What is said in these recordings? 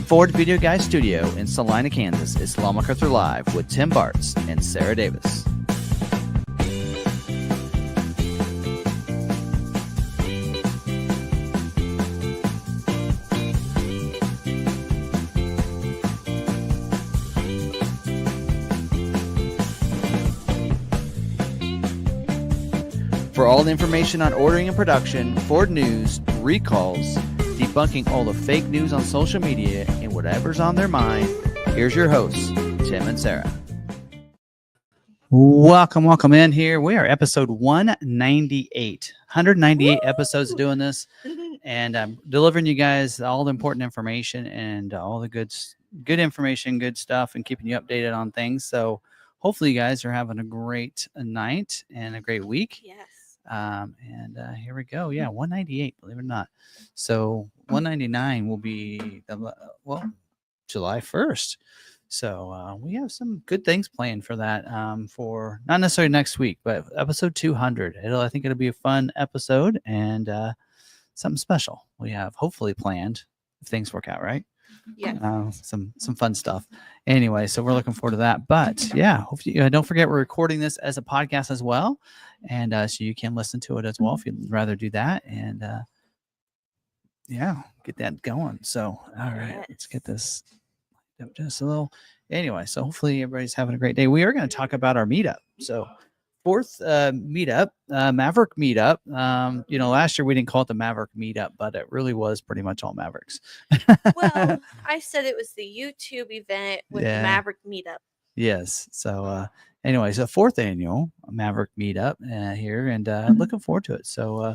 Ford Video Guy Studio in Salina, Kansas, it's McArthur Live with Tim Bartz and Sarah Davis. For all the information on ordering and production, Ford news, recalls, debunking all the fake news on social media, and whatever's on their mind, here's your hosts, Tim and Sarah. Welcome in here. We are episode 198. 198 episodes doing this, and I'm delivering you guys all the important information and all the good information, good stuff, and keeping you updated on things. So hopefully you guys are having a great night and a great week. Yes. Here we go. Yeah, 198, believe it or not. So 199 will be, July 1st. So we have some good things planned for that, for not necessarily next week, but episode 200. I think it'll be a fun episode and something special we have hopefully planned if things work out right. Yeah. Some fun stuff. Anyway, so we're looking forward to that. But yeah, hopefully, don't forget we're recording this as a podcast as well, and so you can listen to it as well if you'd rather do that. And get that going. So all right, let's get this just a little. Anyway, so hopefully everybody's having a great day. We are going to talk about our meetup. So fourth meetup, Maverick Meetup. Last year we didn't call it the Maverick Meetup, but it really was pretty much all Mavericks. Well, I said it was the YouTube event with the Maverick Meetup. Yes. So anyway, so fourth annual Maverick Meetup here, and looking forward to it. So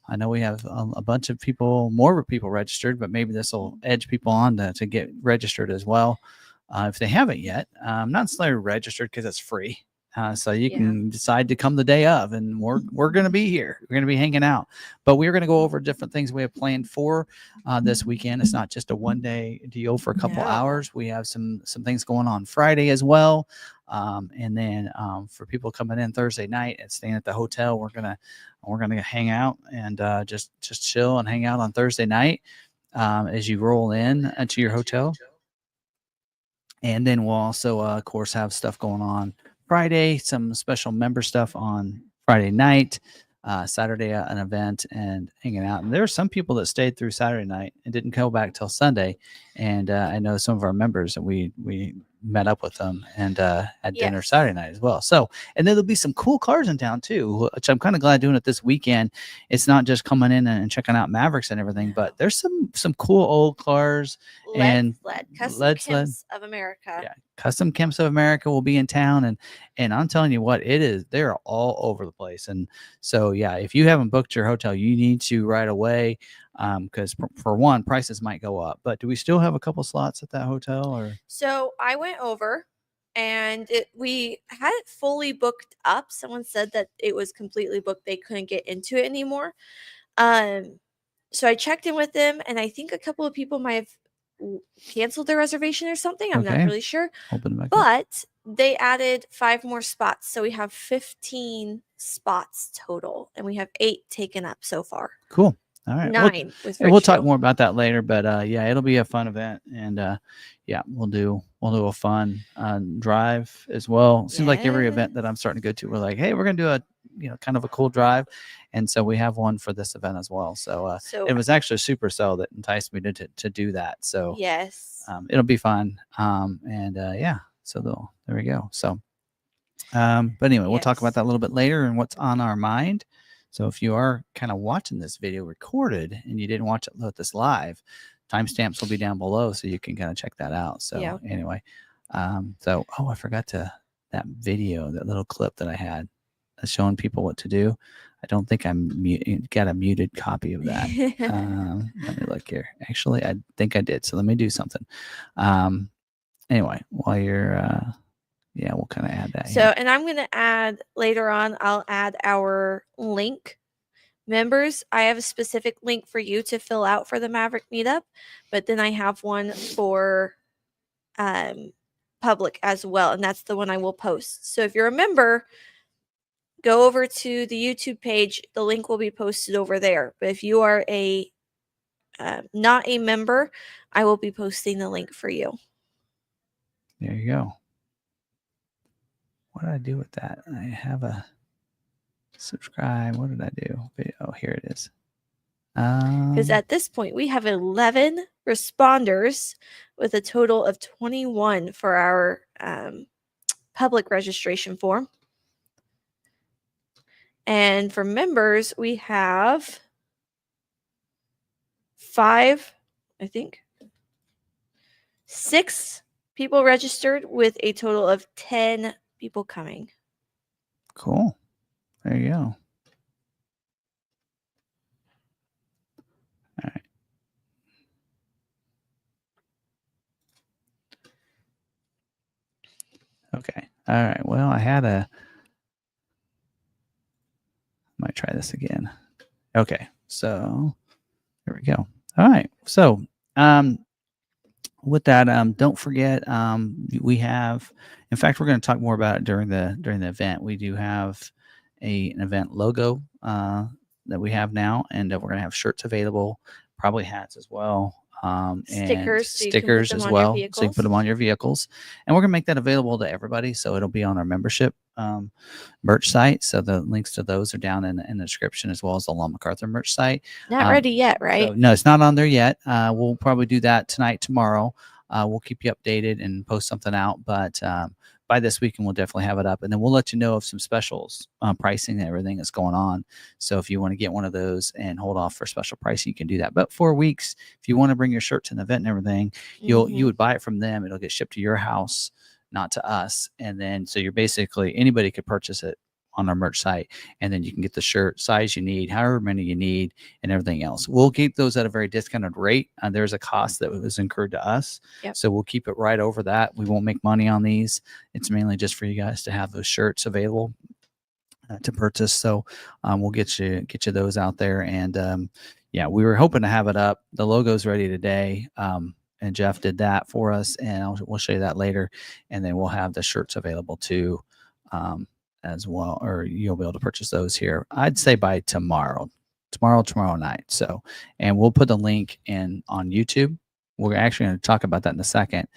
I know we have a bunch of more people registered, but maybe this will edge people on to get registered as well if they haven't yet. Not necessarily registered because it's free. So you can decide to come the day of, and we're going to be here. We're going to be hanging out, but we're going to go over different things we have planned for this weekend. It's not just a one-day deal for a couple hours. We have some things going on Friday as well. And then for people coming in Thursday night and staying at the hotel, we're gonna hang out and just chill and hang out on Thursday night as you roll in to your hotel. And then we'll also, of course, have stuff going on Friday, some special member stuff on Friday night, Saturday, an event and hanging out. And there are some people that stayed through Saturday night and didn't go back till Sunday. And I know some of our members that we met up with them and had dinner Saturday night as well. So, and then there'll be some cool cars in town too, which I'm kind of glad doing it this weekend. It's not just coming in and checking out Mavericks and everything, but there's some cool old cars and Custom Camps of America. Yeah, Custom Camps of America will be in town, and I'm telling you what, it is. They're all over the place, and so yeah, if you haven't booked your hotel, you need to right away. Because for one, prices might go up, but do we still have a couple slots at that hotel? Or so I went over and we had it fully booked up. Someone said that it was completely booked. They couldn't get into it anymore. So I checked in with them, and I think a couple of people might have canceled their reservation or something. I'm not really sure, but they added 5 more spots. So we have 15 spots total, and we have 8 taken up so far. Cool. All right. 9. We'll talk more about that later, but it'll be a fun event, and we'll do a fun drive as well. Seems like every event that I'm starting to go to, we're like, hey, we're gonna do a kind of a cool drive, and so we have one for this event as well. So it was actually a super cell that enticed me to do that. So yes, it'll be fun. So there we go. So, but anyway, we'll talk about that a little bit later and what's on our mind. So if you are kind of watching this video recorded and you didn't watch this live, timestamps will be down below so you can kind of check that out. So anyway, I forgot that video, that little clip that I had showing people what to do. I don't think got a muted copy of that. Let me look here. Actually, I think I did. So let me do something. Anyway, while you're we'll kind of add that. So, and I'm going to add later on, I'll add our link. Members, I have a specific link for you to fill out for the Maverick Meetup, but then I have one for public as well, and that's the one I will post. So if you're a member, go over to the YouTube page. The link will be posted over there. But if you are a not a member, I will be posting the link for you. There you go. What did I do with that? I have a subscribe. What did I do? Oh, here it is. Because at this point, we have 11 responders with a total of 21 for our public registration form. And for members, we have 6 people registered with a total of 10 people coming. Cool. There you go. All right. Okay. All right. Well, might try this again. Okay. So there we go. All right. So with that, don't forget, we have, in fact, we're going to talk more about it during the event. We do have an event logo that we have now, and we're going to have shirts available, probably hats as well. Stickers, and stickers as well, so you can put them on your vehicles, and we're gonna make that available to everybody. So it'll be on our membership merch site. So the links to those are down in the description, as well as the McArthur merch site. Not ready yet, right? So, no, it's not on there yet. We'll probably do that tonight, tomorrow. We'll keep you updated and post something out, but by this weekend we'll definitely have it up, and then we'll let you know of some specials, pricing and everything that's going on. So if you want to get one of those and hold off for special pricing, you can do that. But 4 weeks, if you want to bring your shirt to an event and everything, you would buy it from them. It'll get shipped to your house, not to us. And then so you're basically, anybody could purchase it on our merch site, and then you can get the shirt size you need, however many you need, and everything else. We'll keep those at a very discounted rate. There's a cost that was incurred to us. Yep. So we'll keep it right over that. We won't make money on these. It's mainly just for you guys to have those shirts available to purchase. So we'll get you those out there. And yeah, we were hoping to have it up. The logo's ready today. And Jeff did that for us, and we'll show you that later. And then we'll have the shirts available too, as well, or you'll be able to purchase those here, I'd say by tomorrow night. So, and we'll put the link in on YouTube. We're actually going to talk about that in a second,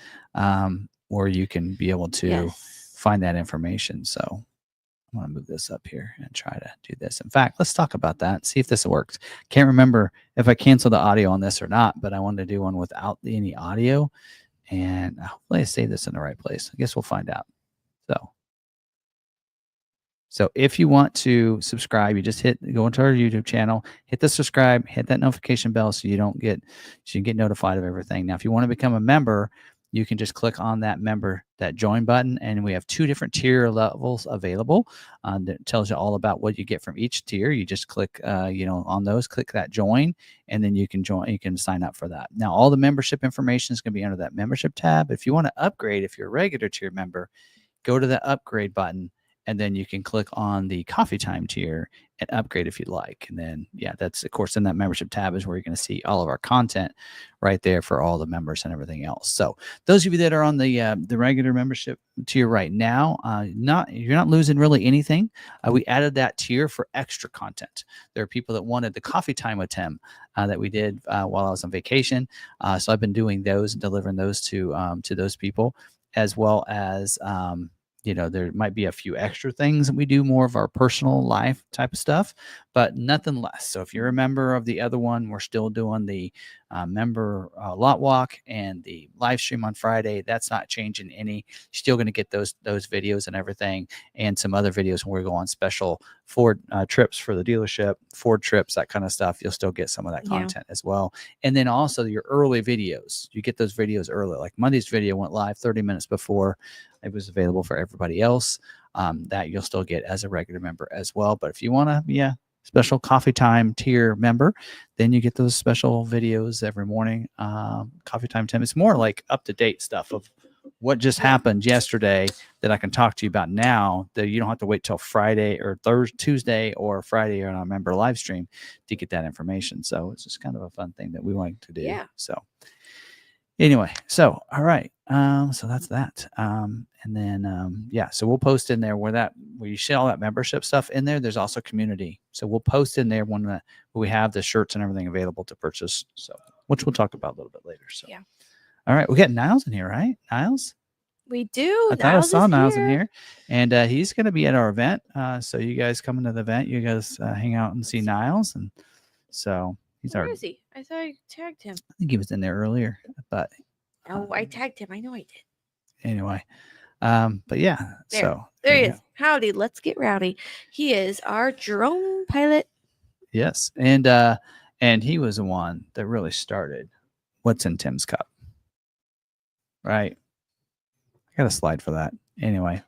where you can be able to find that information. So I'm going to move this up here and try to do this. In fact, let's talk about that, see if this works. Can't remember if I canceled the audio on this or not, but I wanted to do one without any audio, and hopefully I save this in the right place. I guess we'll find out. So if you want to subscribe, you just go into our YouTube channel, hit the subscribe, hit that notification bell so you get notified of everything. Now, if you want to become a member, you can just click on that join button, and we have 2 different tier levels available. That tells you all about what you get from each tier. You just click, on those, click that join, and then you can join. You can sign up for that. Now, all the membership information is going to be under that membership tab. If you want to upgrade, if you're a regular tier member, go to the upgrade button, and then you can click on the coffee time tier and upgrade if you'd like. And then, that's, of course, in that membership tab is where you're going to see all of our content right there for all the members and everything else. So those of you that are on the regular membership tier right now, you're not losing really anything. We added that tier for extra content. There are people that wanted the coffee time with Tim that we did while I was on vacation. So I've been doing those and delivering those to those people, as well as there might be a few extra things that we do, more of our personal life type of stuff, but nothing less. So if you're a member of the other one, we're still doing the member lot walk and the live stream on Friday. That's not changing any. You're still going to get those videos and everything, and some other videos when we go on special Ford trips for the dealership, Ford trips, that kind of stuff. You'll still get some of that content as well. And then also your early videos. You get those videos early. Like Monday's video went live 30 minutes before it was available for everybody else. That you'll still get as a regular member as well. But if you want to special coffee time tier member, then you get those special videos every morning. Coffee time Tim. It's more like up-to-date stuff of what just happened yesterday that I can talk to you about now, that you don't have to wait till Friday or Tuesday or Friday on our member live stream to get that information. So it's just kind of a fun thing that we wanted to do. So anyway, all right. So that's that. And then yeah, so we'll post in there where you see all that membership stuff in there. There's also community. So we'll post in there when we have the shirts and everything available to purchase. So which we'll talk about a little bit later. So Yeah. All right, we got Niles in here, right? Niles? We do. I thought I Niles saw is Niles in here. here, and he's going to be at our event. So you guys come into the event, you guys hang out and see Niles, and so he's Where is he? I thought I tagged him. I think he was in there earlier, but Oh, I tagged him. I know I did. Anyway, but yeah, there he is. Howdy, let's get rowdy. He is our drone pilot. Yes, and he was the one that really started What's in Tim's Cup, right? I got a slide for that. Anyway.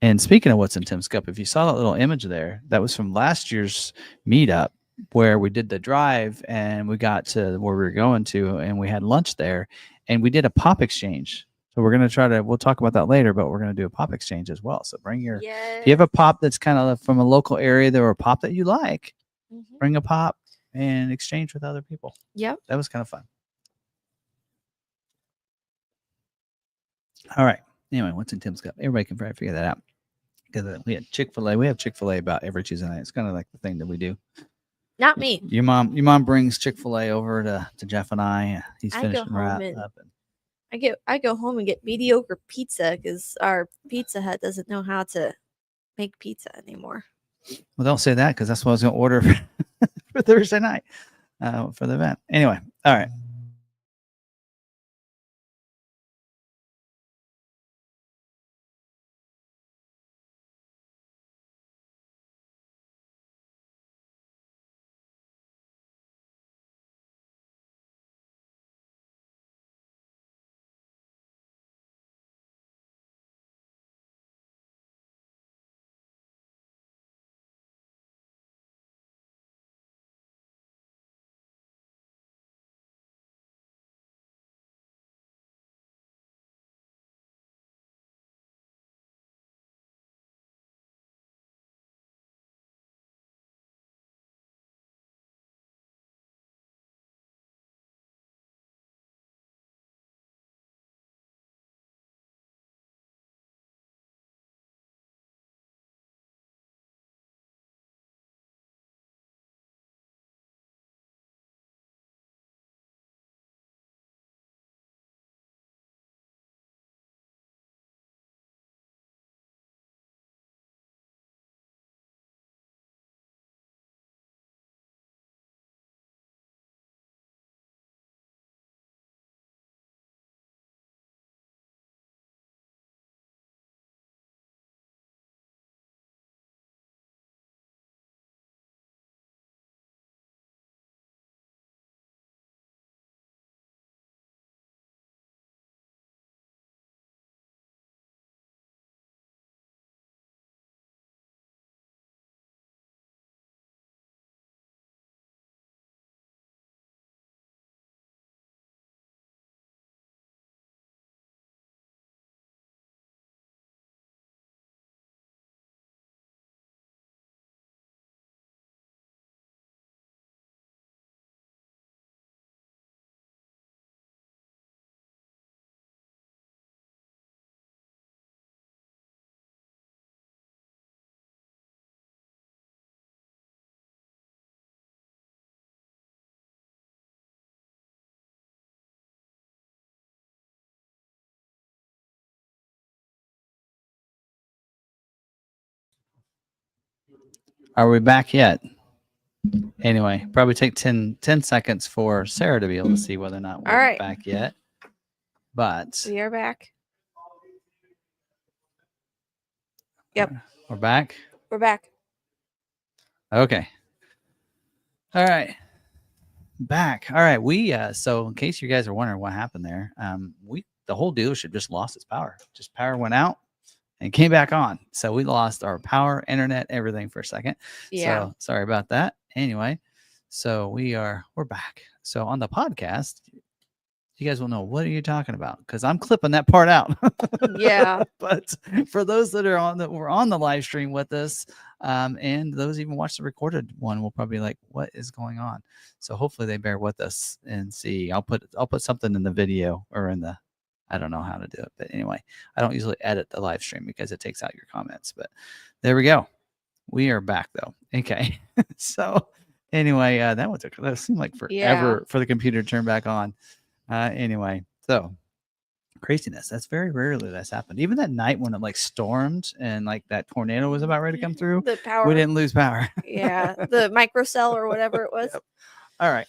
And speaking of What's in Tim's Cup, if you saw that little image there, that was from last year's meetup where we did the drive and we got to where we were going to and we had lunch there and we did a pop exchange. So we're going to we'll talk about that later, but we're going to do a pop exchange as well. So bring if you have a pop that's kind of from a local area or a pop that you like, bring a pop and exchange with other people. Yep. That was kind of fun. All right. Anyway, What's in Tim's Cup? Everybody can probably figure that out. Because we had Chick-fil-A. We have Chick-fil-A about every Tuesday night. It's kind of like the thing that we do. Not me. Your mom brings Chick-fil-A over to Jeff and I. He's finishing wrap up. I go home and get mediocre pizza because our Pizza Hut doesn't know how to make pizza anymore. Well, don't say that because that's what I was going to order for Thursday night for the event. Anyway, all right. Are we back yet? Anyway, probably take 10 seconds for Sarah to be able to see whether or not we're back yet. But we are back. Yep. We're back? We're back. Okay. All right. Back. All right. We so in case you guys are wondering what happened there, the whole dealership just lost its power. Just power went out and came back on. So we lost our power, internet, everything for a second. Yeah. So sorry about that. Anyway, so we're back. So on the podcast, you guys will know what are you talking about because I'm clipping that part out. Yeah. But for those that were on the live stream with us, and those even watch the recorded one, will probably be like, what is going on? So hopefully they bear with us and see. I'll put something in the video or in the. I don't know how to do it, but anyway, I don't usually edit the live stream because it takes out your comments. But there we go. We are back though. Okay, so anyway, that seemed like forever for the computer to turn back on. Anyway, so craziness. That's very rarely that's happened. Even that night when it like stormed and like that tornado was about ready to come through, The power. we didn't lose power. Yeah, the microcell or whatever it was. Yep. All right.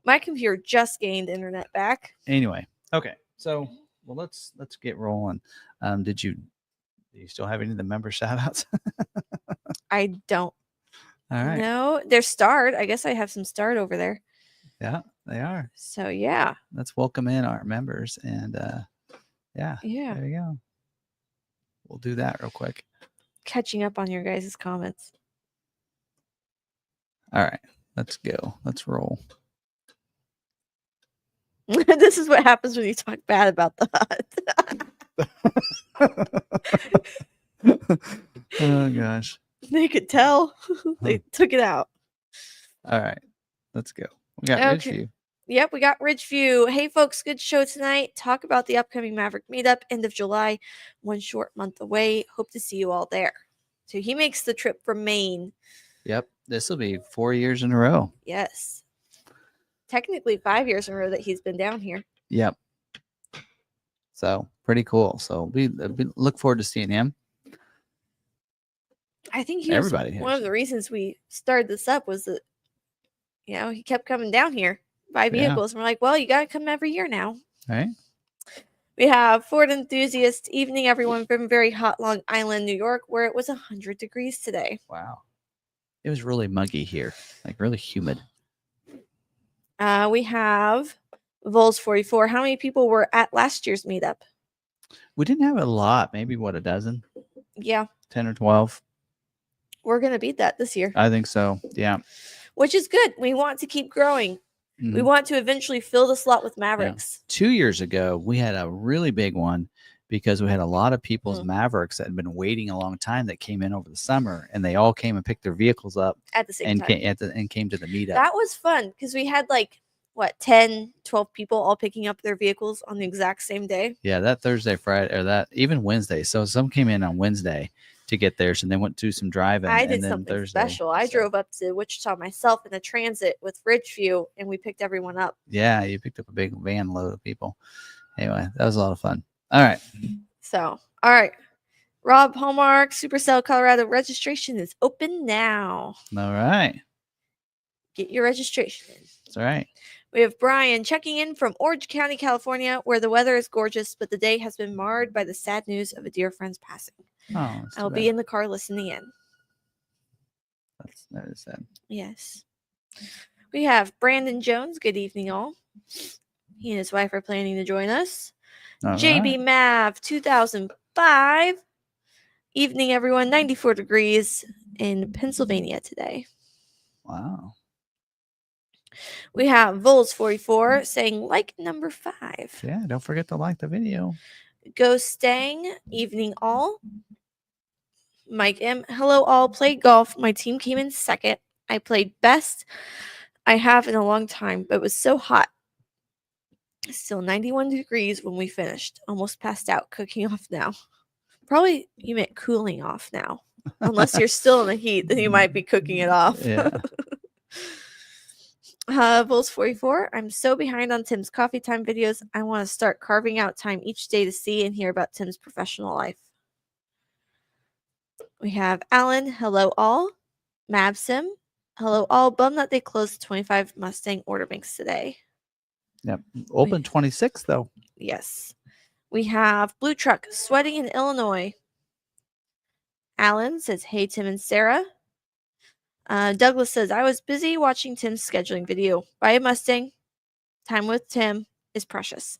My computer just gained internet back. Anyway, okay. So well, let's get rolling. Do you still have any of the member shout outs? I don't. All right. No, there's Start. I guess I have some Start over there. Yeah, they are. So yeah. Let's welcome in our members and yeah. There you go. We'll do that real quick. Catching up on your guys' comments. All right. Let's go. Let's roll. This is what happens when you talk bad about the hut. Oh gosh. They could tell. They took it out. All right. Let's go. We got Ridgeview. Yep, we got Ridgeview. Hey folks, good show tonight. Talk about the upcoming Maverick Meetup, end of July, 1 short month away. Hope to see you all there. So he makes the trip from Maine. Yep. This will be 4 years in a row. Yes. Technically 5 years in a row that he's been down here. Yep. So pretty cool. So we look forward to seeing him. I think he was one of the reasons we started this up was that, you know, he kept coming down here by vehicles. And we're like, well, you got to come every year now. All right. We have Ford Enthusiast evening, everyone, from very hot Long Island, New York, where it was 100 degrees today. Wow. It was really muggy here, like really humid. We have Vols 44. How many people were at last year's meetup? We didn't have a lot, maybe what, a dozen? Yeah. 10 or 12. We're going to beat that this year. I think so. Yeah. Which is good. We want to keep growing. Mm-hmm. We want to eventually fill the slot with Mavericks. Yeah. 2 years ago, we had a really big one because we had a lot of people's Mavericks that had been waiting a long time that came in over the summer, and they all came and picked their vehicles up at the same time and came to the meetup. That was fun because we had like 10, 12 people all picking up their vehicles on the exact same day. Yeah, that Thursday, Friday, or that even Wednesday. So some came in on Wednesday to get theirs, and they went to some driving. I did something special. I drove up to Wichita myself in a transit with Ridgeview, and we picked everyone up. Yeah, you picked up a big van load of people. Anyway, that was a lot of fun. All right. So, all right. Rob Hallmark, Supercell, Colorado registration is open now. All right. Get your registration in. That's all right. We have Brian checking in from Orange County, California, where the weather is gorgeous, but the day has been marred by the sad news of a dear friend's passing. Oh, I'll be in the car listening in. That is sad. Yes. We have Brandon Jones. Good evening, all. He and his wife are planning to join us. All JB right. Mav 2005. Evening, everyone. 94 degrees in Pennsylvania today. Wow. We have Vols 44 saying like number 5. Yeah, don't forget to like the video. Go Stang. Evening, all. Mike M. Hello, all. Played golf. My team came in second. I played best I have in a long time, but it was so hot. Still 91 degrees when we finished. Almost passed out. Cooking off now. Probably you meant cooling off now. Unless you're still in the heat, then you might be cooking it off. Yeah. Vols 44. I'm so behind on Tim's coffee time videos. I want to start carving out time each day to see and hear about Tim's professional life. We have Alan. Hello, all. Mabsim. Hello, all. Bum that they closed 25 Mustang order banks today. Yep. Open 26, though. Yes. We have Blue Truck sweating in Illinois. Alan says, hey, Tim and Sarah. Douglas says, I was busy watching Tim's scheduling video. Buy a Mustang. Time with Tim is precious.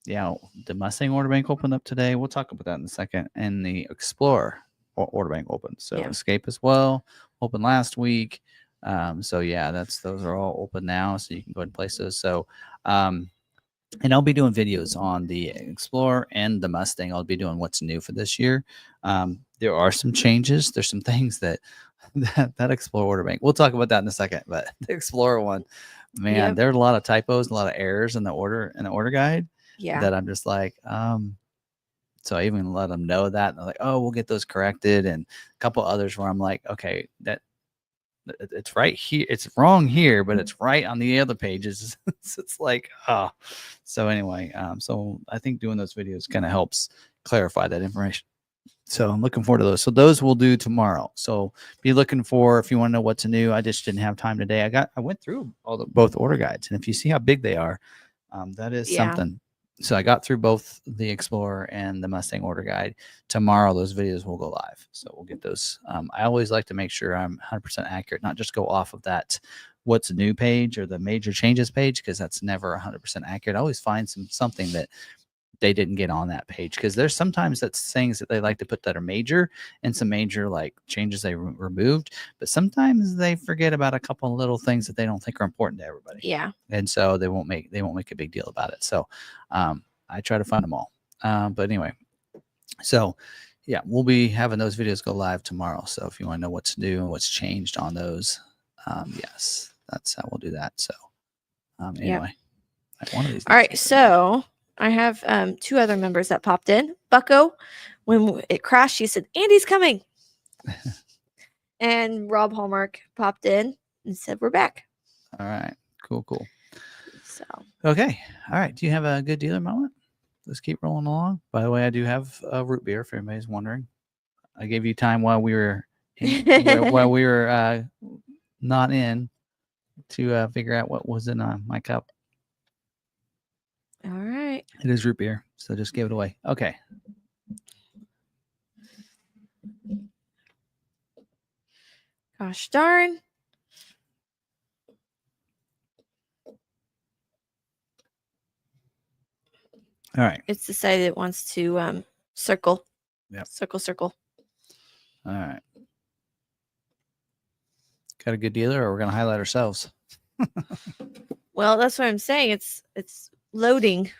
Yeah, the Mustang order bank opened up today. We'll talk about that in a second. And the Explorer order bank opened. So Escape as well. Opened last week. So yeah, those are all open now, so you can go ahead and place those. So and I'll be doing videos on the Explorer and the Mustang. I'll be doing what's new for this year. There are some changes. There's some things that that Explorer order bank. We'll talk about that in a second. But the Explorer one, man, Yep. there are a lot of typos, a lot of errors in the order guide Yeah. that I'm just like, so I even let them know that. And they're like, oh, we'll get those corrected. And a couple others where I'm like, okay, it's right here. It's wrong here, but it's right on the other pages. So it's like, oh. So anyway, so I think doing those videos kind of helps clarify that information. So I'm looking forward to those. So those we'll do tomorrow. So be looking for, if you want to know what's new. I just didn't have time today. I went through both order guides, and if you see how big they are, that is something. So I got through both the Explorer and the Mustang order guide. Tomorrow, those videos will go live. So we'll get those. I always like to make sure I'm 100% accurate, not just go off of that what's new page or the major changes page, because that's never 100% accurate. I always find something that they didn't get on that page, because there's sometimes that's things that they like to put that are major and some major like changes they removed, but sometimes they forget about a couple of little things that they don't think are important to everybody. Yeah. And so they won't make a big deal about it. So I try to find them all. But anyway, so yeah, we'll be having those videos go live tomorrow. So if you want to know what's new and what's changed on those, yes, that's how we'll do that. So anyway, one of these. All right, so I have 2 other members that popped in. Bucko, when it crashed, he said, Andy's coming. And Rob Hallmark popped in and said, we're back. All right, cool. So okay, all right. Do you have a good dealer moment? Let's keep rolling along. By the way, I do have a root beer, if anybody's wondering. I gave you time while we were not in to figure out what was in my cup. All right. It is root beer, so just give it away. Okay. Gosh darn. All right. It's decided it wants to circle. Yep. Circle. All right. Got a good dealer, or we're gonna highlight ourselves? Well, that's what I'm saying. It's loading.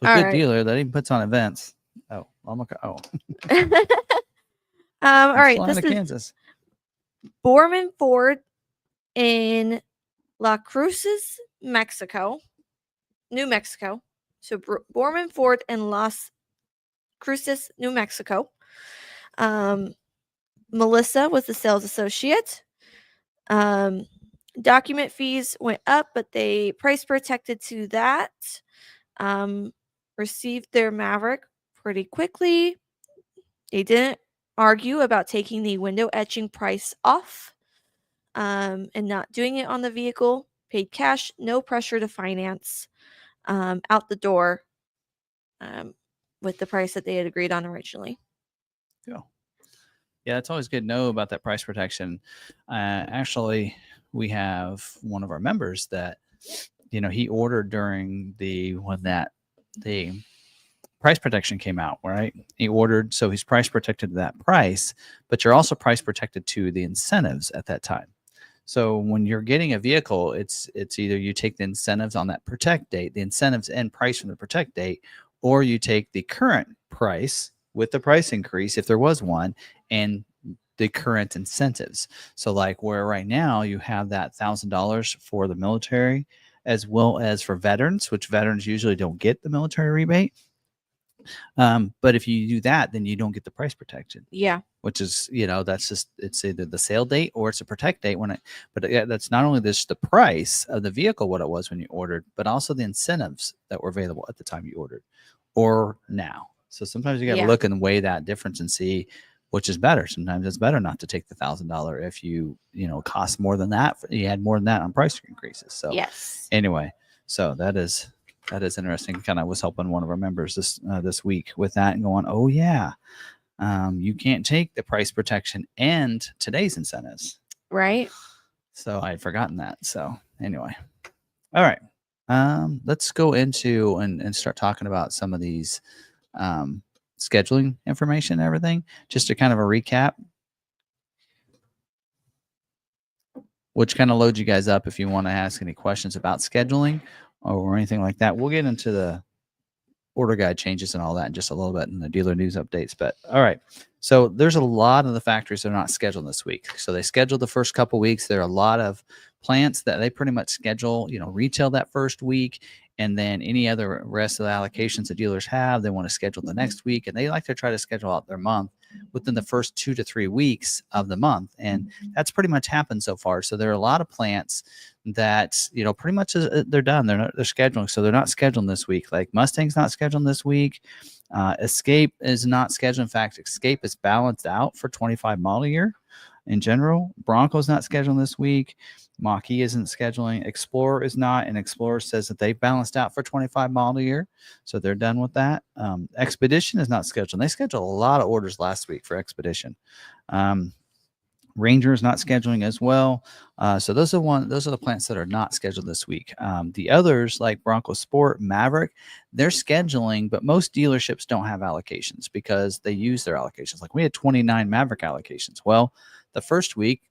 A good dealer that even puts on events. Oh, I'm okay. Oh. All right. This is Kansas. Borman Ford in La Cruces, Mexico, New Mexico. So Borman Ford in Las Cruces, New Mexico. Melissa was the sales associate. Document fees went up, but they price protected to that. Received their Maverick pretty quickly. They didn't argue about taking the window etching price off and not doing it on the vehicle. Paid cash, no pressure to finance, out the door with the price that they had agreed on originally. Yeah, it's always good to know about that price protection. Actually, we have one of our members that, he ordered during when the price protection came out, right? He ordered, so he's price protected to that price, but you're also price protected to the incentives at that time. So when you're getting a vehicle, it's either you take the incentives on that protect date, the incentives and price from the protect date, or you take the current price with the price increase, if there was one, and the current incentives. So like where right now you have that $1,000 for the military, as well as for veterans, which veterans usually don't get the military rebate. But if you do that, then you don't get the price protection. Yeah. Which is, that's just, it's either the sale date or it's a protect date that's not only the price of the vehicle, what it was when you ordered, but also the incentives that were available at the time you ordered or now. So sometimes you got to look and weigh that difference and see which is better. Sometimes it's better not to take the $1,000 if you cost more than that. You had more than that on price increases. So anyway, so that is interesting. Kind of was helping one of our members this week with that and going, oh yeah, you can't take the price protection and today's incentives. Right. So I had forgotten that. So anyway, all right. Let's go into and start talking about some of these scheduling information and everything, just to kind of a recap. which kind of loads you guys up if you want to ask any questions about scheduling or anything like that. We'll get into the order guide changes and all that in just a little bit in the dealer news updates. But all right. So there's a lot of the factories that are not scheduled this week. So they scheduled the first couple weeks. There are a lot of plants that they pretty much schedule, retail that first week. And then any other rest of the allocations the dealers have, they want to schedule the next week. And they like to try to schedule out their month within the first 2 to 3 weeks of the month. And that's pretty much happened so far. So there are a lot of plants that, pretty much they're done. They're scheduling. So they're not scheduling this week. Like Mustang's not scheduling this week. Escape is not scheduled. In fact, Escape is balanced out for 25 model year in general. Bronco's not scheduling this week. Mach-e isn't scheduling. Explorer is not, and Explorer says that they've balanced out for 25 model year, so they're done with that. Expedition is not scheduled. They scheduled a lot of orders last week for Expedition. Ranger is not scheduling as well. So those are the plants that are not scheduled this week. The others, like Bronco Sport, Maverick, they're scheduling, but most dealerships don't have allocations because they use their allocations. Like we had 29 Maverick allocations. Well, the first week,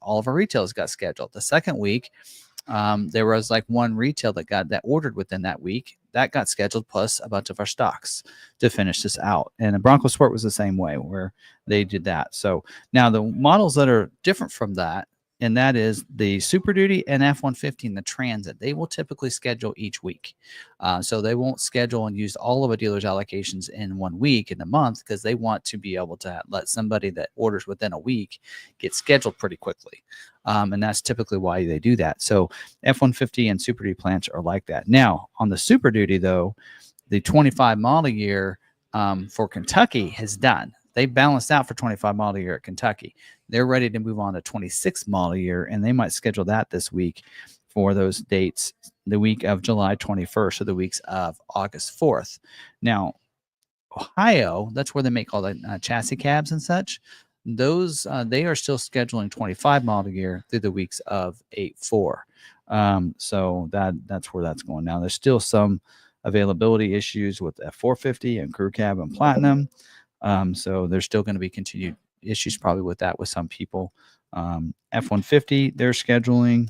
all of our retails got scheduled. The second week, there was like one retail that ordered within that week that got scheduled, plus a bunch of our stocks to finish this out. And the Bronco Sport was the same way, where they did that. So now the models that are different from that, and that is the Super Duty and F-150 and the Transit. They will typically schedule each week. So they won't schedule and use all of a dealer's allocations in 1 week in the month, because they want to be able to let somebody that orders within a week get scheduled pretty quickly. And that's typically why they do that. So F-150 and Super Duty plants are like that. Now, on the Super Duty, though, the 25 model year for Kentucky has done. They balanced out for 25 model year at Kentucky. They're ready to move on to 26 model year, and they might schedule that this week for those dates, the week of July 21st or the weeks of August 4th. Now, Ohio, that's where they make all the chassis cabs and such. Those they are still scheduling 25 model year through the weeks of 8/4. So that's where that's going. Now, there's still some availability issues with F450 and crew cab and platinum. So there's still going to be continued issues probably with that with some people. F-150, they're scheduling.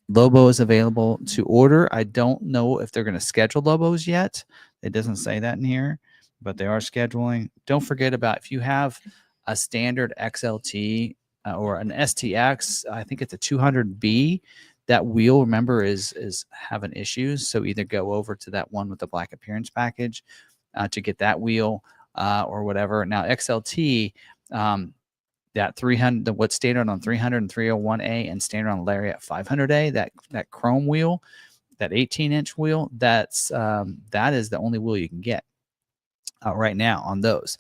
Lobo is available to order. I don't know if they're going to schedule Lobos yet. It doesn't say that in here, but they are scheduling. Don't forget about if you have a standard XLT or an STX, I think it's a 200B. That wheel, remember, is having issues. So either go over to that one with the black appearance package to get that wheel. Or whatever. Now XLT, that 300, what's standard on 300 and 301A and standard on Lariat 500A, that chrome wheel, that 18-inch wheel, that is the only wheel you can get right now on those.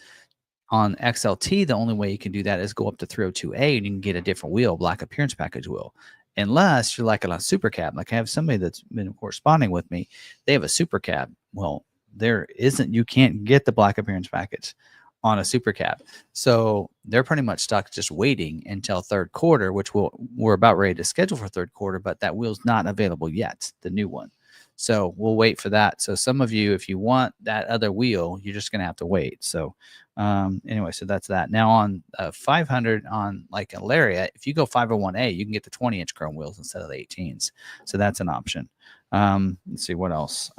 On XLT, the only way you can do that is go up to 302A and you can get a different wheel, black appearance package wheel. Unless you're like on a super cab, like I have somebody that's been corresponding with me, they have a super cab. Well, you can't get the black appearance package on a super cab. So they're pretty much stuck just waiting until third quarter, which we're about ready to schedule for third quarter, but that wheel's not available yet, the new one. So we'll wait for that. So some of you, if you want that other wheel, you're just going to have to wait. So anyway, so that's that. Now on 500 on like a Lariat, if you go 501A, you can get the 20-inch chrome wheels instead of the 18s. So that's an option. Let's see what else.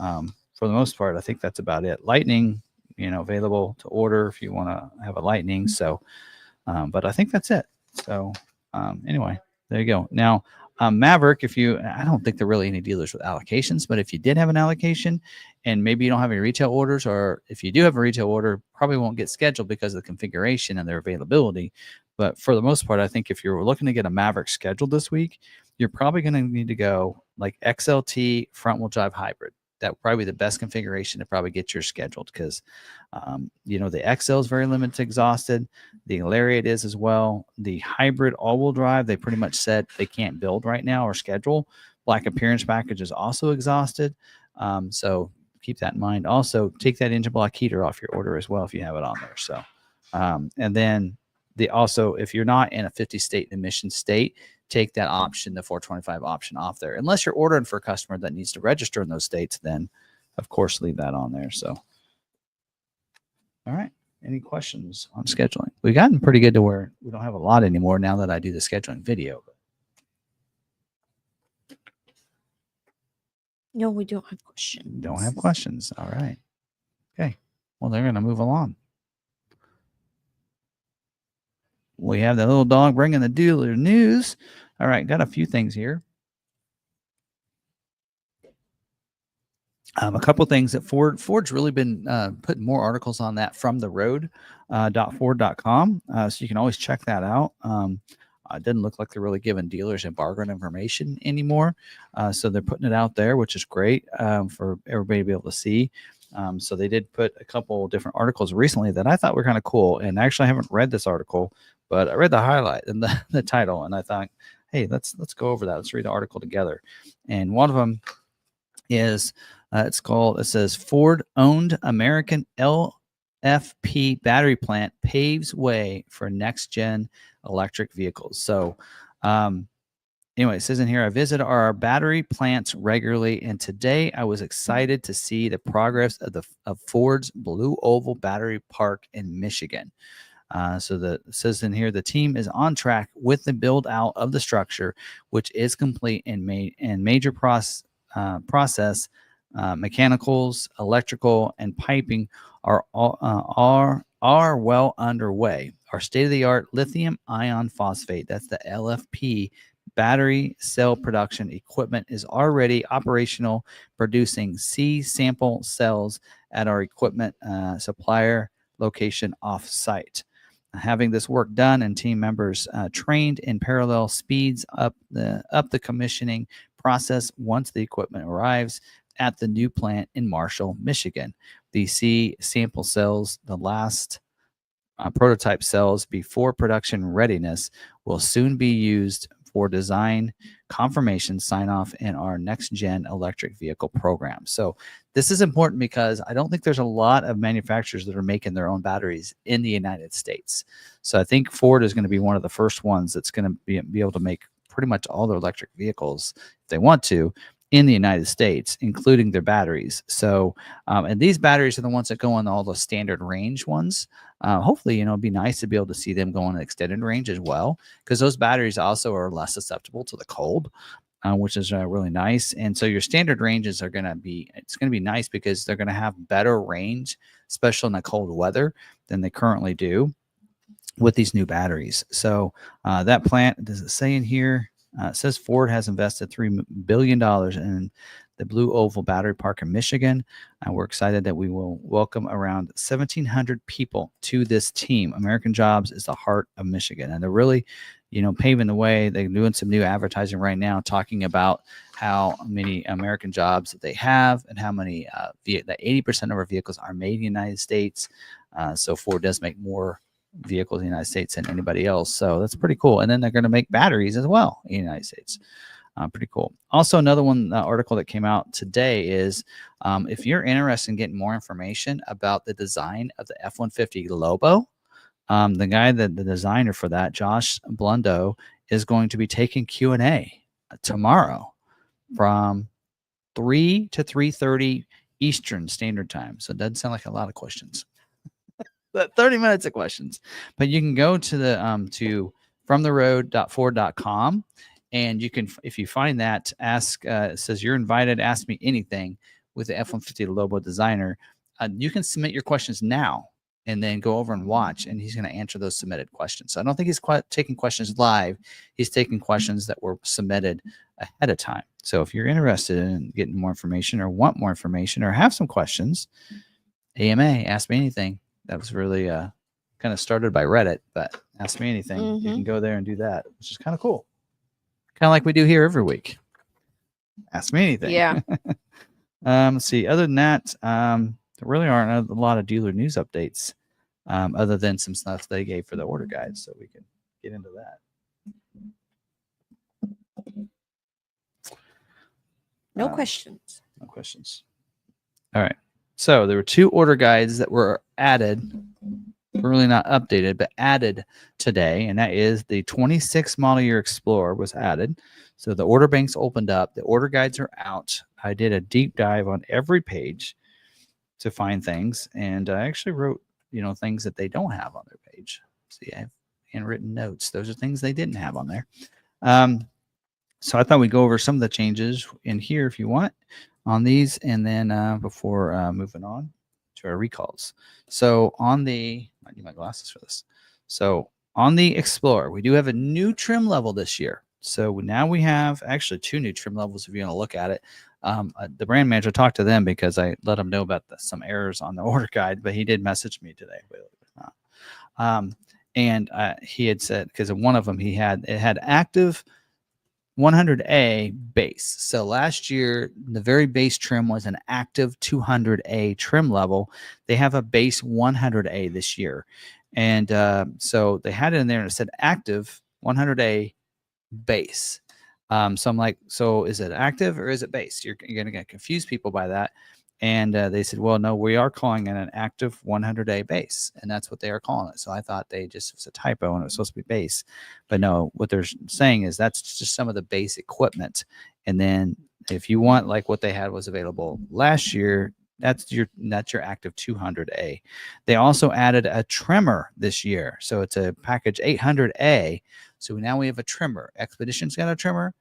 For the most part, I think that's about it. Lightning, available to order if you want to have a Lightning. So, but I think that's it. So anyway, there you go. Now, Maverick, I don't think there are really any dealers with allocations, but if you did have an allocation and maybe you don't have any retail orders, or if you do have a retail order, probably won't get scheduled because of the configuration and their availability. But for the most part, I think if you're looking to get a Maverick scheduled this week, you're probably going to need to go like XLT front wheel drive hybrid. That would probably be the best configuration to probably get yours scheduled, because, the XL is very limited exhausted. The Lariat is as well. The hybrid all-wheel drive, they pretty much said they can't build right now or schedule. Black appearance package is also exhausted. So keep that in mind. Also, take that engine block heater off your order as well if you have it on there. So, and then if you're not in a 50-state emission state, take that option, the 425 option, off there. Unless you're ordering for a customer that needs to register in those states, then of course leave that on there. So, all right. Any questions on scheduling? We've gotten pretty good to where we don't have a lot anymore now that I do the scheduling video. No, we don't have questions. Don't have questions. All right. Okay. Well, they're going to move along. We have the little dog bringing the dealer news. All right. Got a few things here. A couple things that Ford's really been putting more articles on that from the road.ford.com. So you can always check that out. It doesn't look like they're really giving dealers embargoed information anymore. So they're putting it out there, which is great for everybody to be able to see. So they did put a couple different articles recently that I thought were kind of cool. And actually, I haven't read this article, but I read the highlight and the title, and I thought, hey, let's go over that. Let's read the article together. And one of them is it says Ford owned American LFP battery plant paves way for next gen electric vehicles. So anyway, it says in here, I visit our battery plants regularly, and today I was excited to see the progress of Ford's Blue Oval Battery Park in Michigan. It says in here, the team is on track with the build out of the structure, which is complete and major process. Mechanicals, electrical, and piping are well underway. Our state-of-the-art lithium ion phosphate, that's the LFP battery cell production equipment, is already operational, producing C sample cells at our equipment supplier location off-site. Having this work done and team members trained in parallel speeds up the commissioning process once the equipment arrives at the new plant in Marshall, Michigan. The C sample cells, the last prototype cells before production readiness, will soon be used for design confirmation sign-off in our next-gen electric vehicle program. So this is important because I don't think there's a lot of manufacturers that are making their own batteries in the United States. So I think Ford is going to be one of the first ones that's going to be able to make pretty much all their electric vehicles, if they want to, in the United States, including their batteries. So, and these batteries are the ones that go on all the standard range ones. Hopefully, it'd be nice to be able to see them go on extended range as well, because those batteries also are less susceptible to the cold, which is really nice. And so your standard ranges it's going to be nice because they're going to have better range, especially in the cold weather, than they currently do with these new batteries. So that plant, does it say in here? It says Ford has invested $3 billion in the Blue Oval Battery Park in Michigan. We're excited that we will welcome around 1,700 people to this team. American Jobs is the heart of Michigan, and they're really, paving the way. They're doing some new advertising right now, talking about how many American jobs that they have and how many that 80% of our vehicles are made in the United States. So Ford does make more vehicles in the United States than anybody else. So that's pretty cool. And then they're going to make batteries as well in the United States. Pretty cool. Also, another one article that came out today is if you're interested in getting more information about the design of the F-150 Lobo, the designer for that, Josh Blundo, is going to be taking Q&A tomorrow from 3 to 3:30 Eastern Standard Time. So it doesn't sound like a lot of questions. But 30 minutes of questions. But you can go to the to fromtheroad.ford.com, and you can, if you find that, ask. It says you're invited. Ask me anything with the F-150 Lobo designer. You can submit your questions now, and then go over and watch, and he's going to answer those submitted questions. So I don't think he's taking questions live. He's taking questions that were submitted ahead of time. So if you're interested in getting more information, or want more information, or have some questions, AMA, ask me anything. That was really kind of started by Reddit, but ask me anything. Mm-hmm. You can go there and do that, which is kind of cool. Kind of like we do here every week. Ask me anything. Yeah. Let's see. Other than that, there really aren't a lot of dealer news updates, other than some stuff they gave for the order guide, so we can get into that. No questions. No questions. All right. So there were 2 order guides that were added, really not updated, but added today, and that is the 26 model year Explorer was added. So the order banks opened up. The order guides are out. I did a deep dive on every page to find things, and I actually wrote, things that they don't have on their page. See, I have handwritten notes. Those are things they didn't have on there. So I thought we'd go over some of the changes in here if you want on these, and then before moving on to our recalls. So on the, I need my glasses for this. So on the Explorer, we do have a new trim level this year. So now we have actually 2 new trim levels if you want to look at it. The brand manager talked to them because I let him know about some errors on the order guide, but he did message me today. And he had said, because one of them it had active 100A base. So last year, the very base trim was an active 200A trim level. They have a base 100A this year. And so they had it in there and it said active 100A base. So I'm like, so is it active or is it base? You're going to confuse people by that. And they said, well, no, we are calling it an active 100A base. And that's what they are calling it. So I thought it was a typo and it was supposed to be base. But no, what they're saying is that's just some of the base equipment. And then if you want like what they had was available last year, that's your active 200A. They also added a trimmer this year. So it's a package 800A. So now we have a trimmer. Expedition's got a trimmer,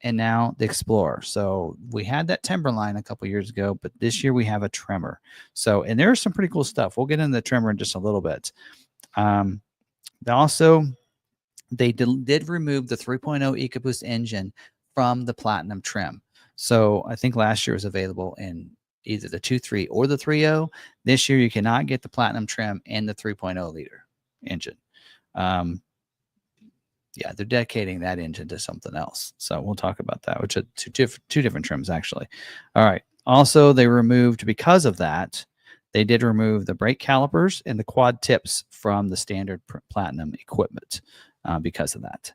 and now the Explorer. So we had that Timberline a couple years ago, but this year we have a trimmer. So, and there's some pretty cool stuff. We'll get into the trimmer in just a little bit. They did remove the 3.0 EcoBoost engine from the Platinum trim. So I think last year was available in either the 2.3 or the 3.0. This year you cannot get the Platinum trim and the 3.0 liter engine. Yeah, they're dedicating that engine to something else. So we'll talk about that, which are two different trims, actually. All right. Also, they removed, because of that, they did remove the brake calipers and the quad tips from the standard Platinum equipment because of that.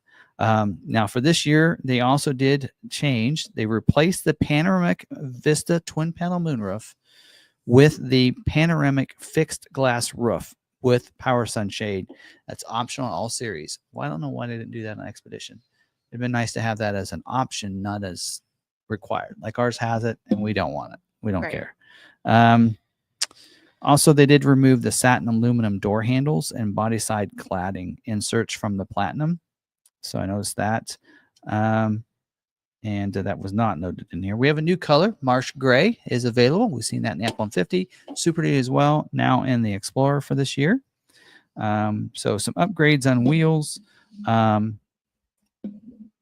Now, for this year, they also did change. They replaced the panoramic Vista twin panel moonroof with the panoramic fixed glass roof with power sunshade. That's optional on all series. Well, I don't know why they didn't do that on Expedition. It'd been nice to have that as an option, not as required. Like ours has it, and we don't want it. We don't care. Also, they did remove the satin aluminum door handles and body side cladding inserts from the Platinum. So I noticed that. And that was not noted in here. We have a new color. Marsh Gray is available. We've seen that in the F-150. Super D as well, now in the Explorer for this year. So some upgrades on wheels.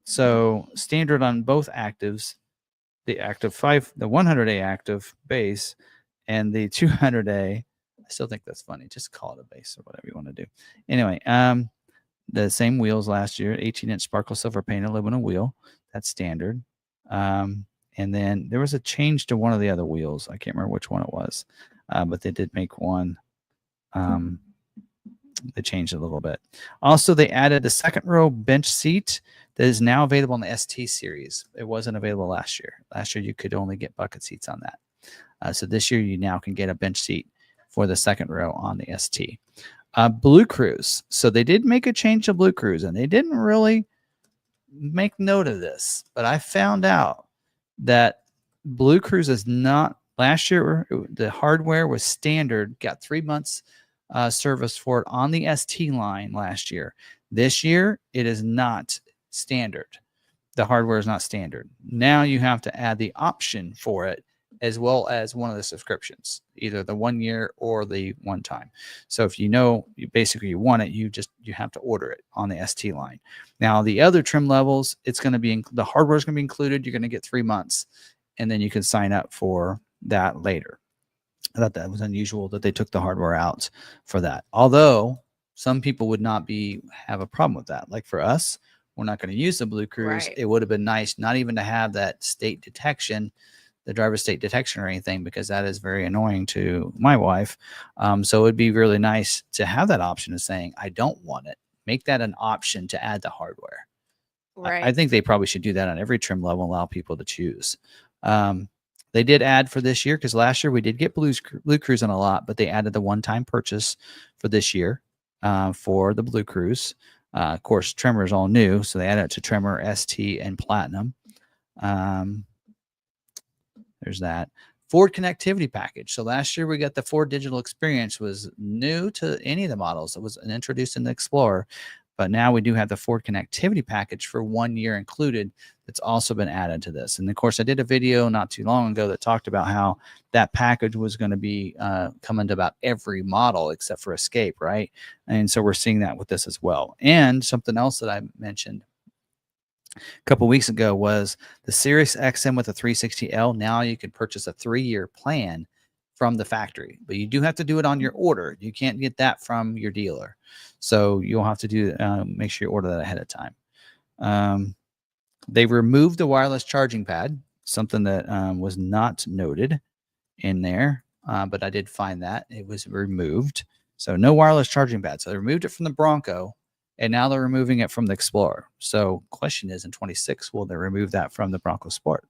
So standard on both actives, the Active 5, the 100A active base, and the 200A. I still think that's funny. Just call it a base or whatever you want to do. Anyway, the same wheels last year, 18-inch sparkle silver painted aluminum wheel. That's standard. And then there was a change to one of the other wheels. I can't remember which one it was, but they did make one. They changed it a little bit. Also, they added the second row bench seat that is now available in the ST series. It wasn't available last year. Last year, you could only get bucket seats on that. So this year, you now can get a bench seat for the second row on the ST. Blue Cruise. So they did make a change to Blue Cruise, and they didn't really make note of this, but I found out that Blue Cruise is not, last year the hardware was standard, got 3 months service for it on the ST line last year. This year it is not standard. The hardware is not standard. Now you have to add the option for it as well as one of the subscriptions, either the 1 year or the one time. So if you want it, you have to order it on the ST line. Now the other trim levels, it's going to be the hardware is going to be included. You're going to get 3 months, and then you can sign up for that later. I thought that was unusual that they took the hardware out for that. Although some people would not have a problem with that. Like for us, we're not going to use the Blue Cruise. Right. It would have been nice not even to have that state detection, the driver's state detection or anything, because that is very annoying to my wife. So it'd be really nice to have that option of saying, I don't want it. Make that an option to add the hardware. Right. I think they probably should do that on every trim level and allow people to choose. They did add for this year, because last year we did get Blue Cruise on a lot, but they added the one-time purchase for this year for the Blue Cruise. Of course, trimmer is all new, so they added it to trimmer, ST, and Platinum. There's that. Ford connectivity package. So last year we got the Ford digital experience, was new to any of the models. It was introduced in the Explorer, But now we do have the Ford connectivity package for 1 year included that's also been added to this. And of course, I did a video not too long ago that talked about how that package was going to be coming to about every model except for Escape, right? And so we're seeing that with this as well. And something else that I mentioned a couple weeks ago was the Sirius XM with a 360L. Now you can purchase a 3-year plan from the factory, but you do have to do it on your order. You can't get that from your dealer. So you'll have to do make sure you order that ahead of time. They removed the wireless charging pad, something that was not noted in there, but I did find that it was removed. So no wireless charging pad. So they removed it from the Bronco, and now they're removing it from the Explorer. So question is, in 26, will they remove that from the Bronco Sport?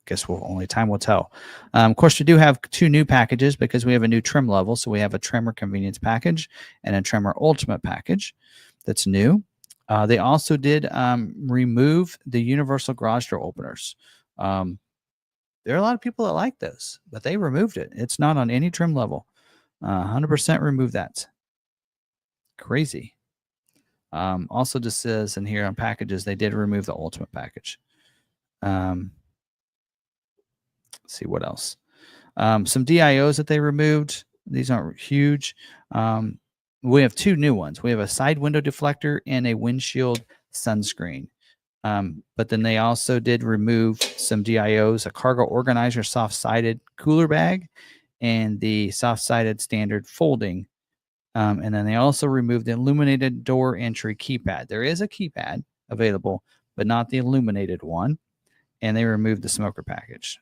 Guess only time will tell. Of course, we do have 2 new packages because we have a new trim level. So we have a Tremor Convenience package and a Tremor Ultimate package that's new. They also did remove the universal garage door openers. There are a lot of people that like those, but they removed it. It's not on any trim level. 100% remove that. Crazy. Also just says in here on packages, they did remove the Ultimate package. Let's see what else. Some DIOs that they removed. These aren't huge. We have 2 new ones. We have a side window deflector and a windshield sunscreen. But then they also did remove some DIOs, a cargo organizer soft-sided cooler bag, and the soft-sided standard folding. And then they also removed the illuminated door entry keypad. There is a keypad available, but not the illuminated one. And they removed the smoker package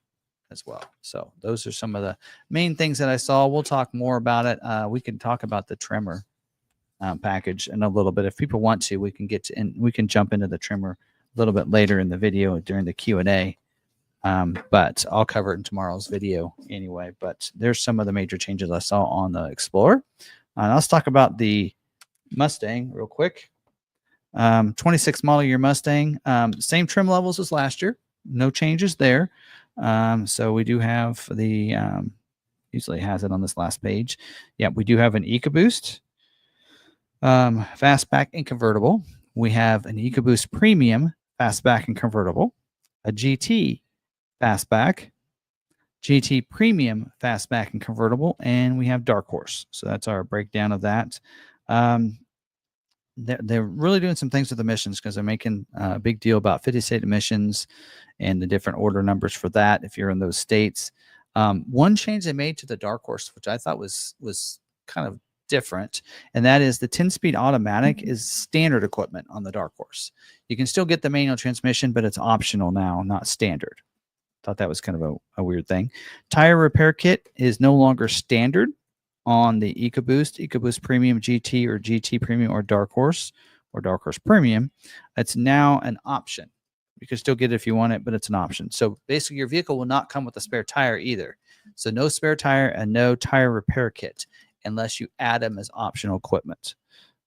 as well. So those are some of the main things that I saw. We'll talk more about it. We can talk about the Tremor package in a little bit. If people want to, we can get to, and we can jump into the Tremor a little bit later in the video during the Q&A. But I'll cover it in tomorrow's video anyway. But there's some of the major changes I saw on the Explorer. Let's talk about the Mustang real quick. 26 model year Mustang, same trim levels as last year. No changes there. So we do have the, usually has it on this last page. Yeah, we do have an EcoBoost, fastback and convertible. We have an EcoBoost Premium fastback and convertible, a GT fastback, GT Premium fastback and convertible, and we have Dark Horse. So that's our breakdown of that. They're really doing some things with emissions because they're making a big deal about 50 state emissions and the different order numbers for that if you're in those states. One change they made to the Dark Horse, which I thought was kind of different, and that is the 10-speed automatic is standard equipment on the Dark Horse. You can still get the manual transmission, but it's optional now, not standard. Thought that was kind of a weird thing. Tire repair kit is no longer standard on the EcoBoost Premium GT or GT Premium or Dark Horse Premium. It's now an option. You can still get it if you want it, but it's an option. So basically your vehicle will not come with a spare tire either. So no spare tire and no tire repair kit unless you add them as optional equipment.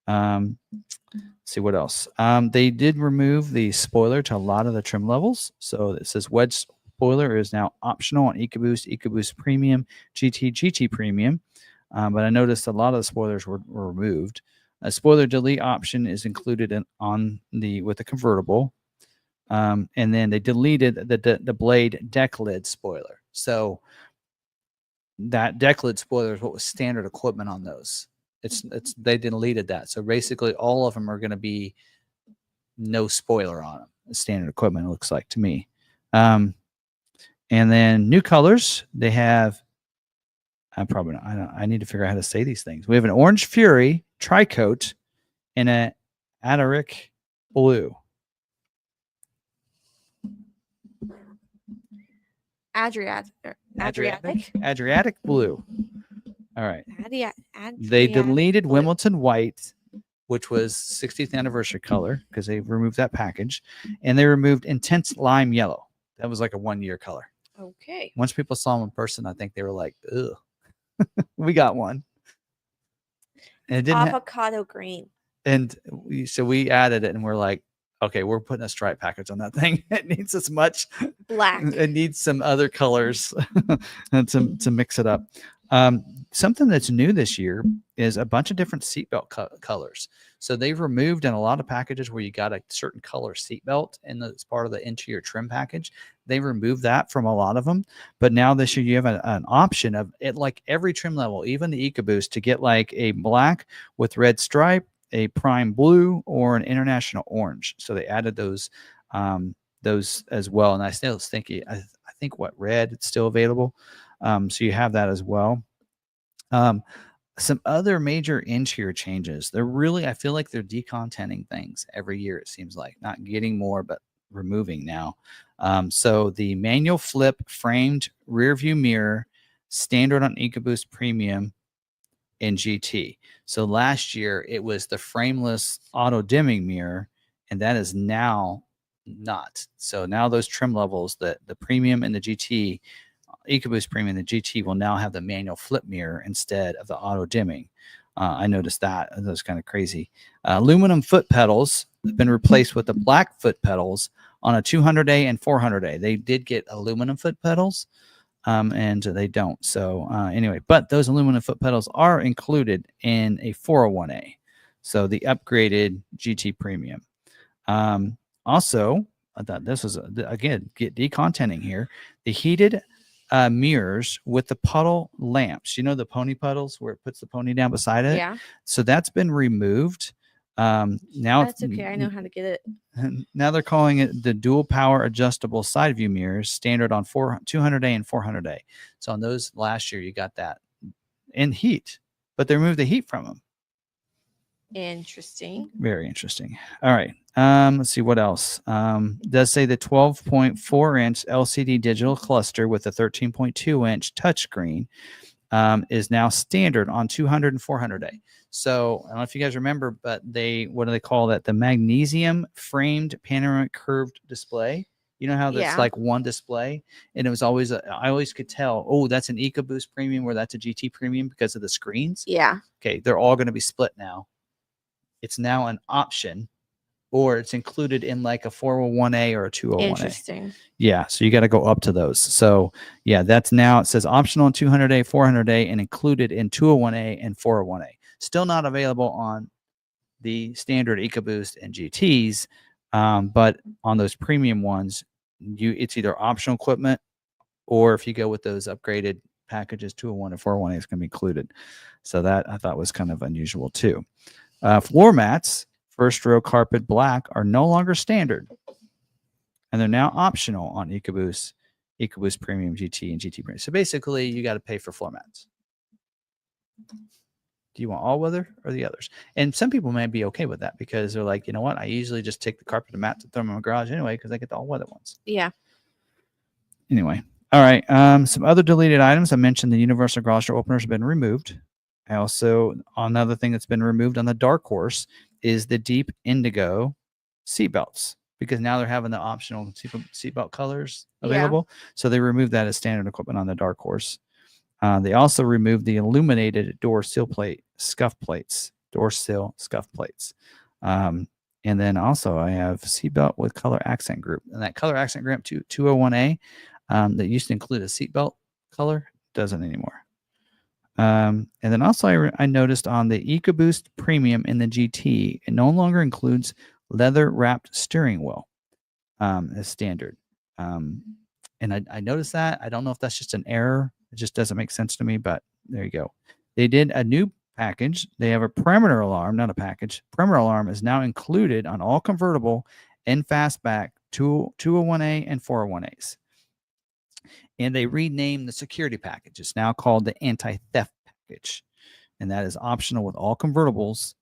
Let's see what else. They did remove the spoiler to a lot of the trim levels. So it says wedge spoiler is now optional on EcoBoost Premium, GT Premium. But I noticed a lot of the spoilers were removed. A spoiler delete option is included with the convertible. And then they deleted the blade deck lid spoiler. So that deck lid spoiler is what was standard equipment on those. They deleted that. So basically all of them are going to be no spoiler on them. Standard equipment, it looks like to me. And then new colors, they have, I need to figure out how to say these things. We have an Orange Fury Tri-Coat and an Adriatic Blue. Adriatic Blue. All right. They deleted Wimbledon White, which was 60th anniversary color because they removed that package. And they removed Intense Lime Yellow. That was like a 1-year color. Okay. Once people saw them in person, I think they were like, ugh. We got one. And it didn't avocado green. And so we added it and we're like, okay, we're putting a stripe package on that thing. It needs as much black. It needs some other colors and to mix it up. Something that's new this year is a bunch of different seatbelt colors. So they've removed in a lot of packages where you got a certain color seatbelt and it's part of the interior trim package. They removed that from a lot of them. But now this year you have an option of it, like every trim level, even the EcoBoost, to get like a black with red stripe, a prime blue, or an international orange. So they added those as well. And I still think I think what red it's still available. So you have that as well. Some other major interior changes. They're really, I feel like they're decontenting things every year. It seems like not getting more, but removing now. So the manual flip framed rear view mirror, standard on EcoBoost Premium and GT. So last year it was the frameless auto dimming mirror, and that is now not. So now those trim levels, the Premium and the GT, EcoBoost Premium, the GT will now have the manual flip mirror instead of the auto dimming. I noticed that. That was kind of crazy. Aluminum foot pedals have been replaced with the black foot pedals on a 200A and 400A. They did get aluminum foot pedals, and they don't. So anyway, but those aluminum foot pedals are included in a 401A. So the upgraded GT Premium. Also, I thought this was, again, get decontenting here. The heated mirrors with the puddle lamps, the pony puddles where it puts the pony down beside it. Yeah. So that's been removed. Now that's okay. I know how to get it. Now they're calling it the dual power adjustable side view mirrors, standard on 200A and 400A. So on those last year, you got that in heat, but they removed the heat from them. Interesting. Very interesting. All right. Let's see what else. Does say the 12.4-inch LCD digital cluster with a 13.2-inch touchscreen is now standard on 200 and 400A. So I don't know if you guys remember, but what do they call that? The magnesium framed panoramic curved display. You know how that's like one display, and it was always I always could tell, oh, that's an EcoBoost Premium or that's a GT Premium because of the screens. Yeah. Okay, they're all going to be split now. It's now an option, or it's included in like a 401A or a 201A. Interesting. Yeah, so you got to go up to those. So yeah, that's now, it says optional on 200A, 400A, and included in 201A and 401A. Still not available on the standard EcoBoost and GTs, but on those premium ones, it's either optional equipment, or if you go with those upgraded packages, 201 and 401A is going to be included. So that I thought was kind of unusual too. Floor mats, first row carpet black, are no longer standard, and they're now optional on EcoBoost Premium GT and GT Premium. So basically, you got to pay for floor mats. Do you want all weather or the others? And some people may be okay with that because they're like, you know what? I usually just take the carpet and mat to throw them in my garage anyway because I get the all weather ones. Yeah. Anyway, all right. Some other deleted items. I mentioned the universal garage door openers have been removed. I also, another thing that's been removed on the Dark Horse is the deep indigo seatbelts, because now they're having the optional seatbelt colors available. Yeah. So they removed that as standard equipment on the Dark Horse. They also removed the illuminated door sill plate scuff plates, door sill scuff plates. And then also I have seatbelt with color accent group, and that color accent group 201A that used to include a seatbelt color doesn't anymore. And then also I noticed on the EcoBoost Premium in the GT, it no longer includes leather wrapped steering wheel as standard. And I noticed that. I don't know if that's just an error. It just doesn't make sense to me, but there you go. They did a new package. They have a perimeter alarm, not a package. Perimeter alarm is now included on all convertible and fastback 201A and 401As. And they renamed the security package. It's now called the anti-theft package. And that is optional with all convertibles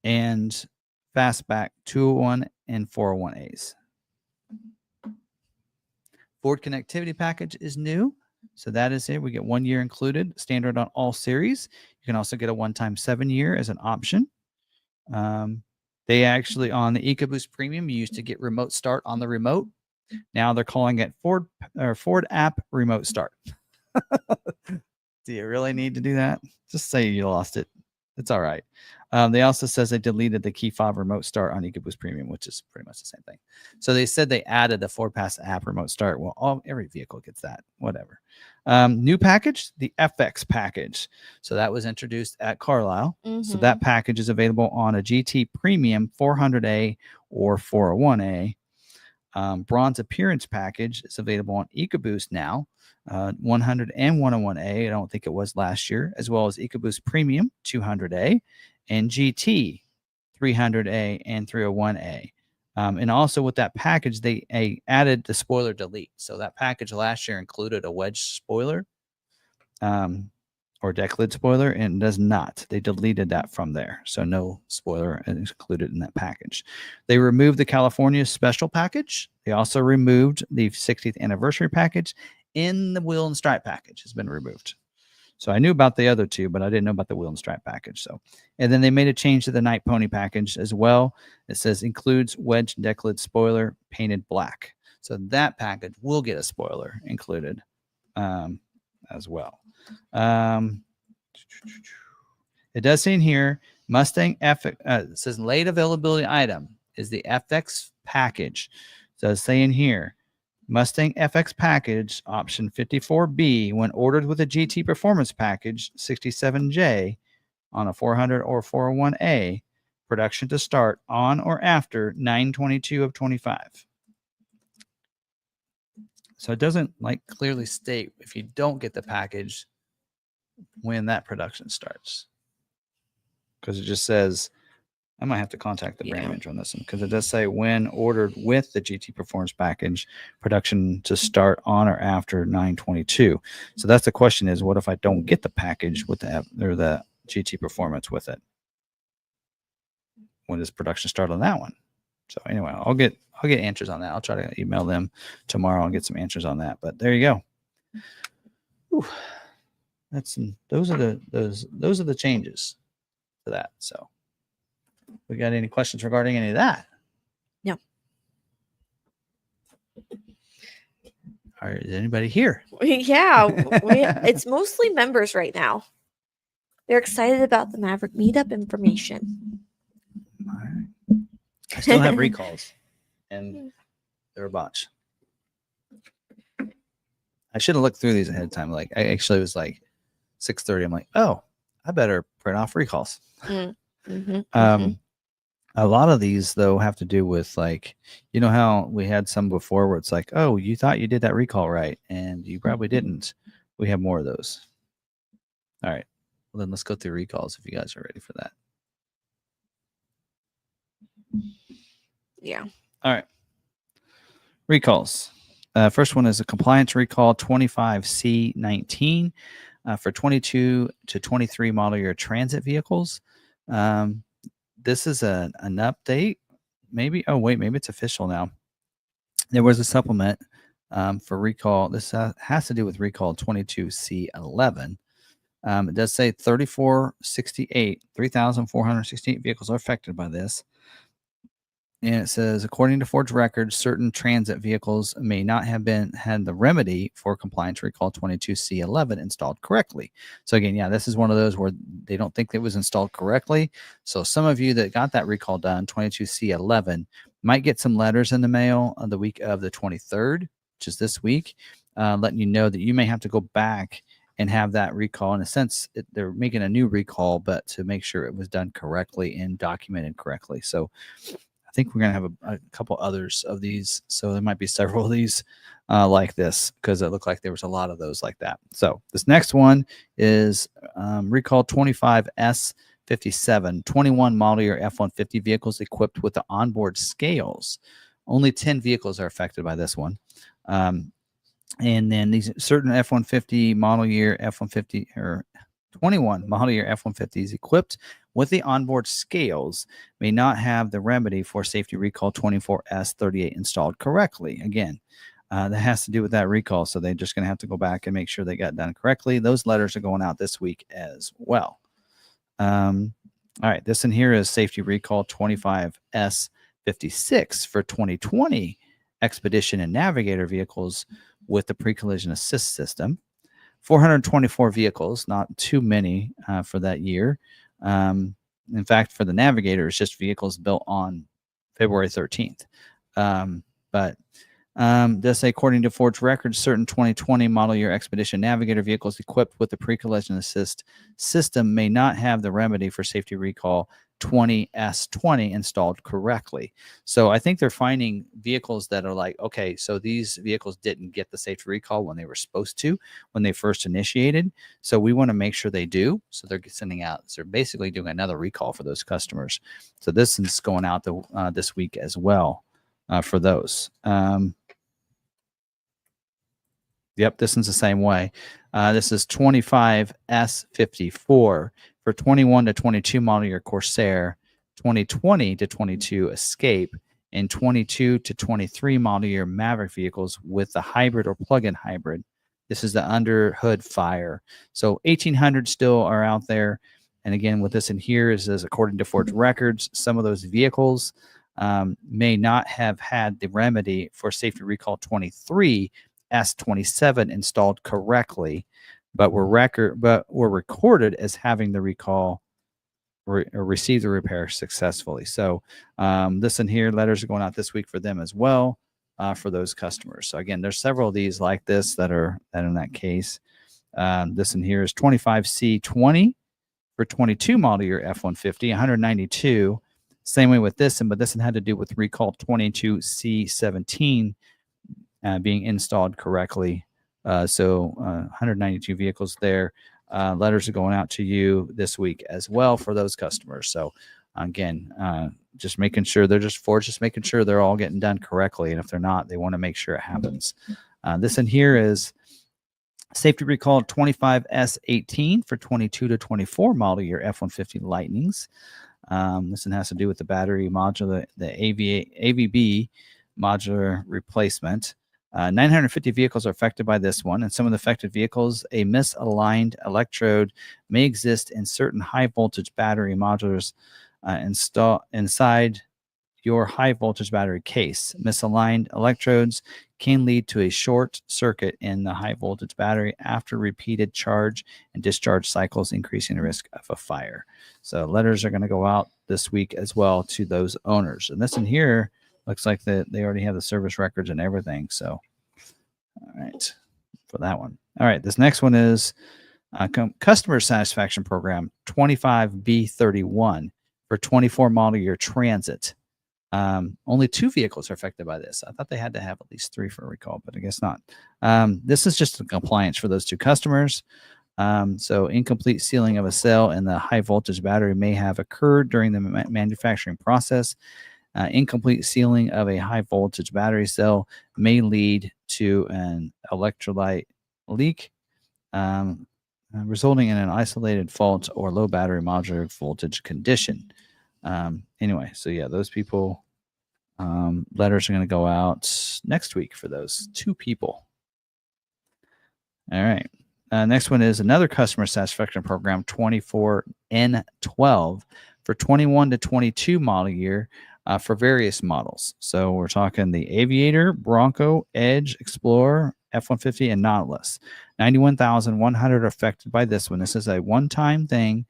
and fastback 201 and 401As. Ford connectivity package is new. So that is it. We get 1 year included, standard on all series. You can also get a one-time 7-year as an option. They actually, on the EcoBoost Premium, you used to get remote start on the remote. Now they're calling it Ford app remote start. Do you really need to do that? Just say you lost it. It's all right. They also says they deleted the key fob remote start on EcoBoost Premium, which is pretty much the same thing. So they said they added the 4-pass app remote start. Well, every vehicle gets that. Whatever. New package, the FX package. So that was introduced at Carlisle. So that package is available on a GT Premium 400A or 401A. Bronze Appearance package is available on EcoBoost now. 100 and 101A. I don't think it was last year, as well as EcoBoost Premium 200A and GT 300A and 301A. And also with that package, they added the spoiler delete. So that package last year included a wedge spoiler or deck lid spoiler, and does not. They deleted that from there. So no spoiler is included in that package. They removed the California special package. They also removed the 60th anniversary package. In the wheel and stripe package has been removed. So I knew about the other two, but I didn't know about the wheel and stripe package. So, and then they made a change to the Night Pony package as well. It says includes wedge deck lid spoiler painted black. So that package will get a spoiler included as well. It does say in here, Mustang FX, it says late availability item is the FX package. So it's saying here, Mustang FX package option 54B when ordered with a GT performance package 67J on a 400 or 401A, production to start on or after 9/22 of 25. So it doesn't like clearly state if you don't get the package when that production starts, because it just says, I might have to contact the brand manager on this one, because it does say when ordered with the GT Performance package, production to start on or after 9/22. So that's the question: is what if I don't get the package with the GT Performance with it? When does production start on that one? So anyway, I'll get answers on that. I'll try to email them tomorrow and get some answers on that. But there you go. Whew. Those are the changes to that. So. We got any questions regarding any of that? No. Is anybody here? Yeah, it's mostly members right now. They're excited about the Maverick Meetup information. All right. I still have recalls, and they're a bunch. I should have looked through these ahead of time. Like, I actually was like 6:30. I'm like, oh, I better print off recalls. A lot of these though have to do with, like, you know how we had some before where it's like, oh, you thought you did that recall right and you probably didn't. We have more of those. All right, well then let's go through recalls if you guys are ready for that. Yeah. All right, recalls. First one is a compliance recall 25C19 for 22 to 23 model year transit vehicles. This is an update, maybe. Oh, wait, maybe it's official now. There was a supplement for recall. This has to do with recall 22C11. It does say 3,468 vehicles are affected by this. And it says, according to Ford's records, certain transit vehicles may not have had the remedy for compliance recall 22C11 installed correctly. So again, yeah, this is one of those where they don't think it was installed correctly. So some of you that got that recall done, 22C11, might get some letters in the mail on the week of the 23rd, which is this week, letting you know that you may have to go back and have that recall. In a sense, they're making a new recall, but to make sure it was done correctly and documented correctly. So I think we're going to have a couple others of these. So there might be several of these like this, because it looked like there was a lot of those like that. So this next one is recall 25S57, 21 model year F-150 vehicles equipped with the onboard scales. Only 10 vehicles are affected by this one. And then these certain F-150 model year F-150 or 21 model year F-150s equipped with the onboard scales may not have the remedy for safety recall 24S38 installed correctly. Again, that has to do with that recall. So they're just going to have to go back and make sure they got done correctly. Those letters are going out this week as well. All right. This in here is safety recall 25S56 for 2020 Expedition and Navigator vehicles with the pre-collision assist system. 424 vehicles, not too many for that year. In fact, for the Navigator, it's just vehicles built on February 13th. But does say, according to Ford's records, certain 2020 model year Expedition Navigator vehicles equipped with the pre-collision assist system may not have the remedy for safety recall 20S20 installed correctly. So I think they're finding vehicles that are like, okay, so these vehicles didn't get the safety recall when they were supposed to, when they first initiated. So we want to make sure they do. So they're sending out, so they're basically doing another recall for those customers. So this is going out this week as well for those. Yep, this one's the same way. This is 25S54 for 21 to 22 model year Corsair, 2020 to 22 Escape, and 22 to 23 model year Maverick vehicles with the hybrid or plug-in hybrid. This is the under hood fire. So 1,800 still are out there. And again, what this in here is according to Ford's records, some of those vehicles may not have had the remedy for safety recall 23 S27 installed correctly, but were recorded as having the recall receive the repair successfully. So this in here, letters are going out this week for them as well, for those customers. So again, there's several of these like this that are in that case. This in here is 25C20 for 22 model year F-150, 192. Same way with this one, but this one had to do with recall 22C17 being installed correctly. So 192 vehicles there. Letters are going out to you this week as well for those customers. So again, just making sure Ford's just making sure they're all getting done correctly. And if they're not, they want to make sure it happens. This in here is safety recall 25S18 for 22 to 24 model year F-150 Lightnings. This one has to do with the battery modular, the AVB modular replacement. 950 vehicles are affected by this one, and some of the affected vehicles, a misaligned electrode may exist in certain high voltage battery modulars installed inside your high voltage battery case. Misaligned electrodes can lead to a short circuit in the high voltage battery after repeated charge and discharge cycles, increasing the risk of a fire. So letters are going to go out this week as well to those owners. And this in here looks like that they already have the service records and everything. So, all right, for that one. All right, this next one is Customer Satisfaction Program 25B31 for 24 model year Transit. Only 2 vehicles are affected by this. I thought they had to have at least 3 for a recall, but I guess not. This is just a compliance for those 2 customers. So incomplete sealing of a cell in the high voltage battery may have occurred during the manufacturing process. Incomplete sealing of a high voltage battery cell may lead to an electrolyte leak, resulting in an isolated fault or low battery modular voltage condition. Anyway, so yeah, those people, letters are going to go out next week for those 2 people. All right. Next one is another customer satisfaction program, 24N12 for 21 to 22 model year for various models. So we're talking the Aviator, Bronco, Edge, Explorer, F-150, and Nautilus. 91,100 are affected by this one. This is a one-time thing.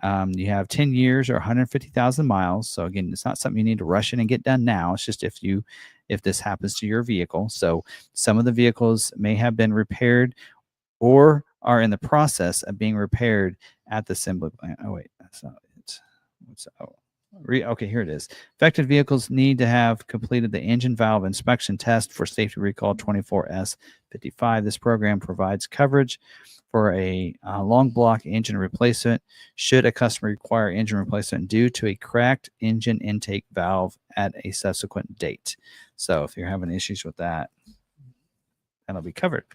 You have 10 years or 150,000 miles. So again, it's not something you need to rush in and get done now. It's just if this happens to your vehicle. So some of the vehicles may have been repaired or are in the process of being repaired at the assembly plant. Oh wait, that's not it. Okay, here it is. Affected vehicles need to have completed the engine valve inspection test for safety recall 24S55. This program provides coverage for a long block engine replacement should a customer require engine replacement due to a cracked engine intake valve at a subsequent date. So if you're having issues with that, that'll be covered.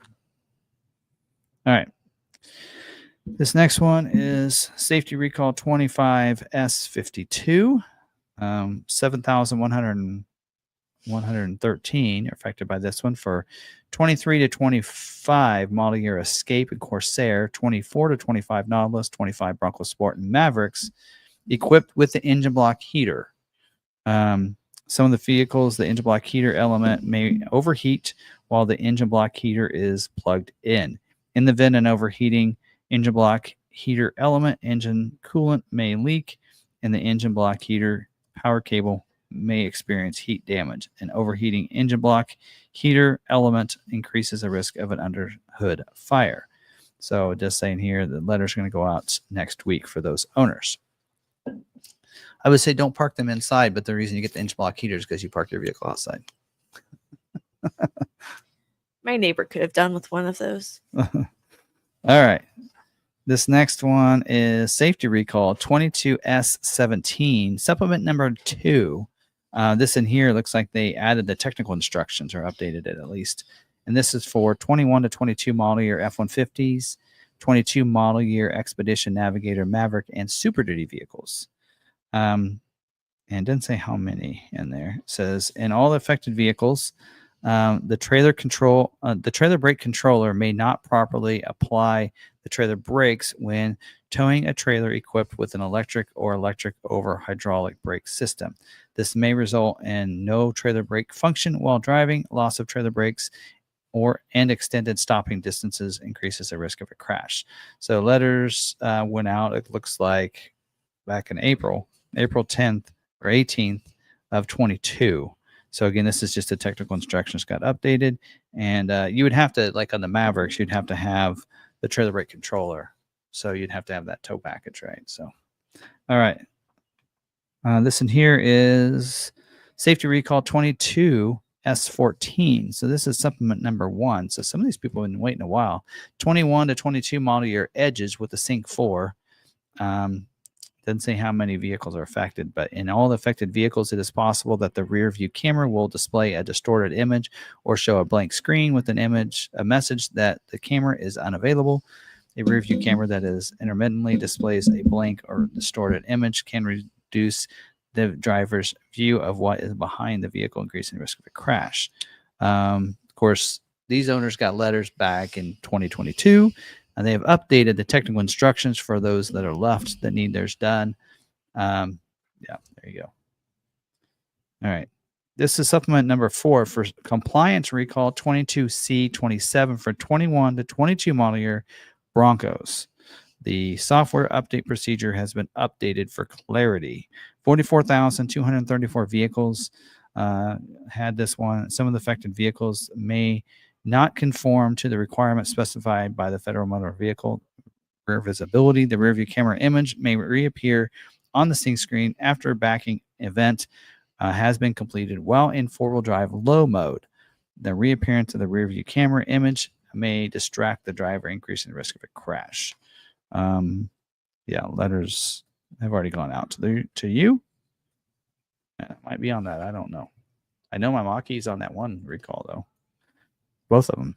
All right. This next one is safety recall 25S52. 7,113 are affected by this one for 23 to 25 model year Escape and Corsair, 24 to 25 Nautilus, 25 Bronco Sport, and Mavericks equipped with the engine block heater. Some of the vehicles, the engine block heater element may overheat while the engine block heater is plugged in. In the event of overheating, engine block heater element, engine coolant may leak, and the engine block heater power cable may experience heat damage. An overheating engine block heater element increases the risk of an underhood fire. So just saying here, the letter's going to go out next week for those owners. I would say don't park them inside, but the reason you get the engine block heater is because you park your vehicle outside. My neighbor could have done with one of those. All right. This next one is safety recall 22S17, supplement number 2. This in here looks like they added the technical instructions or updated it at least. And this is for 21 to 22 model year F-150s, 22 model year Expedition, Navigator, Maverick, and Super Duty vehicles. And it didn't say how many in there. It says in all affected vehicles, the trailer brake controller may not properly apply the trailer brakes when towing a trailer equipped with an electric or electric over hydraulic brake system. This may result in no trailer brake function while driving, loss of trailer brakes, and extended stopping distances increases the risk of a crash. So letters went out, it looks like, back in April 10th or 18th of 22. So again, this is just the technical instructions got updated, and you would have to, like on the Mavericks, you'd have to have the trailer brake controller. So you'd have to have that tow package, right? So, all right. This in here is safety recall 22S14. So this is supplement number 1. So some of these people have been waiting a while. 21 to 22 model year Edges with the Sync 4. Doesn't say how many vehicles are affected, but in all the affected vehicles, it is possible that the rear view camera will display a distorted image or show a blank screen with a message that the camera is unavailable. A rear view camera that is intermittently displays a blank or distorted image can reduce the driver's view of what is behind the vehicle, increasing the risk of a crash. Of course, these owners got letters back in 2022. And they have updated the technical instructions for those that are left that need theirs done. Yeah, there you go. All right. This is supplement number 4 for compliance recall 22C27 for 21 to 22 model year Broncos. The software update procedure has been updated for clarity. 44,234 vehicles had this one. Some of the affected vehicles may not conform to the requirements specified by the Federal Motor Vehicle rear visibility. The rear view camera image may reappear on the sync screen after a backing event has been completed while in four-wheel drive low mode. The reappearance of the rear view camera image may distract the driver, increasing the risk of a crash. Yeah, letters have already gone out to you. It might be on that. I don't know. I know my mach-e is on that one recall, though. Both of them.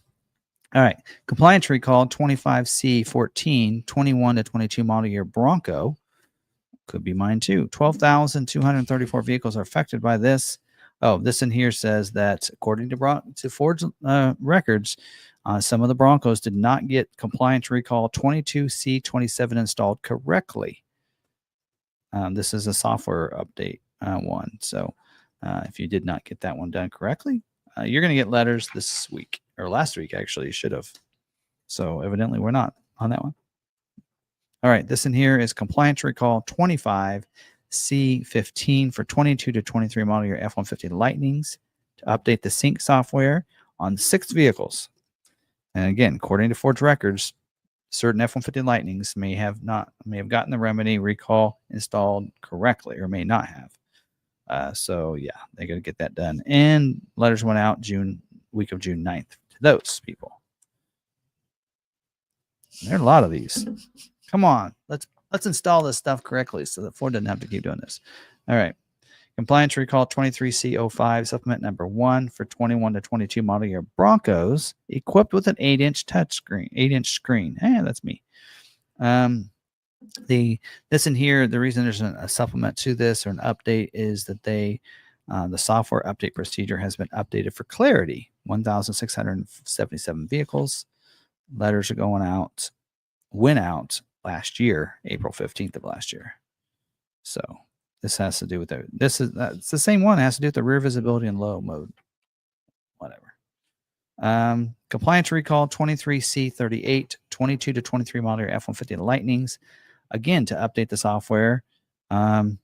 All right. Compliance recall 25C14, 21 to 22 model year Bronco. Could be mine too. 12,234 vehicles are affected by this. Oh, this in here says that according to Ford's records, some of the Broncos did not get compliance recall 22C27 installed correctly. This is a software update one. So if you did not get that one done correctly, you're going to get letters this week, or last week, actually. You should have. So evidently we're not on that one. All right, this in here is compliance recall 25C15 for 22 to 23 model year F-150 Lightnings to update the sync software on 6 vehicles. And again, according to Ford's records, certain F-150 Lightnings may have gotten the remedy recall installed correctly, or may not have. So yeah, they got to get that done. And letters went out week of June 9th to those people. There are a lot of these. Come on, let's install this stuff correctly so that Ford doesn't have to keep doing this. All right. Compliance recall 23C05, supplement number 1 for 21 to 22 model year Broncos, equipped with an 8-inch screen. Hey, that's me. This in here, the reason there's a supplement to this or an update is that the software update procedure has been updated for clarity. 1,677 vehicles. Letters are went out last year, April 15th of last year. So this has to do with it's the same one. It has to do with the rear visibility and low mode. Whatever. Compliance recall 23C38, 22 to 23 model year F-150 Lightnings. Again, to update the software. And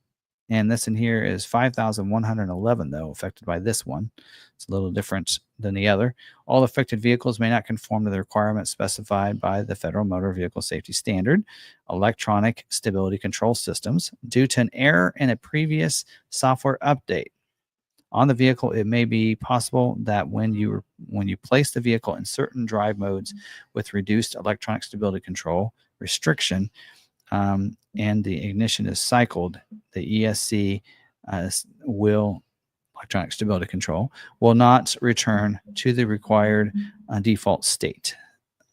this in here is 5,111, though, affected by this one. It's a little different than the other. All affected vehicles may not conform to the requirements specified by the Federal Motor Vehicle Safety Standard, electronic stability control systems, due to an error in a previous software update. On the vehicle, it may be possible that when you place the vehicle in certain drive modes with reduced electronic stability control restriction, and the ignition is cycled, the ESC will electronic stability control will not return to the required default state.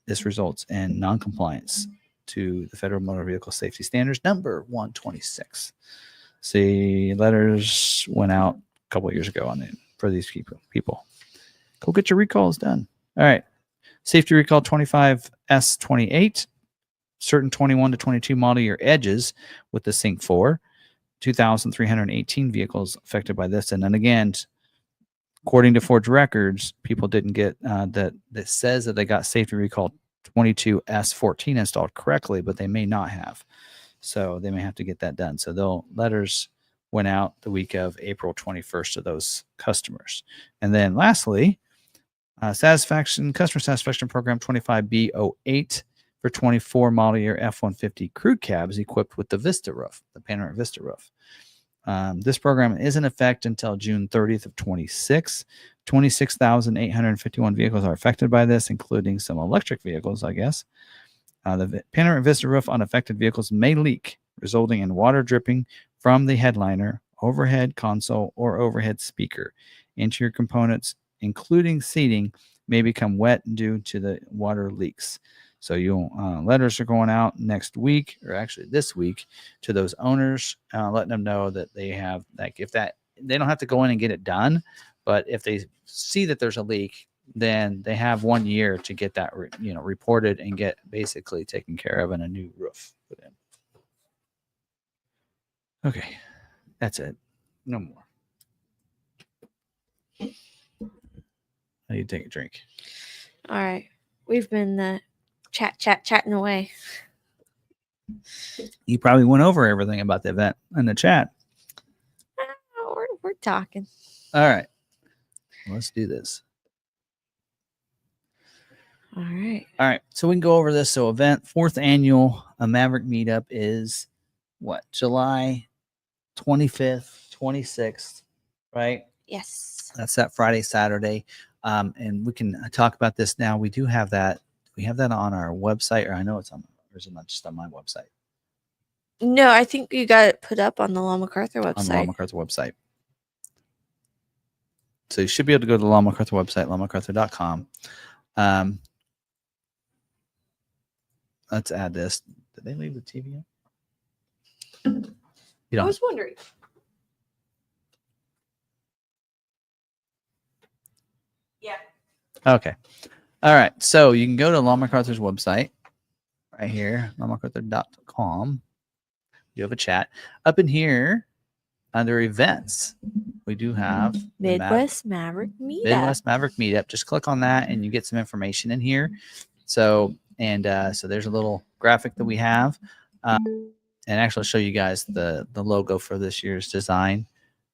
This results in noncompliance to the Federal Motor Vehicle Safety Standards number 126. See, letters went out a couple of years ago on it for these people. Go get your recalls done. All right. Safety recall 25S28. Certain 21 to 22 model year edges with the Sync 4, 2,318 vehicles affected by this. And then again, according to Ford's records, people didn't get that says that they got safety recall 22S14 installed correctly, but they may not have. So they may have to get that done. So letters went out the week of April 21st to those customers. And then lastly, customer satisfaction program 25B08. For 24 model year F-150 crew cabs equipped with the Vista roof, the panoramic Vista roof. This program is in effect until June 30th of 26. 26,851 vehicles are affected by this, including some electric vehicles, I guess. The panoramic Vista roof on affected vehicles may leak, resulting in water dripping from the headliner, overhead console, or overhead speaker. Interior components, including seating, may become wet due to the water leaks. So letters are going out next week, or actually this week, to those owners, letting them know that they have, like, they don't have to go in and get it done, but if they see that there's a leak, then they have 1 year to get that reported and get basically taken care of and a new roof put in. Okay, that's it. No more. I need to take a drink. All right, we've been chatting away. You probably went over everything about the event in the chat. We're talking. All right, let's do this. All right. So we can go over this. So event, 4th annual Maverick Meetup is what? July 25th, 26th, right? Yes. That's that Friday, Saturday. And we can talk about this now. We do have that. We have that on our website, or I know it's on, or is it not just on my website? No, I think you got it put up on the Law McArthur website. On the Law McArthur website. So you should be able to go to the Law McArthur website, lawmacarthur.com. Let's add this. Did they leave the TV on? I was wondering. Yeah. Okay. All right. So you can go to Law McArthur's website right here, lawmacarthur.com. You have a chat. Up in here, under events, we do have Midwest Maverick Meetup. Midwest Maverick Meetup. Just click on that and you get some information in here. So there's a little graphic that we have. And actually I'll show you guys the logo for this year's design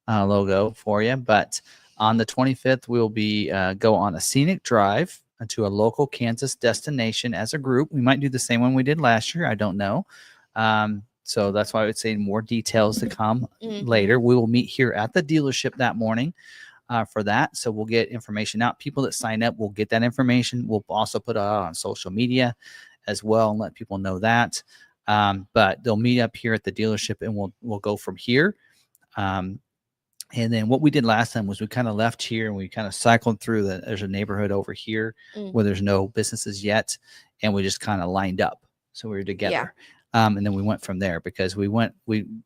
logo for you. But on the 25th, we'll be go on a scenic drive to a local Kansas destination as a group. We might do the same one we did last year. I don't know. So that's why I would say more details to come later. We will meet here at the dealership that morning for that. So we'll get information out. People that sign up will get that information. We'll also put it out on social media as well and let people know that. But they'll meet up here at the dealership and we'll go from here. And then what we did last time was we kind of left here and we kind of cycled through there's a neighborhood over here where there's no businesses yet. And we just kind of lined up. So we were together. Yeah. And then we went from there because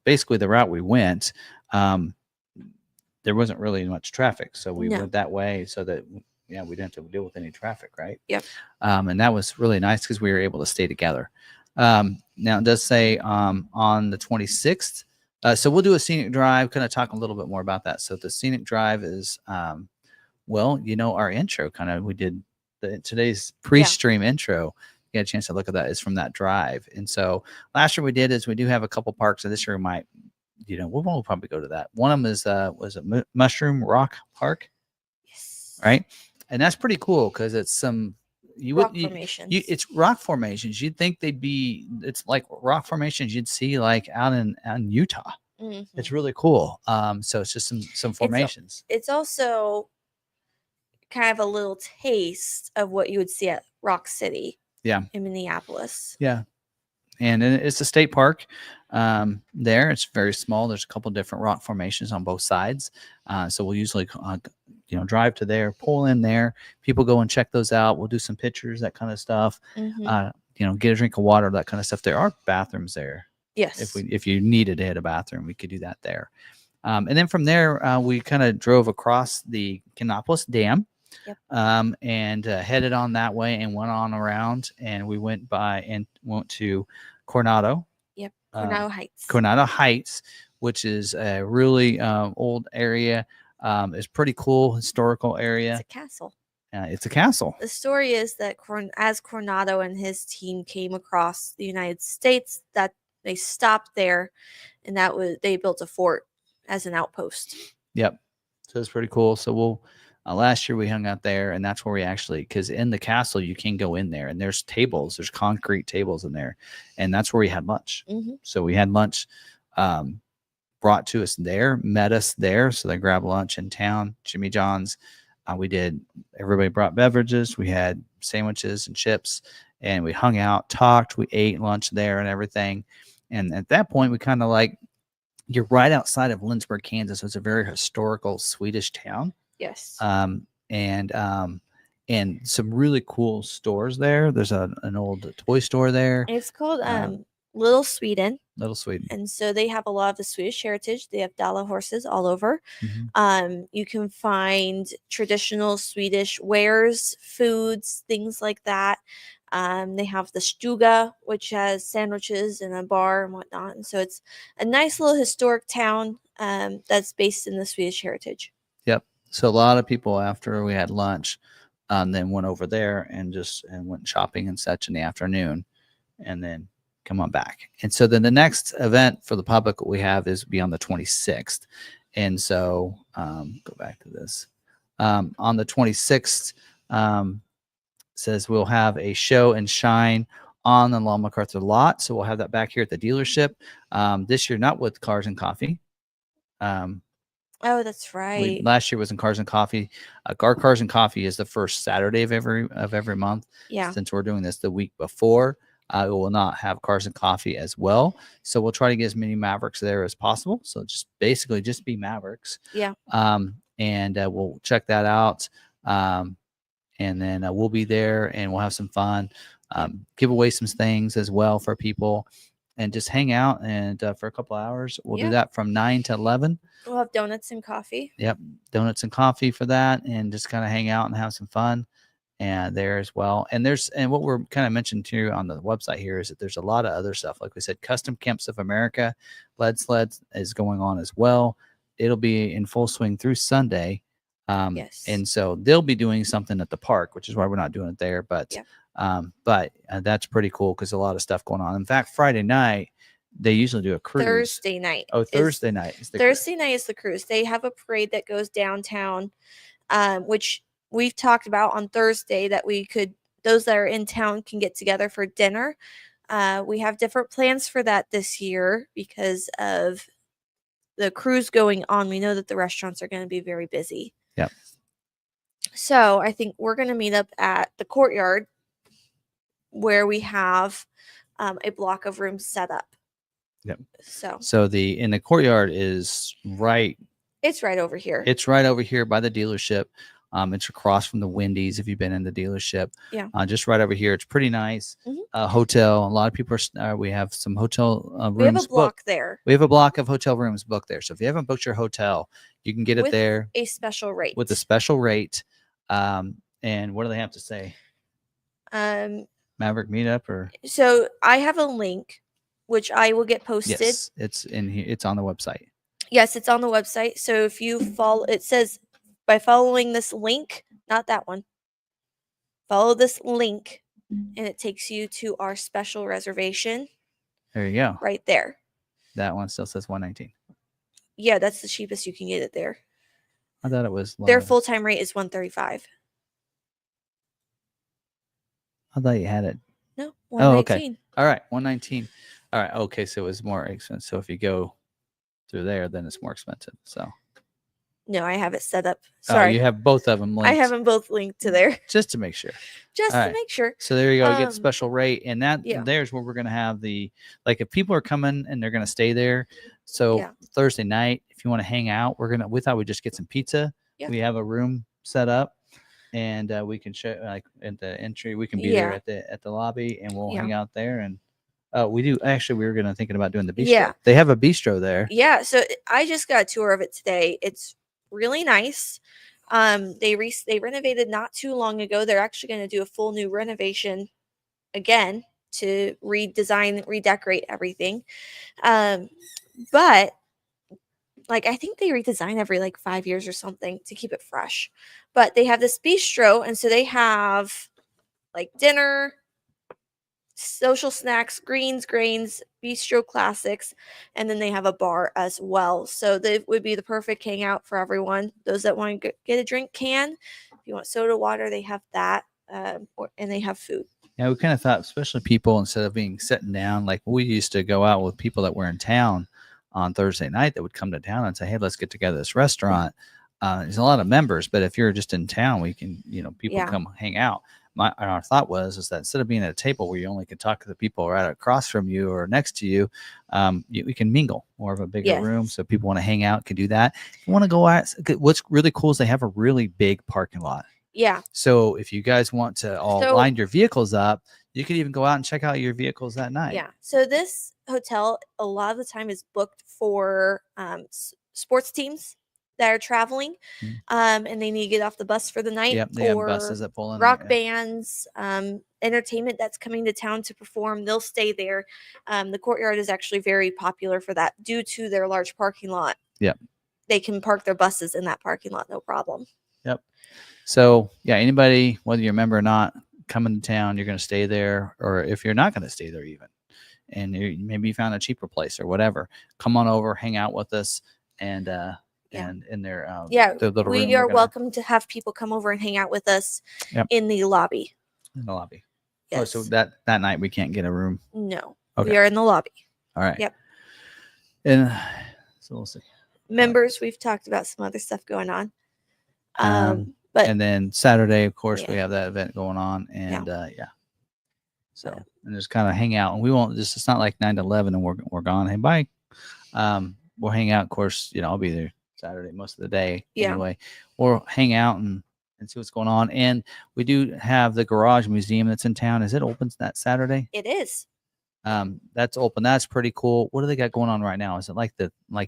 basically the route we went, there wasn't really much traffic. So we went that way so that, we didn't have to deal with any traffic. Right. Yep. And that was really nice because we were able to stay together. Now it does say, on the 26th, so we'll do a scenic drive, kind of talk a little bit more about that. So the scenic drive is, our intro we did today's pre-stream intro get a chance to look at that, is from that drive. And so last year we did is we do have a couple parks, and this year we might, we'll probably go to that. One of them is was it Mushroom Rock Park, Yes. right? And that's pretty cool because it's some Rock formations. It's rock formations. You'd think it's like rock formations you'd see like out in Utah. Mm-hmm. It's really cool. So it's just some formations. It's also kind of a little taste of what you would see at Rock City. Yeah. In Minneapolis. Yeah. And it's a state park there. It's very small. There's a couple different rock formations on both sides. So we'll usually, drive to there, pull in there. People go and check those out. We'll do some pictures, that kind of stuff. Mm-hmm. Get a drink of water, that kind of stuff. There are bathrooms there. Yes. If you needed to hit a bathroom, we could do that there. And then from there, we kind of drove across the Kannapolis Dam. Yep. And headed on that way and went on around, and we went to Coronado. Yep. Coronado Heights. Coronado Heights, which is a really old area. It's pretty cool historical area. It's a castle. It's a castle. The story is that as Coronado and his team came across the United States, that they stopped there, and they built a fort as an outpost. Yep. So it's pretty cool. So last year we hung out there, and that's where we actually, because in the castle you can go in there, and there's concrete tables in there, and that's where we had lunch. Mm-hmm. So we had lunch brought to us there, met us there. So they grabbed lunch in town, Jimmy John's. Everybody brought beverages. We had sandwiches and chips, and we hung out, talked, we ate lunch there and everything. And at that point, we kind of you're right outside of Lynchburg, Kansas. So it's a very historical Swedish town. Yes. And some really cool stores there. There's an old toy store there. It's called Little Sweden. Little Sweden. And so they have a lot of the Swedish heritage. They have Dala horses all over. Mm-hmm. You can find traditional Swedish wares, foods, things like that. They have the Stuga, which has sandwiches and a bar and whatnot. And so it's a nice little historic town that's based in the Swedish heritage. Yep. So a lot of people, after we had lunch, then went over there and went shopping and such in the afternoon, and then come on back. And so then the next event for the public we have is be on the 26th. And so go back to this. On the 26th, says we'll have a show and shine on the McArthur lot. So we'll have that back here at the dealership. This year, not with Cars and Coffee. Oh, that's right. Last year was in Cars and Coffee. Our Cars and Coffee is the first Saturday of every month. Yeah. Since we're doing this the week before, we will not have Cars and Coffee as well. So we'll try to get as many Mavericks there as possible. So just be Mavericks. Yeah. And we'll check that out. And then we'll be there, and we'll have some fun. Give away some things as well for people, and just hang out and for a couple hours. We'll do that from 9 to 11. We'll have donuts and coffee. Yep, donuts and coffee for that, and just kind of hang out and have some fun and there as well. And what we're kind of mentioned too on the website here is that there's a lot of other stuff. Like we said, Custom Camps of America, Lead Sleds is going on as well. It'll be in full swing through Sunday. Yes. And so they'll be doing something at the park, which is why we're not doing it there. But that's pretty cool because a lot of stuff going on. In fact, Friday night, they usually do a cruise. Thursday night. Oh, Thursday night. Thursday night is the cruise. They have a parade that goes downtown, which we've talked about on Thursday that those that are in town can get together for dinner. We have different plans for that this year because of the cruise going on. We know that the restaurants are going to be very busy. Yep. So I think we're going to meet up at the courtyard where we have a block of rooms set up. Yep. So in the courtyard is right. It's right over here. It's right over here by the dealership. It's across from the Wendy's if you've been in the dealership. Yeah. Just right over here. It's pretty nice. Mm-hmm. Hotel. A lot of people we have some hotel rooms. We have a block there. We have a block of hotel rooms booked there. So if you haven't booked your hotel, you can get it there. A special rate. With a special rate. And what do they have to say? Maverick Meetup or? So I have a link, which I will get posted. Yes, it's in here. It's on the website. Yes, it's on the website. So if you follow, it says by following this link, not that one. Follow this link. and it takes you to our special reservation There you go. right there. That one still says 119. Yeah, that's the cheapest you can get it there. I thought it was Their lower. full-time rate is $135. I thought you had it. No, Oh, okay. $119. All right, 119. All right. Okay, so it was more expensive. So if you go through there, then it's more expensive. So No, I have it set up. oh, Sorry, you have both of them linked. I have them both linked to there just to make sure. just All to right. make sure. So there you go. You get special rate, and that Yeah. there's where we're gonna have the like if people are coming and they're gonna stay there. So Yeah. Thursday night, if you want to hang out, we thought we'd just get some pizza. Yeah. We have a room set up, and we can show like at the entry. We can be there at the lobby, and we'll hang out there. And we do actually. We were gonna thinking about doing the bistro. Yeah. They have a bistro there. Yeah. So I just got a tour of it today. It's really nice. They renovated not too long ago. They're actually going to do a full new renovation again to redesign, redecorate everything. But like I think they redesign every like 5 years or something to keep it fresh. But they have this bistro, and so they have like dinner, social snacks, greens, grains, bistro classics, and then they have a bar as well. So they would be the perfect hangout for everyone. Those that want to get a drink can. If you want soda, water, they have that, and they have food. Yeah, we kind of thought, especially people instead of being sitting down, like we used to go out with people that were in town on Thursday night that would come to town and say, "Hey, let's get together at this restaurant." There's a lot of members, but if you're just in town, we can, people come hang out. Our thought was that instead of being at a table where you only can talk to the people right across from you or next to you, we can mingle more of a bigger room. So people want to hang out, can do that. If you want to go out, what's really cool is they have a really big parking lot. Yeah. So if you guys want to line your vehicles up, you could even go out and check out your vehicles that night. Yeah. So this hotel, a lot of the time, is booked for sports teams that are traveling, and they need to get off the bus for the night. Yep, they have buses that pull in. Rock bands, entertainment that's coming to town to perform. They'll stay there. The courtyard is actually very popular for that due to their large parking lot. Yep. They can park their buses in that parking lot, no problem. Yep. So yeah, anybody, whether you're a member or not, coming to town, you're going to stay there, or if you're not going to stay there even, and maybe you found a cheaper place or whatever, come on over, hang out with us, and in their their little room. We are welcome to have people come over and hang out with us in the lobby. In the lobby. Yes. Oh, so that night we can't get a room. No, okay. We are in the lobby. All right. Yep. And so we'll see. Members, we've talked about some other stuff going on. But and then Saturday, of course, we have that event going on, and so and just kind of hang out, and we won't. It's not like 9 to 11, and we're gone. Hey, bye. We'll hang out. Of course, I'll be there Saturday most of the day. Anyway, we'll hang out and see what's going on. And we do have the garage museum that's in town. Is it open that Saturday? It is. That's open. That's pretty cool. What do they got going on right now? Is it like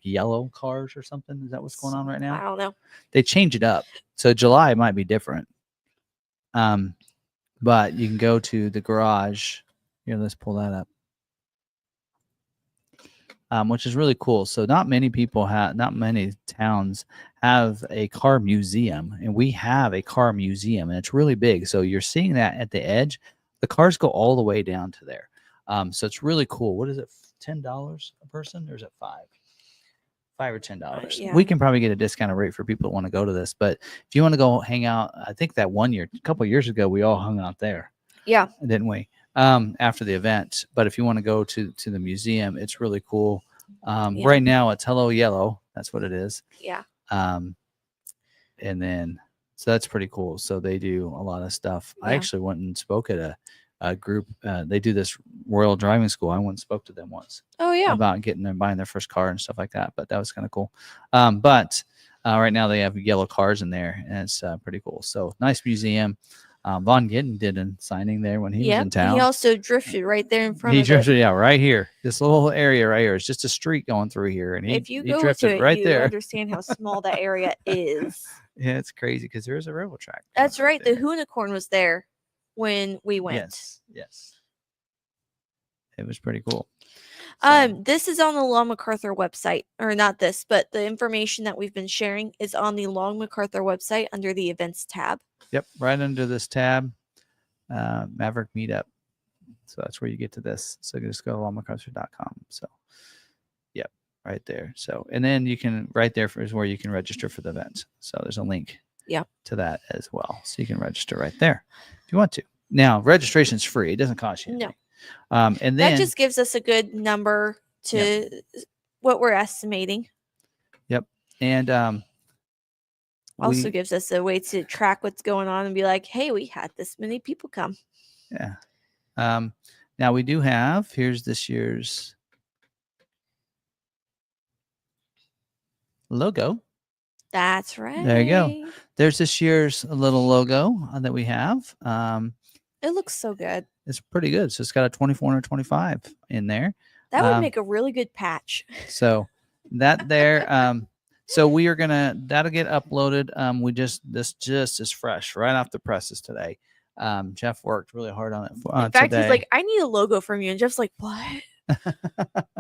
yellow cars or something? Is that what's going on right now? I don't know. They change it up. So July might be different. But you can go to the garage. Here, let's pull that up. Which is really cool. So not many towns have a car museum, and we have a car museum, and it's really big. So you're seeing that at the edge. The cars go all the way down to there. So it's really cool. What is it? $10 a person, or is it $5 or $10? Yeah. We can probably get a discounted rate for people that want to go to this. But if you want to go hang out, I think that a couple of years ago, we all hung out there. Yeah. Didn't we? After the event. But if you want to go to the museum, it's really cool. Right now it's Hello Yellow. That's what it is. Yeah. And then, so that's pretty cool. So they do a lot of stuff. Yeah. I actually went and spoke at a group. They do this Royal Driving School. I went and spoke to them once. Oh yeah. About getting them, buying their first car and stuff like that. But that was kind of cool. But right now they have yellow cars in there, and it's pretty cool. So nice museum. Von Gittin did a signing there when he was in town. He also drifted right there in front of it. He drifted, right here. This little area right here. It's just a street going through here. And if you he go drifted to it, right you there. understand how small that area is. Yeah, it's crazy because there is a railroad track. That's right. The Hoonicorn was there when we went. Yes. It was pretty cool. So, this is on the Long McArthur website, or not this, but the information that we've been sharing is on the Long McArthur website under the events tab. Yep, right under this tab. Maverick Meetup. So that's where you get to this. So just go to McArthur.com. So, yep, right there. So, and then you can, right there is where you can register for the event. So there's a link to that as well. So you can register right there if you want to. Now, registration is free. It doesn't cost you anything. No. And then that just gives us a good number to what we're estimating. Yep. And also gives us a way to track what's going on and be like, hey, we had this many people come. Yeah. Now we do have, here's this year's logo. That's right. There you go. There's this year's little logo that we have. It looks so good. It's pretty good. So it's got a 24 and a 25 in there. That would make a really good patch. So that there, so we are gonna, that'll get uploaded. This just is fresh right off the presses today. Jeff worked really hard on it. In fact, he's like, I need a logo from you. And Jeff's like, what?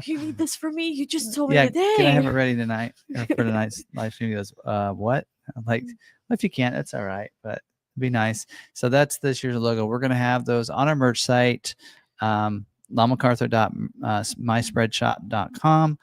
You need this for me? You just told me today. Can I have it ready tonight or for tonight's live stream? He goes, what? I'm like, if you can't, that's all right, but it'd be nice. So that's this year's logo. We're going to have those on our merch site, McArthur.myspreadshop.com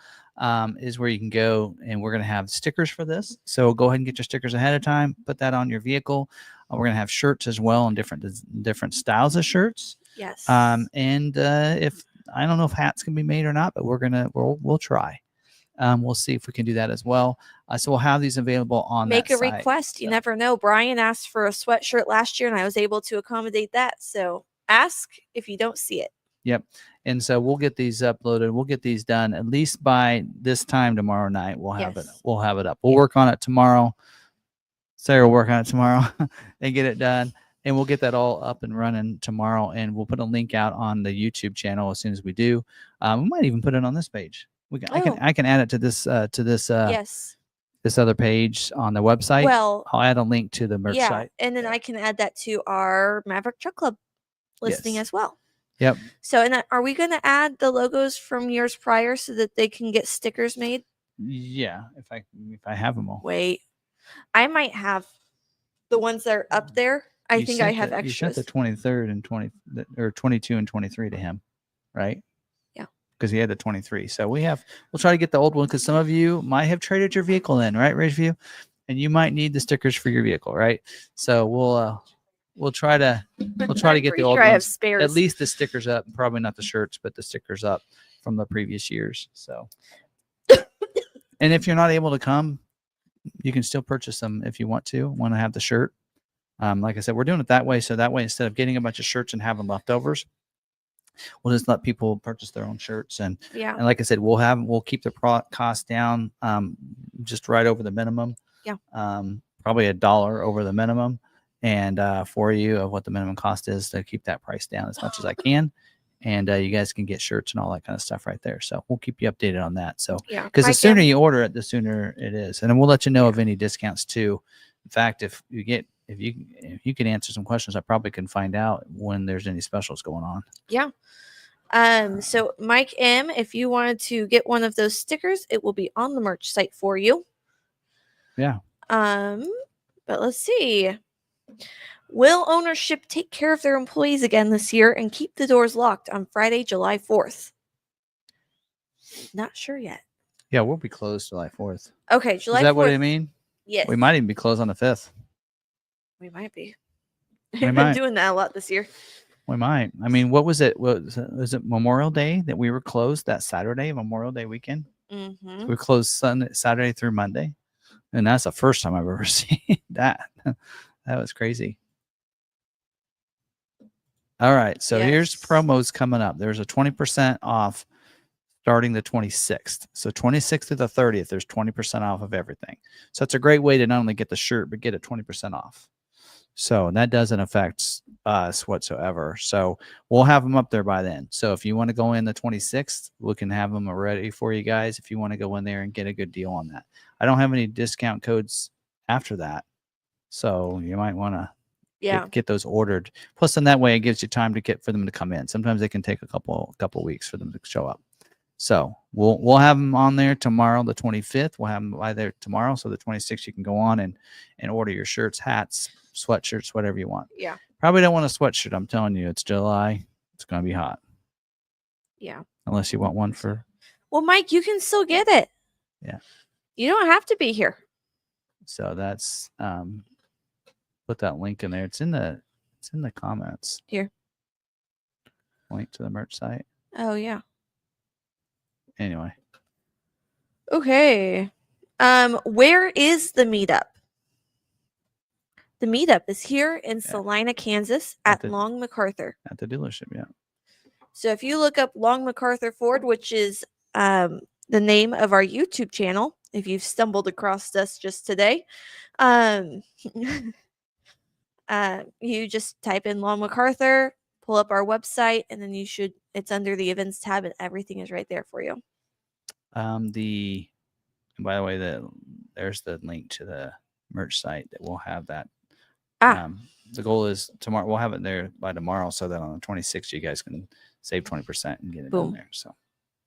is where you can go, and we're going to have stickers for this. So go ahead and get your stickers ahead of time. Put that on your vehicle. We're going to have shirts as well, and different styles of shirts. Yes. And if I don't know if hats can be made or not, but we'll try. We'll see if we can do that as well. So we'll have these available on Make that a site. request. You never know. Brian asked for a sweatshirt last year, and I was able to accommodate that. So ask if you don't see it. Yep. And so we'll get these uploaded. We'll get these done at least by this time tomorrow night. We'll have it. We'll have it up. We'll work on it tomorrow. Sarah will work on it tomorrow and get it done. And we'll get that all up and running tomorrow. And we'll put a link out on the YouTube channel as soon as we do. We might even put it on this page. I can add it to this yes. This other page on the website. Well, I'll add a link to the merch site. And then I can add that to our Maverick Truck Club listing as well. Yep. So, and are we going to add the logos from years prior so that they can get stickers made? Yeah, if I have them all. Wait, I might have the ones that are up there. I think I have extras. You sent the 23rd and 22 and 23 to him, right? Yeah. Because he had the 23. So we'll try to get the old one, because some of you might have traded your vehicle in, right, Ridgeview? And you might need the stickers for your vehicle, right? So we'll try to get the old ones, at least the stickers up. Probably not the shirts, but the stickers up from the previous years. So, and if you're not able to come, you can still purchase them if you want to have the shirt. Like I said, we're doing it that way. So that way, instead of getting a bunch of shirts and having leftovers, we'll just let people purchase their own shirts. And like I said, we'll keep the cost down, just right over the minimum. Yeah. Probably $1 over the minimum. And for you of what the minimum cost is, to keep that price down as much as I can. And you guys can get shirts and all that kind of stuff right there. So we'll keep you updated on that. So, because the sooner you order it, the sooner it is. And then we'll let you know of any discounts too. In fact, if you can answer some questions, I probably can find out when there's any specials going on. Yeah. So Mike M, if you wanted to get one of those stickers, it will be on the merch site for you. Yeah. But let's see. Will ownership take care of their employees again this year and keep the doors locked on Friday, July 4th? Not sure yet. Yeah, we'll be closed July 4th. Okay, July 4th. Is that what I mean? Yes. We might even be closed on the 5th. We might be. We've been doing that a lot this year. We might. I mean, what was it? Was it Memorial Day that we were closed that Saturday, Memorial Day weekend? Mm-hmm. So we closed Saturday through Monday. And that's the first time I've ever seen that. That was crazy. All right. So here's promos coming up. There's a 20% off starting the 26th. So 26th to the 30th, there's 20% off of everything. So it's a great way to not only get the shirt, but get it 20% off. So that doesn't affect us whatsoever. So we'll have them up there by then. So if you want to go in the 26th, we can have them ready for you guys if you want to go in there and get a good deal on that. I don't have any discount codes after that. So you might want to get those ordered. Plus, in that way, it gives you time for them to come in. Sometimes they can take a couple weeks for them to show up. So we'll have them on there tomorrow, the 25th. We'll have them by there tomorrow. So the 26th, you can go on and order your shirts, hats, sweatshirts, whatever you want. Yeah. Probably don't want a sweatshirt. I'm telling you, it's July. It's going to be hot. Yeah. Unless you want one for. Well, Mike, you can still get it. Yeah. You don't have to be here. So that's put that link in there. It's in the comments. Here. Link to the merch site. Oh yeah. Anyway. Okay. Where is the meetup? The meetup is here in Salina, Kansas at Long McArthur. At the dealership, yeah. So if you look up Long McArthur Ford, which is the name of our YouTube channel, if you've stumbled across us just today, you just type in Long McArthur, pull up our website, and then it's under the events tab, and everything is right there for you. By the way, there's the link to the merch site that will have that. The goal is tomorrow. We'll have it there by tomorrow, so that on the 26th, you guys can save 20% and get it in there. So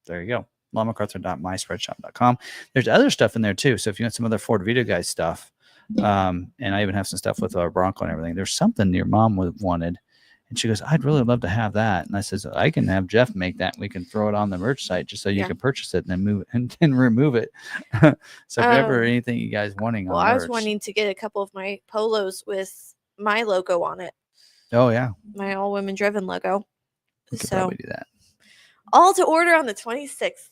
there you go. LongMcArthur.myspreadshop.com. There's other stuff in there too. So if you want some other Ford Video Guys stuff, and I even have some stuff with our Bronco and everything. There's something your mom wanted, and she goes, "I'd really love to have that." And I says, "I can have Jeff make that. And we can throw it on the merch site just so you can purchase it and then move it and then remove it." So if ever anything you guys wanting, well, I was wanting to get a couple of my polos with my logo on it. Oh yeah, my all women driven logo. We could probably do that. All to order on the 26th.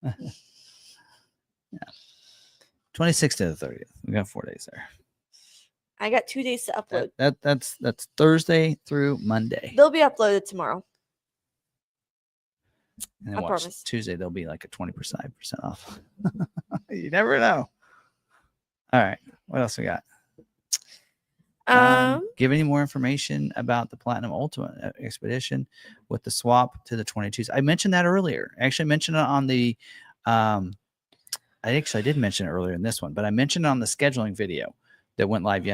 Yeah. 26th to the 30th. We got 4 days there. I got 2 days to upload. That's Thursday through Monday. They'll be uploaded tomorrow. And then watch Tuesday. They'll be like a 20% off. You never know. All right. What else we got? Give any more information about the Platinum Ultimate Expedition with the swap to the 22s. I mentioned that earlier. I actually mentioned it on the I did mention it earlier in this one, but I mentioned it on the scheduling video that went live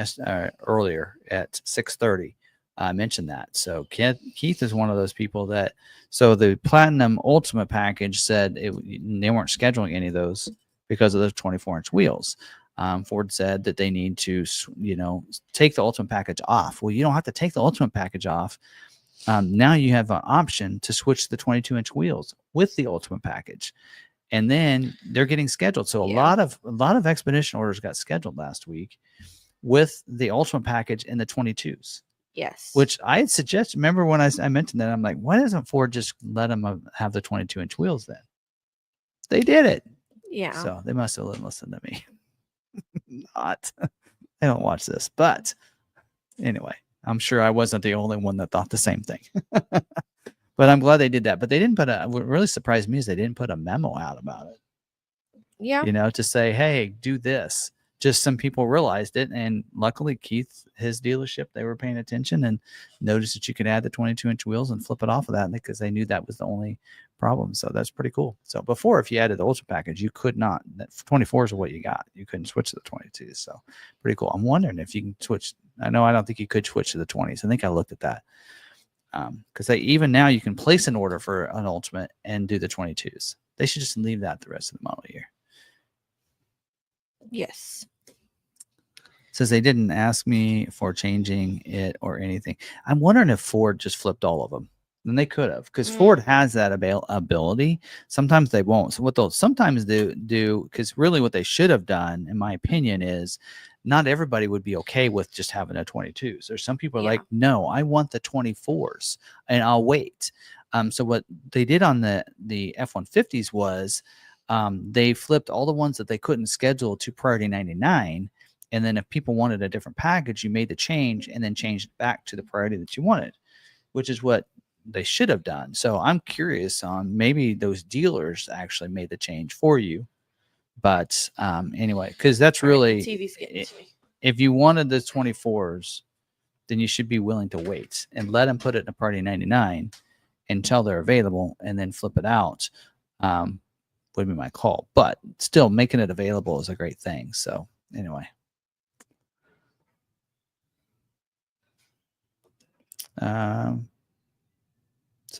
earlier at 6:30. I mentioned that. So Keith is one of those people that, so the Platinum Ultimate package said they weren't scheduling any of those because of those 24-inch wheels. Ford said that they need to, take the Ultimate package off. Well, you don't have to take the Ultimate package off. Now you have an option to switch the 22-inch wheels with the Ultimate package, and then they're getting scheduled. So a lot of Expedition orders got scheduled last week with the Ultimate package and the 22s. Yes. Which I had suggested. Remember when I mentioned that? I'm like, why doesn't Ford just let them have the 22-inch wheels then? They did it. Yeah. So they must have listened to me. Not. I don't watch this. But anyway, I'm sure I wasn't the only one that thought the same thing. But I'm glad they did that. But they didn't what really surprised me is they didn't put a memo out about it. Yeah. To say, hey, do this. Just some people realized it, and luckily Keith, his dealership, they were paying attention and noticed that you could add the 22-inch wheels and flip it off of that because they knew that was the only problem. So that's pretty cool. So before, if you added the Ultra package, you could not. 24s are what you got. You couldn't switch to the 22s. So pretty cool. I'm wondering if you can switch. I don't think you could switch to the 20s. I think I looked at that because even now you can place an order for an Ultimate and do the 22s. They should just leave that the rest of the model year. Yes. Says they didn't ask me for changing it or anything. I'm wondering if Ford just flipped all of them. And they could have, because Ford has that ability. Sometimes they won't. So what they'll sometimes do, because really what they should have done, in my opinion, is not everybody would be okay with just having a 22s. There's some people are like, no, I want the 24s and I'll wait. So what they did on the F-150s was they flipped all the ones that they couldn't schedule to Priority 99. And then if people wanted a different package, you made the change and then changed it back to the priority that you wanted, which is what they should have done. So I'm curious on maybe those dealers actually made the change for you. But anyway, because that's really, TV's getting to me. If you wanted the 24s, then you should be willing to wait and let them put it in a Priority 99 until they're available and then flip it out. Would be my call. But still, making it available is a great thing. So anyway. So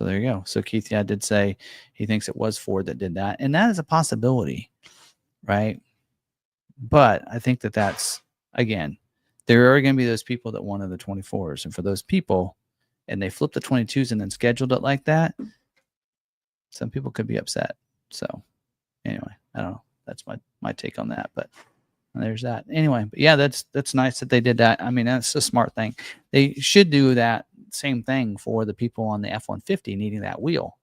there you go. So Keith, did say he thinks it was Ford that did that, and that is a possibility, right? But I think that's, again, there are going to be those people that wanted the 24s, and for those people, and they flipped the 22s and then scheduled it like that, some people could be upset. So anyway, I don't know. That's my take on that, but there's that. Anyway, but yeah, that's nice that they did that. I mean, that's a smart thing. They should do that same thing for the people on the F-150 needing that wheel,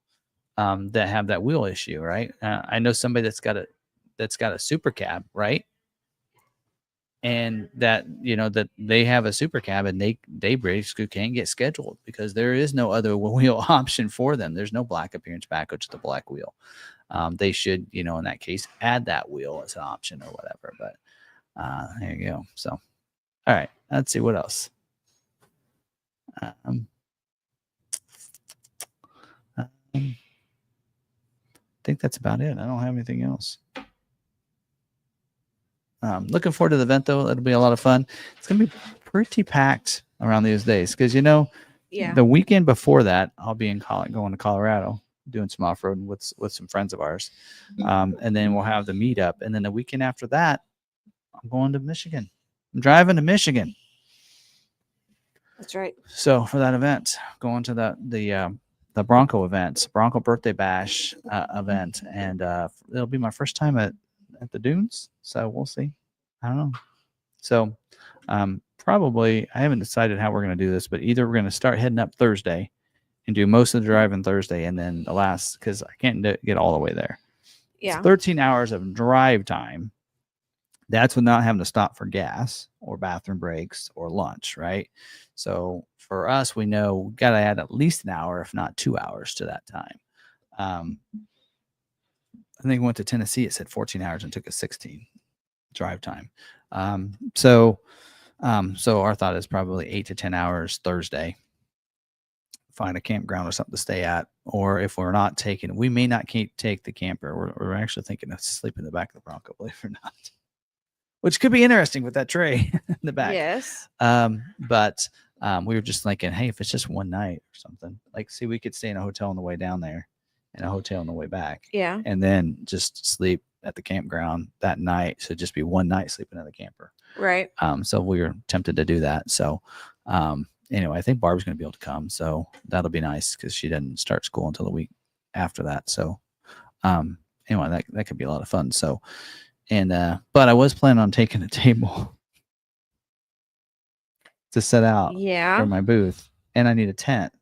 that have that wheel issue, right? I know somebody that's got a super cab, right? And that, that they have a super cab and they basically can't get scheduled because there is no other wheel option for them. There's no black appearance package to the black wheel. They should, in that case, add that wheel as an option or whatever. But there you go. So, all right, let's see what else. I think that's about it. I don't have anything else. Looking forward to the event, though. It'll be a lot of fun. It's going to be pretty packed around these days because, the weekend before that, I'll be going to Colorado, doing some off-roading with some friends of ours. And then we'll have the meetup. And then the weekend after that, I'm going to Michigan. I'm driving to Michigan. That's right. So for that event, going to the Bronco event, Bronco Birthday Bash event. And it'll be my first time at the dunes, so we'll see. I don't know. So probably I haven't decided how we're going to do this, but either we're going to start heading up Thursday and do most of the driving Thursday, and then the last, because I can't get all the way there. Yeah. It's 13 hours of drive time. That's without having to stop for gas or bathroom breaks or lunch, right? So for us, we know we've got to add at least an hour, if not 2 hours to that time. I think we went to Tennessee. It said 14 hours and took us 16 drive time. So our thought is probably 8 to 10 hours Thursday. Find a campground or something to stay at. Or if we're not taking, we may not take the camper. We're actually thinking of sleeping in the back of the Bronco, believe it or not, which could be interesting with that tray in the back. Yes. But we were just thinking, hey, if it's just one night or something, see, we could stay in a hotel on the way down there and a hotel on the way back. Yeah. And then just sleep at the campground that night. So just be one night sleeping in the camper. Right. So we were tempted to do that. So anyway, I think Barb's going to be able to come. So that'll be nice because she doesn't start school until the week after that. So anyway, that could be a lot of fun. So, and but I was planning on taking a table to set out for my booth, and I need a tent.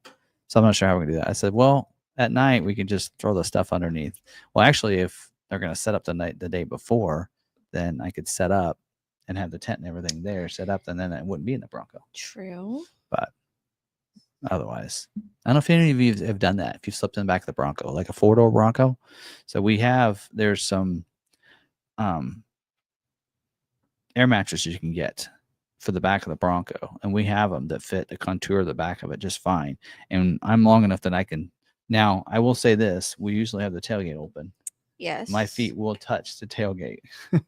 So I'm not sure how we're going to do that. I said, well, at night we can just throw the stuff underneath. Well, actually, if they're going to set up the day before, then I could set up and have the tent and everything there set up, and then it wouldn't be in the Bronco. True. But otherwise, I don't know if any of you have done that. If you've slept in the back of the Bronco, like a 4-door Bronco. So there's some air mattresses you can get for the back of the Bronco, and we have them that fit the contour of the back of it just fine. And I'm long enough that I can. Now, I will say this: we usually have the tailgate open. Yes. My feet will touch the tailgate.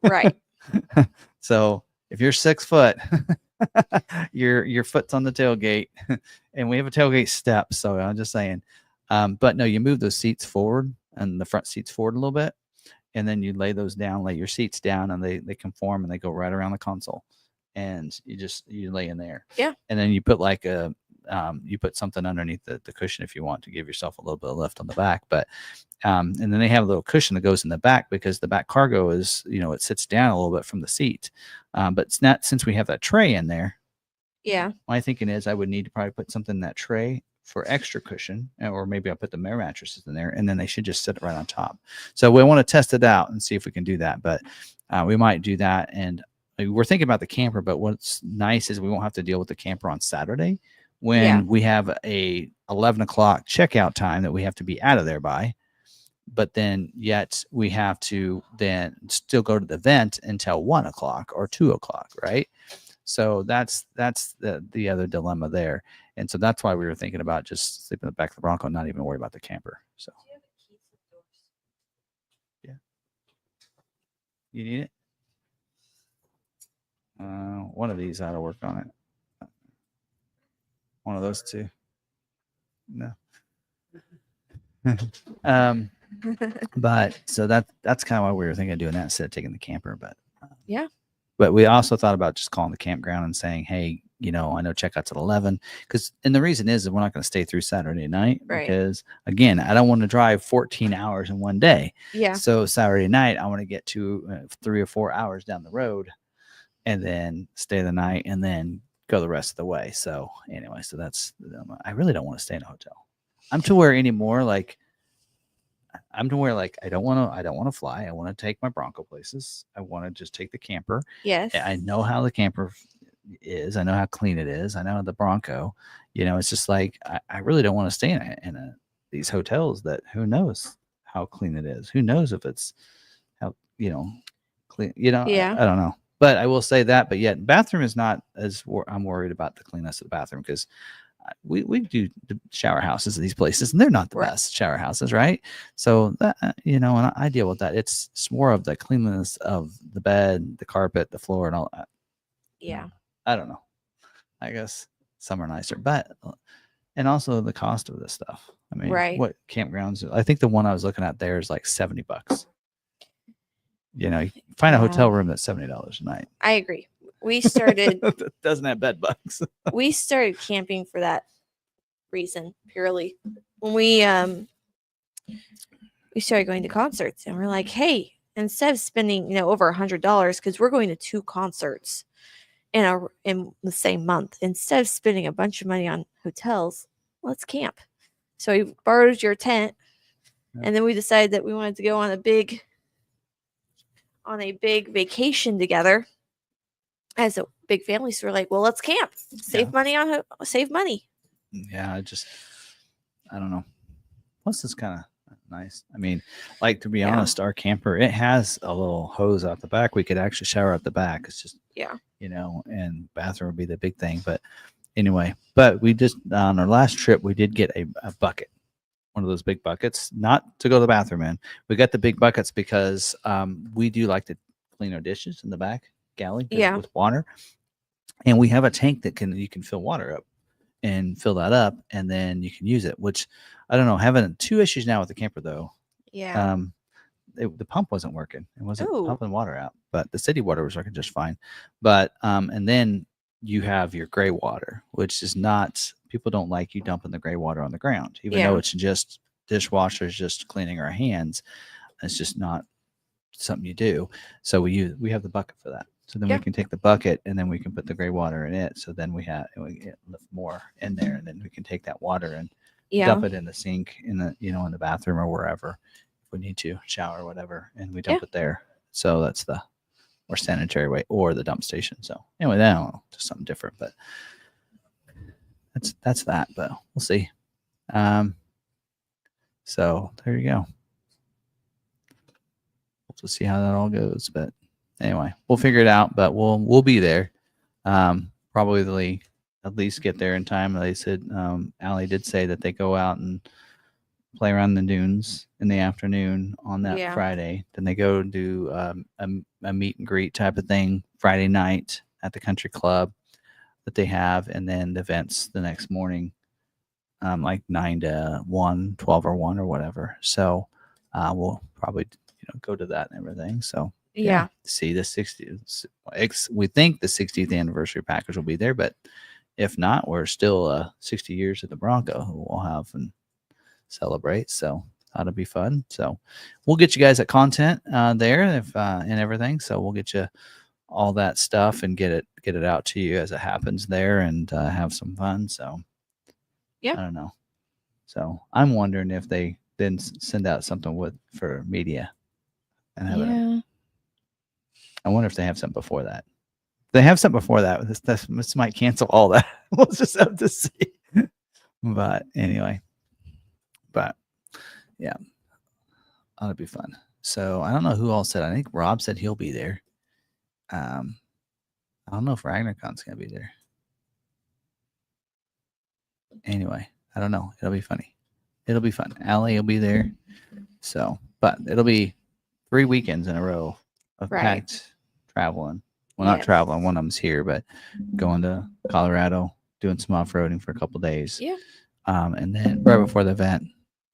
Right. So if you're 6 foot, your foot's on the tailgate, and we have a tailgate step. So I'm just saying. But no, you move those seats forward and the front seats forward a little bit, and then you lay your seats down, and they conform and they go right around the console, and you lay in there. Yeah. And then you put you put something underneath the cushion if you want to give yourself a little bit of lift on the back. But and then they have a little cushion that goes in the back because the back cargo is, it sits down a little bit from the seat. But it's not, since we have that tray in there. Yeah. My thinking is I would need to probably put something in that tray for extra cushion, or maybe I'll put the air mattresses in there, and then they should just sit right on top. So we want to test it out and see if we can do that. But we might do that. And we're thinking about the camper, but what's nice is we won't have to deal with the camper on Saturday when we have a 11 o'clock checkout time that we have to be out of there by. But then yet we have to then still go to the event until 1 o'clock or 2 o'clock, right? So that's the other dilemma there. And so that's why we were thinking about just sleeping in the back of the Bronco and not even worry about the camper. So yeah. You need it? One of these ought to work on it. One of those two. No. But so that's kind of why we were thinking of doing that instead of taking the camper. But yeah. But we also thought about just calling the campground and saying, hey, I know checkout's at 11, and the reason is that we're not going to stay through Saturday night Right. because, again, I don't want to drive 14 hours in one day. Yeah. So Saturday night, I want to get to 3 or 4 hours down the road and then stay the night and then go the rest of the way. So anyway, I really don't want to stay in a hotel. I'm to where anymore, like, I don't want to fly. I want to take my Bronco places. I want to just take the camper. Yes. I know how the camper is. I know how clean it is. I know the Bronco. It's just like I really don't want to stay in these hotels that who knows how clean it is. Who knows if it's how clean. Yeah. I don't know. But I will say that. But yet, bathroom is not as I'm worried about the cleanness of the bathroom because we do the shower houses at these places, and they're not the best shower houses, right? So that and I deal with that. It's more of the cleanliness of the bed, the carpet, the floor, and all that. Yeah. I don't know. I guess some are nicer, but and also the cost of this stuff. I mean, what campgrounds? I think the one I was looking at there is like $70. You find a hotel room that's $70 a night. I agree. We started doesn't have bed bugs. We started camping for that reason purely. When we started going to concerts, and we're like, hey, instead of spending over $100 because we're going to 2 concerts in the same month, instead of spending a bunch of money on hotels, let's camp. So we borrowed your tent, and then we decided that we wanted to go on a big vacation together as a big family. So we're like, well, let's camp, save money. Yeah, I don't know. Plus, it's kind of nice. I mean, like, to be honest, our camper, it has a little hose out the back. We could actually shower out the back. It's just, and bathroom would be the big thing. But anyway, we just, on our last trip, we did get a bucket, one of those big buckets, not to go to the bathroom in. We got the big buckets because we do like to clean our dishes in the back galley with water. And we have a tank that you can fill water up and fill that up, and then you can use it, which I don't know, having 2 issues now with the camper though. Yeah. The pump wasn't working. It wasn't pumping water out, but the city water was working just fine. But and then you have your gray water, which is not, people don't like you dumping the gray water on the ground, even though it's just dishwashers, just cleaning our hands. It's just not something you do. So we have the bucket for that. So then we can take the bucket and then we can put the gray water in it. So then we get more in there, and then we can take that water and dump it in the sink in the in the bathroom or wherever if we need to shower or whatever, and we dump it there. So that's the more sanitary way, or the dump station. So anyway, I don't know, just something different, but that's that. But we'll see. So there you go. We'll see how that all goes, but anyway, we'll figure it out. But we'll be there. Probably at least get there in time. They said Allie did say that they go out and play around the dunes in the afternoon on that Friday. Then they go do a meet and greet type of thing Friday night at the country club that they have, and then the events the next morning, like 9 to 1, 12 or 1 or whatever. So we'll probably go to that and everything. So see the 60th. We think the 60th anniversary package will be there, but if not, we're still 60 years of the Bronco we'll have and celebrate. So that'll be fun. So we'll get you guys that content there and everything. So we'll get you all that stuff and get it out to you as it happens there, and have some fun. So I don't know. So I'm wondering if they then send out something for media. And I wonder if they have something before that. If they have something before that, this might cancel all that. We'll just have to see. But anyway, yeah, that'll be fun. So I don't know who all said. I think Rob said he'll be there. I don't know if Ragnarcon's gonna be there. Anyway, I don't know. It'll be funny. It'll be fun. Allie will be there. So, but it'll be 3 weekends in a row of packed traveling. Well, not traveling. One of them's here, but going to Colorado, doing some off-roading for a couple days. Yeah. And then right before the event,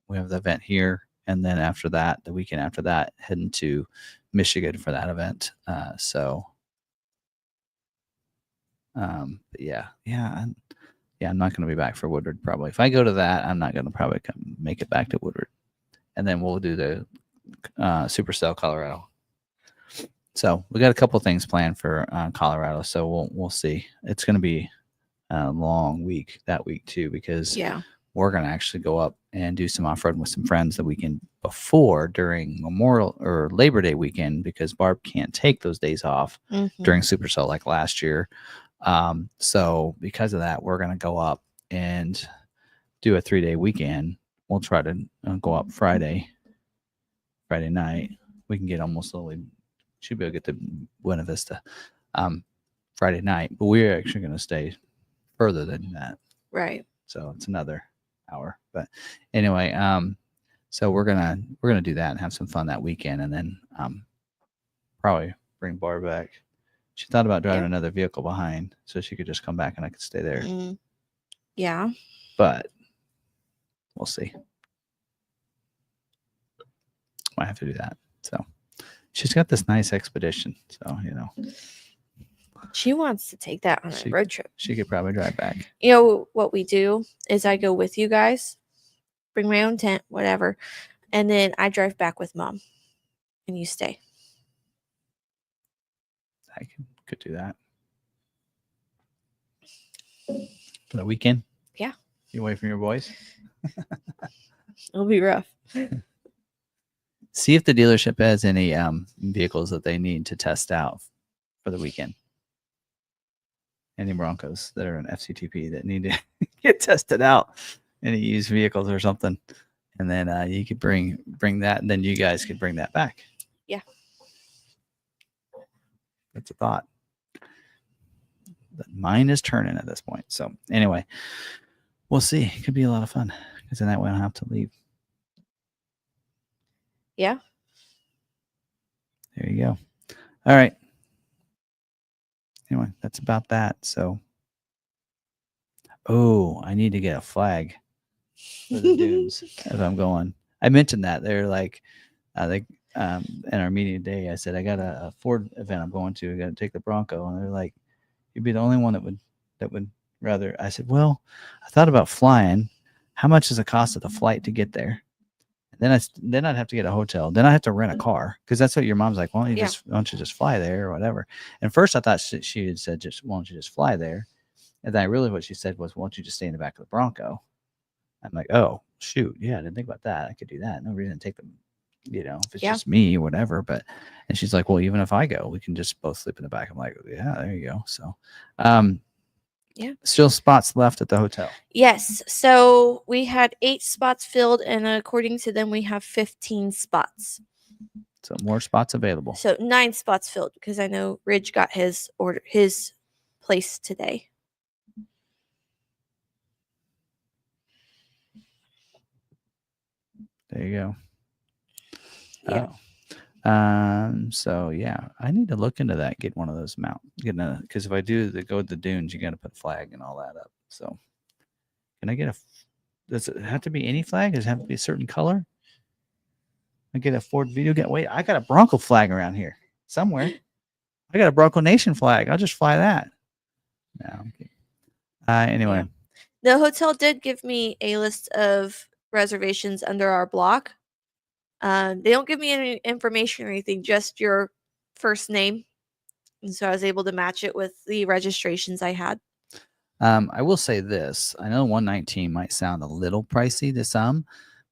we have the event here. And then after that, the weekend after that, heading to Michigan for that event. So But yeah, I'm not going to be back for Woodward probably. If I go to that, I'm not going to probably make it back to Woodward, and then we'll do the Supercell Colorado. So we got a couple things planned for Colorado. So we'll see. It's going to be a long week that week too, because we're going to actually go up and do some off-road with some friends the weekend before during Memorial or Labor Day weekend, because Barb can't take those days off during Supercell like last year. So because of that, we're going to go up and do a 3-day weekend. We'll try to go up Friday night. We can get almost slowly. Should be able to get to Buena Vista Friday night, but we're actually going to stay further than that. Right. So it's another hour. But anyway, so we're gonna do that and have some fun that weekend, and then probably bring Barb back. She thought about driving another vehicle behind, so she could just come back and I could stay there. Yeah. But we'll see. Might have to do that. So she's got this nice Expedition, so she wants to take that on a road trip. She could probably drive back. You know what we do is I go with you guys, bring my own tent, whatever, and then I drive back with Mom, and you stay. I could do that for the weekend. Yeah. You away from your boys? It'll be rough. See if the dealership has any vehicles that they need to test out for the weekend. Any Broncos that are in FCTP that need to get tested out. Any used vehicles or something. And then you could bring that, and then you guys could bring that back. Yeah. That's a thought. But mine is turning at this point. So anyway, we'll see. It could be a lot of fun, because then that way I don't have to leave. Yeah. There you go. All right. Anyway, that's about that. So, I need to get a flag for the dunes if I'm going. I mentioned that they're like, in our meeting today, I said I got a Ford event I'm going to. I got to take the Bronco, and they're like, you'd be the only one that would rather. I said, well, I thought about flying. How much is the cost of the flight to get there? Then I'd have to get a hotel. Then I have to rent a car, because that's what your mom's like. Why don't you just fly there or whatever? And first I thought she had said, why don't you just fly there? And then what she said was, why don't you just stay in the back of the Bronco? I'm like, oh shoot, yeah, I didn't think about that. I could do that. No reason to take them, if it's just me or whatever. And she's like, well, even if I go, we can just both sleep in the back. I'm like, yeah, there you go. So, still spots left at the hotel. Yes. So we had 8 spots filled, and according to them, we have 15 spots. So more spots available. So 9 spots filled, because I know Ridge got his place today. There you go. Yeah. So yeah, I need to look into that. Get one of those because if I do go to the dunes, you got to put a flag and all that up. So can I get does it have to be any flag? Does it have to be a certain color? I get a Ford video game. Wait, I got a Bronco flag around here somewhere. I got a Bronco Nation flag. I'll just fly that. No. Okay. Anyway. The hotel did give me a list of reservations under our block. They don't give me any information or anything, just your first name. And so I was able to match it with the registrations I had. I will say this. I know 119 might sound a little pricey to some,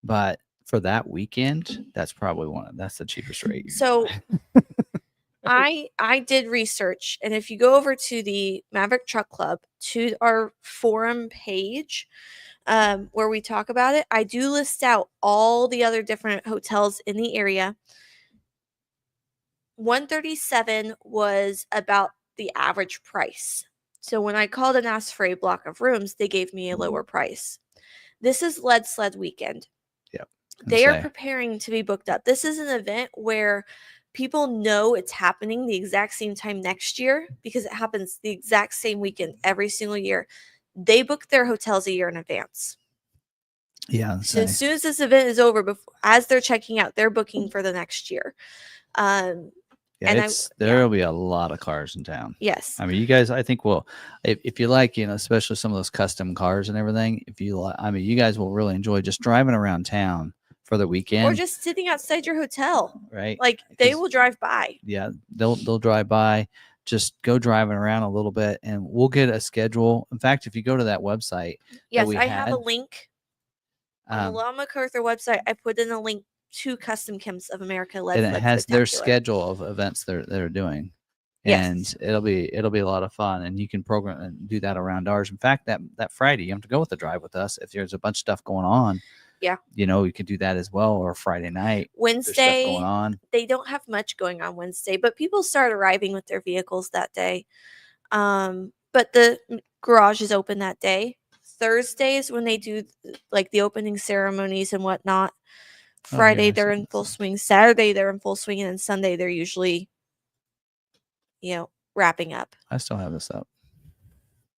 but for that weekend, that's probably that's the cheapest rate. So I did research, and if you go over to the Maverick Truck Club, to our forum page, where we talk about it, I do list out all the other different hotels in the area. 137 was about the average price. So when I called and asked for a block of rooms, they gave me a lower price. This is Lead Sled weekend. Yep. They are preparing to be booked up. This is an event where people know it's happening the exact same time next year, because it happens the exact same weekend every single year. They book their hotels a year in advance. Yeah. So as soon as this event is over, as they're checking out, they're booking for the next year. Yeah, And there'll be a lot of cars in town. Yes. I mean, you guys, I think will, if you like, especially some of those custom cars and everything. If you like, I mean, you guys will really enjoy just driving around town for the weekend, Or just sitting outside your hotel. right? Like they will drive by. Yeah, they'll drive by. Just go driving around a little bit, and we'll get a schedule. In fact, if you go to that website, Yes, I have a link on the um, McArthur website. I put in a link to Custom Chems of America. and it has their schedule of events they're doing. And Yes. it'll be a lot of fun, and you can program and do that around ours. In fact, that Friday you have to go with the drive with us if there's a bunch of stuff going on. Yeah, you could do that as well, or Friday night. Wednesday, there's stuff going on. They don't have much going on Wednesday, but people start arriving with their vehicles that day. But the garage is open that day. Thursday is when they do like the opening ceremonies and whatnot. Friday they're in full swing. Saturday they're in full swing, and then Sunday they're usually, wrapping up. I still have this up.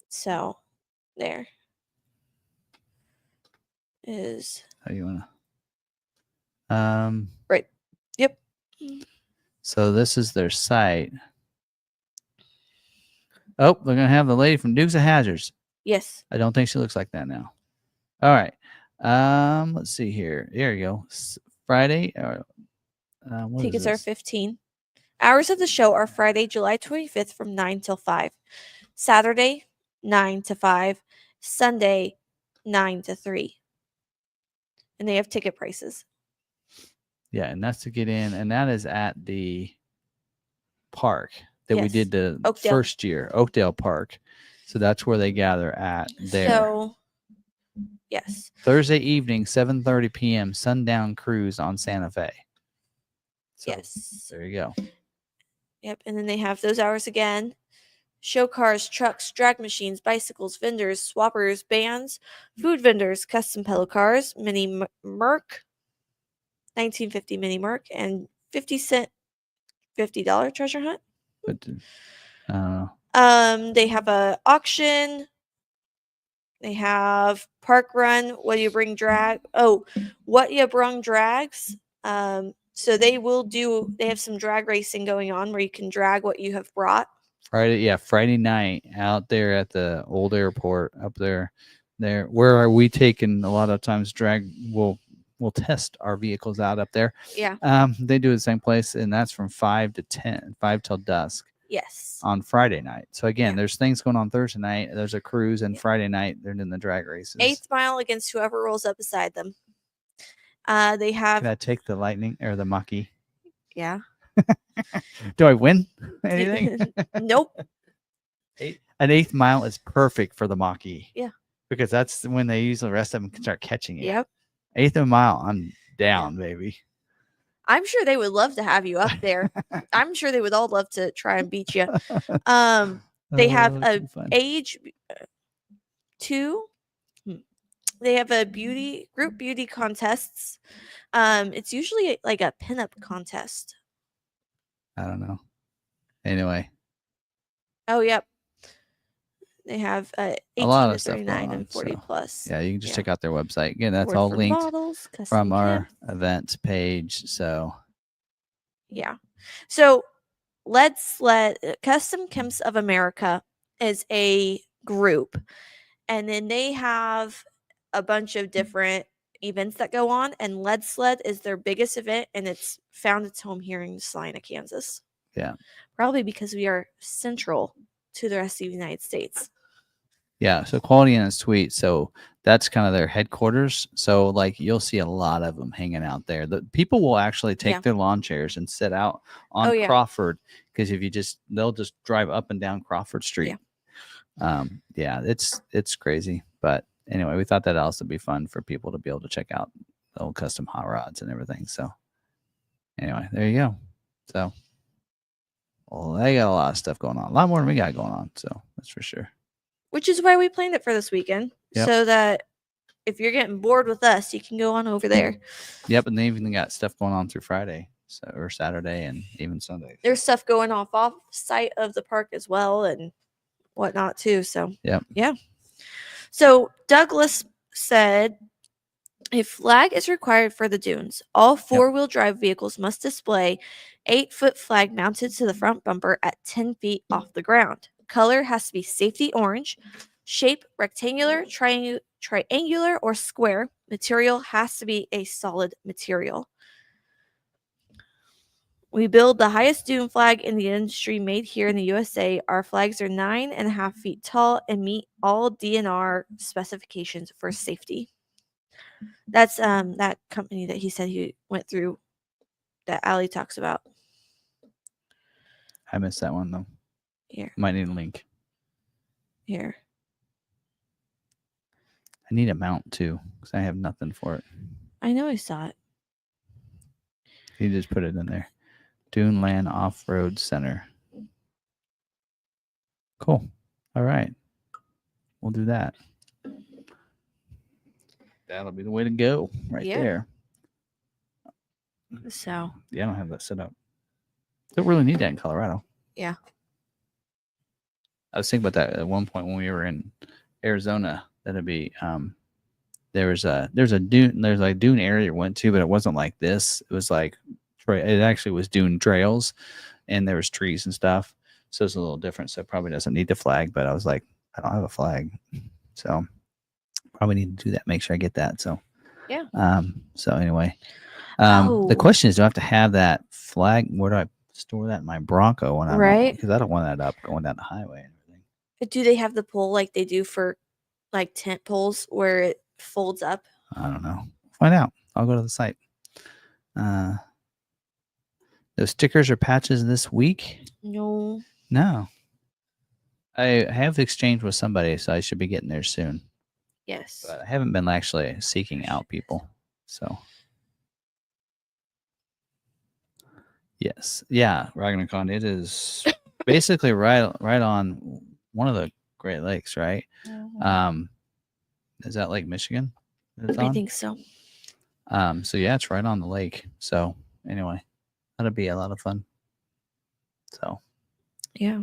So, there is. How you wanna? Right. Yep. So this is their site. Oh, they're gonna have the lady from Dukes of Hazzards. Yes. I don't think she looks like that now. All right. Let's see here. There you go. Friday. Tickets are $15. Hours of the show are Friday, July 25th from 9 till 5. Saturday, 9 to 5. Sunday, 9 to 3. And they have ticket prices. Yeah, and that's to get in, and that is at the park that we did the first year, Oakdale Park. So that's where they gather at there. So, yes. Thursday evening, 7:30 p.m., sundown cruise on Santa Fe. So, yes. There you go. Yep, and then they have those hours again. Show cars, trucks, drag machines, bicycles, vendors, swappers, bands, food vendors, custom pedal cars, mini Merc, 1950 mini Merc, and 50-cent $50 treasure hunt. But I don't know. They have a auction. They have park run. What you bring drag? Oh, what you brung drags. So they have some drag racing going on where you can drag what you have brought. Friday night out there at the old airport up there. Where are we taking a lot of times drag? We'll test our vehicles out up there. Yeah. They do the same place, and that's from 5 to 10, 5 till dusk. Yes. On Friday night. So again, there's things going on Thursday night. There's a cruise, and Friday night they're doing the drag races. 8th mile against whoever rolls up beside them. They have. Can I take the lightning or the mach-e? Yeah. Do I win anything? Nope. An 8th mile is perfect for the mach-e. Yeah. Because that's when they usually the rest of them can start catching it. Yep. 8th mile, I'm down, baby. I'm sure they would love to have you up there. I'm sure they would all love to try and beat you. They have a age 2. They have a group beauty contests. It's usually like a pinup contest. I don't know. Anyway. Oh, yep. They have 18 a lot to of 39 stuff and 40 plus. Yeah, you can just check out their website. Again, that's all linked from our events page. So, yeah. So, let's let Custom Chems of America is a group, and then they have a bunch of different events that go on, and Lead Sled is their biggest event, and it's found its home here in Salina, Kansas. Yeah. Probably because we are central to the rest of the United States. Yeah, so Quality and Sweet, so that's kind of their headquarters. So like you'll see a lot of them hanging out there. The people will actually take their lawn chairs and sit out on Crawford, because they'll just drive up and down Crawford Street. Yeah. It's crazy, but anyway, we thought that also be fun for people to be able to check out the old custom hot rods and everything. So anyway, there you go. So they got a lot of stuff going on, a lot more than we got going on. So that's for sure. Which is why we planned it for this weekend, so that if you're getting bored with us, you can go on over there. Yep, and they even got stuff going on through Friday, or Saturday, and even Sunday. There's stuff going off site of the park as well, and whatnot too. So yeah. So Douglas said, if flag is required for the dunes, all 4-wheel drive vehicles must display 8-foot flag mounted to the front bumper at 10 feet off the ground. Color has to be safety orange. Shape rectangular, triangular, or square. Material has to be a solid material. We build the highest dune flag in the industry made here in the USA. Our flags are 9.5 feet tall and meet all DNR specifications for safety. That's that company that he said he went through that Allie talks about. I missed that one though. Here. Might need a link. Here. I need a mount too because I have nothing for it. I know I saw it. You just put it in there. Dune Land Off-Road Center. Cool. All right. We'll do that. That'll be the way to go right there. So. Yeah, I don't have that set up. Don't really need that in Colorado. Yeah. I was thinking about that at one point when we were in Arizona. That'd be there's a dune dune area we went to, but it wasn't like this. It was like it actually was dune trails, and there was trees and stuff. So it's a little different. So it probably doesn't need the flag. But I was like, I don't have a flag, so probably need to do that. Make sure I get that. So yeah. So anyway, the question is, do I have to have that flag? Where do I store that in my Bronco? When right? Because I don't want that up going down the highway and everything. Do they have the pole like they do for like tent poles where it folds up? I don't know. Find out. I'll go to the site. Those stickers or patches this week? No. I have exchanged with somebody, so I should be getting there soon. Yes. But I haven't been actually seeking out people. So yes. Yeah, Ragnarcon. It is basically right on one of the Great Lakes, right? Mm-hmm. Is that Lake Michigan? I think so. So yeah, it's right on the lake. So anyway, that'll be a lot of fun. So yeah,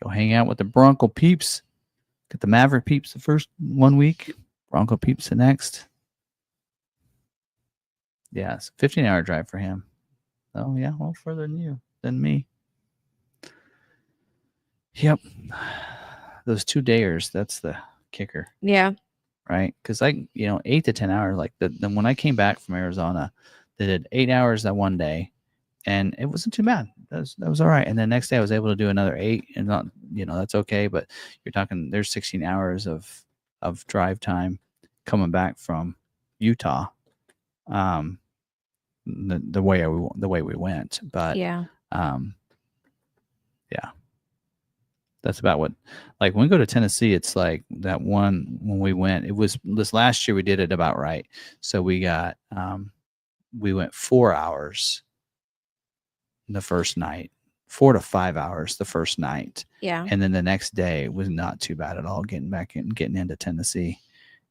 go hang out with the Bronco peeps. Get the Maverick peeps the first 1 week. Bronco peeps the next. Yeah, it's a 15-hour drive for him. Oh yeah, well further than me. Yep. Those 2-dayers, that's the kicker. Yeah. Right? Because 8 to 10 hours, like then when I came back from Arizona, they did 8 hours that one day, and it wasn't too bad. That was all right. And then next day I was able to do another 8, and not, that's okay. But you're talking there's 16 hours of drive time coming back from Utah. The way we went, but yeah. Yeah. That's about what, like when we go to Tennessee, it's like that one when we went, it was this last year we did it about right. So we got, we went 4 hours the first night, 4 to 5 hours the first night. Yeah. And then the next day was not too bad at all getting into Tennessee.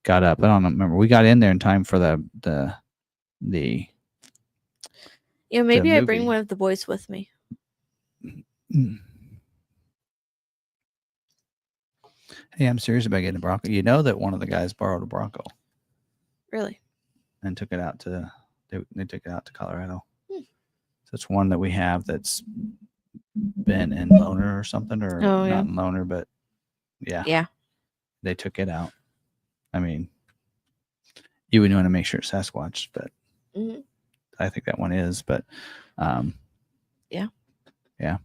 Got up. I don't remember. We got in there in time for the maybe I bring one of the boys with me. Hey, I'm serious about getting a Bronco. You know that one of the guys borrowed a Bronco. Really? And took it out to they took it out to Colorado. So it's one that we have that's been in loaner or something, or not in loaner, but yeah. Yeah. They took it out. I mean, you would want to make sure it's Sasquatch, but I think that one is, but yeah. Yeah.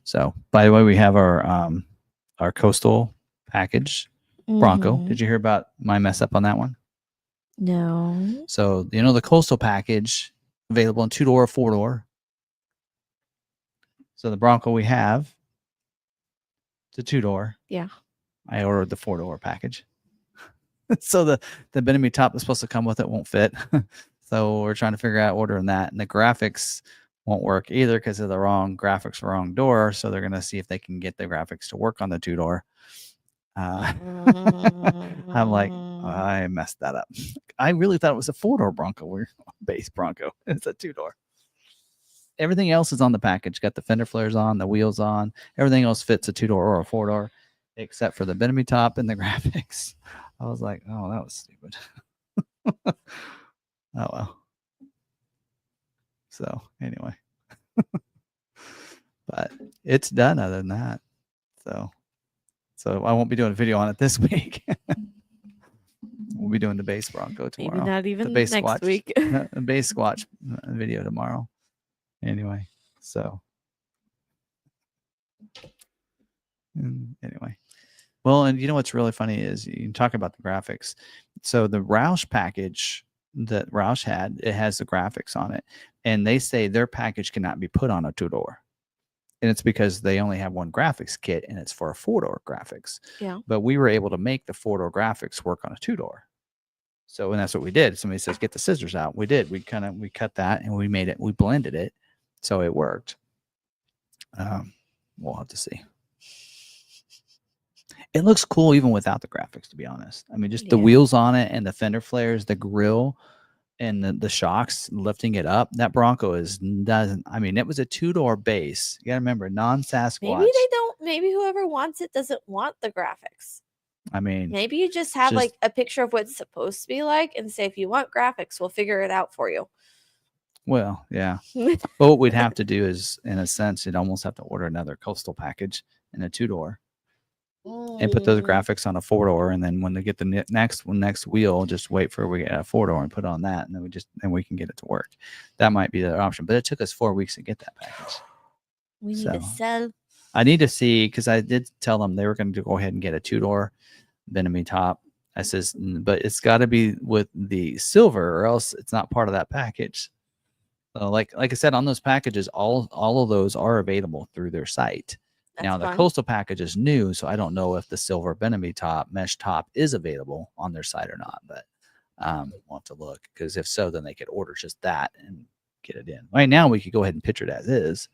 So by the way, we have our coastal package Bronco. Did you hear about my mess up on that one? No. So, the coastal package available in 2-door, 4-door. So the Bronco we have, it's a 2-door. Yeah. I ordered the 4-door package. So the Benemy top that's supposed to come with it won't fit. So we're trying to figure out ordering that. And the graphics won't work either because of the wrong graphics, wrong door. So they're going to see if they can get the graphics to work on the 2-door. I'm like, I messed that up. I really thought it was a 4-door Bronco. We're base Bronco. It's a 2-door. Everything else is on the package. Got the fender flares on, the wheels on. Everything else fits a 2-door or a 4-door, except for the Benemy top and the graphics. I was like, oh, that was stupid. Oh well. So anyway, but it's done other than that. So I won't be doing a video on it this week. We'll be doing the base Bronco tomorrow. Maybe not even the base next squatch, week. the base squatch video tomorrow. Anyway, so anyway. Well, and you know what's really funny is you can talk about the graphics. So the Roush package that Roush had, it has the graphics on it. And they say their package cannot be put on a two-door. And it's because they only have one graphics kit and it's for a four-door graphics. Yeah. But we were able to make the four-door graphics work on a two-door. So, and that's what we did. Somebody says, get the scissors out. We did. We cut that and we made it, we blended it. So it worked. We'll have to see. It looks cool even without the graphics, to be honest. I mean, just the wheels on it and the fender flares, the grill and the shocks lifting it up. That Bronco I mean, it was a two-door base. You got to remember, non-Sasquatch. Maybe whoever wants it doesn't want the graphics. I mean, maybe you just have like a picture of what it's supposed to be like and say, if you want graphics, we'll figure it out for you. Well, yeah. But what we'd have to do is, in a sense, you'd almost have to order another coastal package in a two-door. And put those graphics on a four-door, and then when they get the next wheel, just wait for we get a four-door and put it on that, and then we can get it to work. That might be the option, but it took us 4 weeks to get that package. We need to sell. I need to see, because I did tell them they were going to go ahead and get a two-door Benemy top. I says, but it's got to be with the silver, or else it's not part of that package. So like I said, on those packages, all of those are available through their site. Now, the coastal package is new, so I don't know if the silver Benemy top, mesh top is available on their site or not, but we'll have to look, because if so, then they could order just that and get it in. Right now, we could go ahead and picture it as is,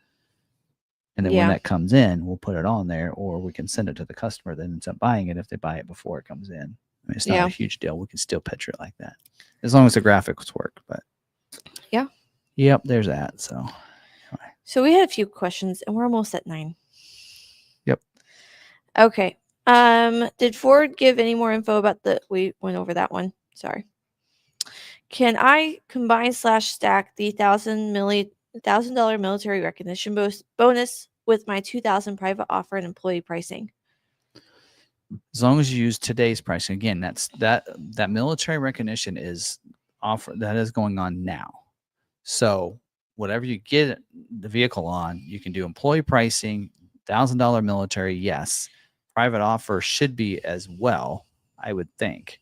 and then when that comes in, we'll put it on there, or we can send it to the customer that ends up buying it if they buy it before it comes in. I mean, it's not a huge deal. We can still picture it like that, as long as the graphics work, but yep, there's that. So we had a few questions, and we're almost at 9. Yep. Okay. Did Ford give any more info about we went over that one. Sorry. Can I combine / stack the $1,000 military recognition bonus with my $2,000 private offer and employee pricing? As long as you use today's pricing. Again, that military recognition is going on now. So whatever you get the vehicle on, you can do employee pricing, $1,000 military, yes. Private offer should be as well, I would think.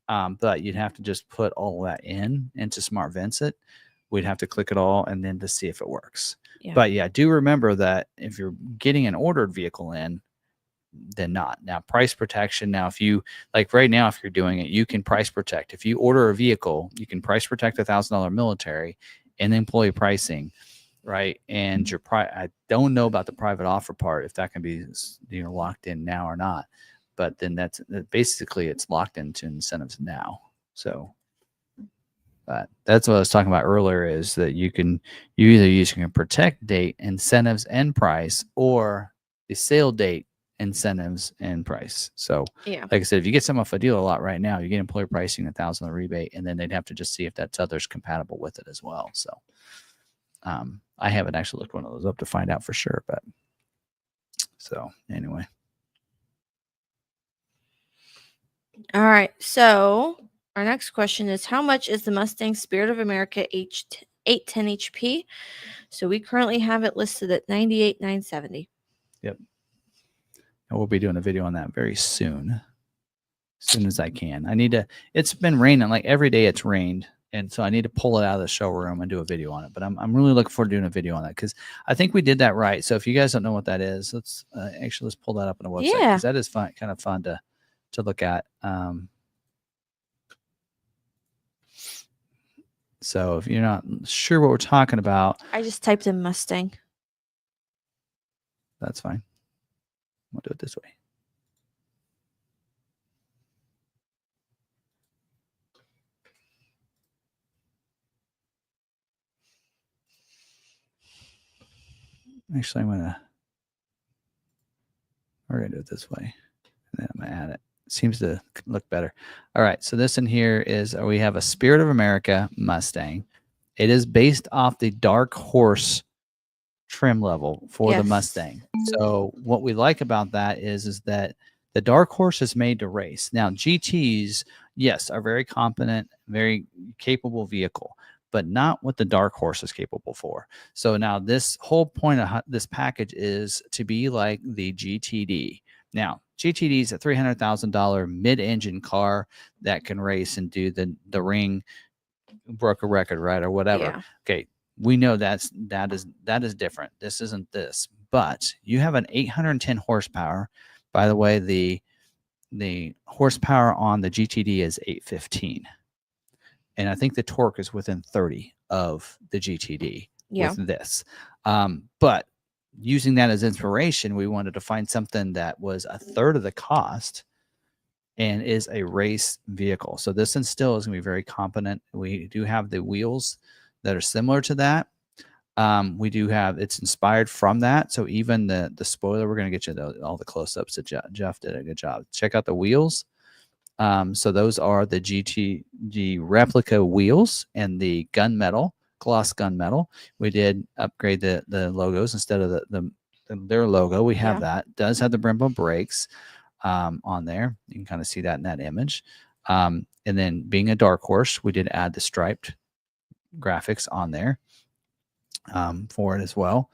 But you'd have to just put all that into Smart Vincent. We'd have to click it all and then to see if it works. Yeah. But yeah, do remember that if you're getting an ordered vehicle in, then not. Now, price protection. Now, if you like right now, if you're doing it, you can price protect. If you order a vehicle, you can price protect $1,000 military and employee pricing, right? And your I don't know about the private offer part, if that can be locked in now or not. But then that's basically it's locked into incentives now. So, but that's what I was talking about earlier, is that you either use your protect date, incentives, and price, or the sale date, incentives, and price. So, like I said, if you get some off a dealer lot right now, you get employer pricing, $1,000 rebate, and then they'd have to just see if that's others compatible with it as well. So, I haven't actually looked one of those up to find out for sure, but so anyway. All right. So our next question is, how much is the Mustang Spirit of America 810 HP? So we currently have it listed at $98,970. Yep. And we'll be doing a video on that very soon. As soon as I can. It's been raining, like every day it's rained. And so I need to pull it out of the showroom and do a video on it. But I'm really looking forward to doing a video on that, because I think we did that right. So if you guys don't know what that is, let's pull that up on the website, because that is fun, kind of fun to look at. So if you're not sure what we're talking about, I just typed in Mustang. That's fine. We'll do it this way. Actually, we're gonna do it this way, and then I'm gonna add it. Seems to look better. All right, so this in here is we have a Spirit of America Mustang, It is based off the Dark Horse trim level for the Yes. Mustang. So what we like about that is that the Dark Horse is made to race. Now GTs, yes, are very competent, very capable vehicle, but not what the Dark Horse is capable for. So now this whole point of this package is to be like the GTD. Now GTD is a $300,000 mid-engine car that can race and do the ring, broke a record, right, or whatever. Yeah. Okay, we know that is different. This isn't this, but you have an 810 horsepower. By the way, the horsepower on the GTD is 815, and I think the torque is within 30 of the GTD with this. But using that as inspiration, we wanted to find something that was a third of the cost and is a race vehicle. So this one still is going to be very competent. We do have the wheels that are similar to that. We do have, it's inspired from that. So even the spoiler, we're going to get you all the close-ups that Jeff did a good job. Check out the wheels. So those are the GTG replica wheels and the gunmetal, gloss gunmetal. We did upgrade the logos instead of their logo. We have that. It does have the Brembo brakes on there. You can kind of see that in that image. And then being a Dark Horse, we did add the striped graphics on there for it as well.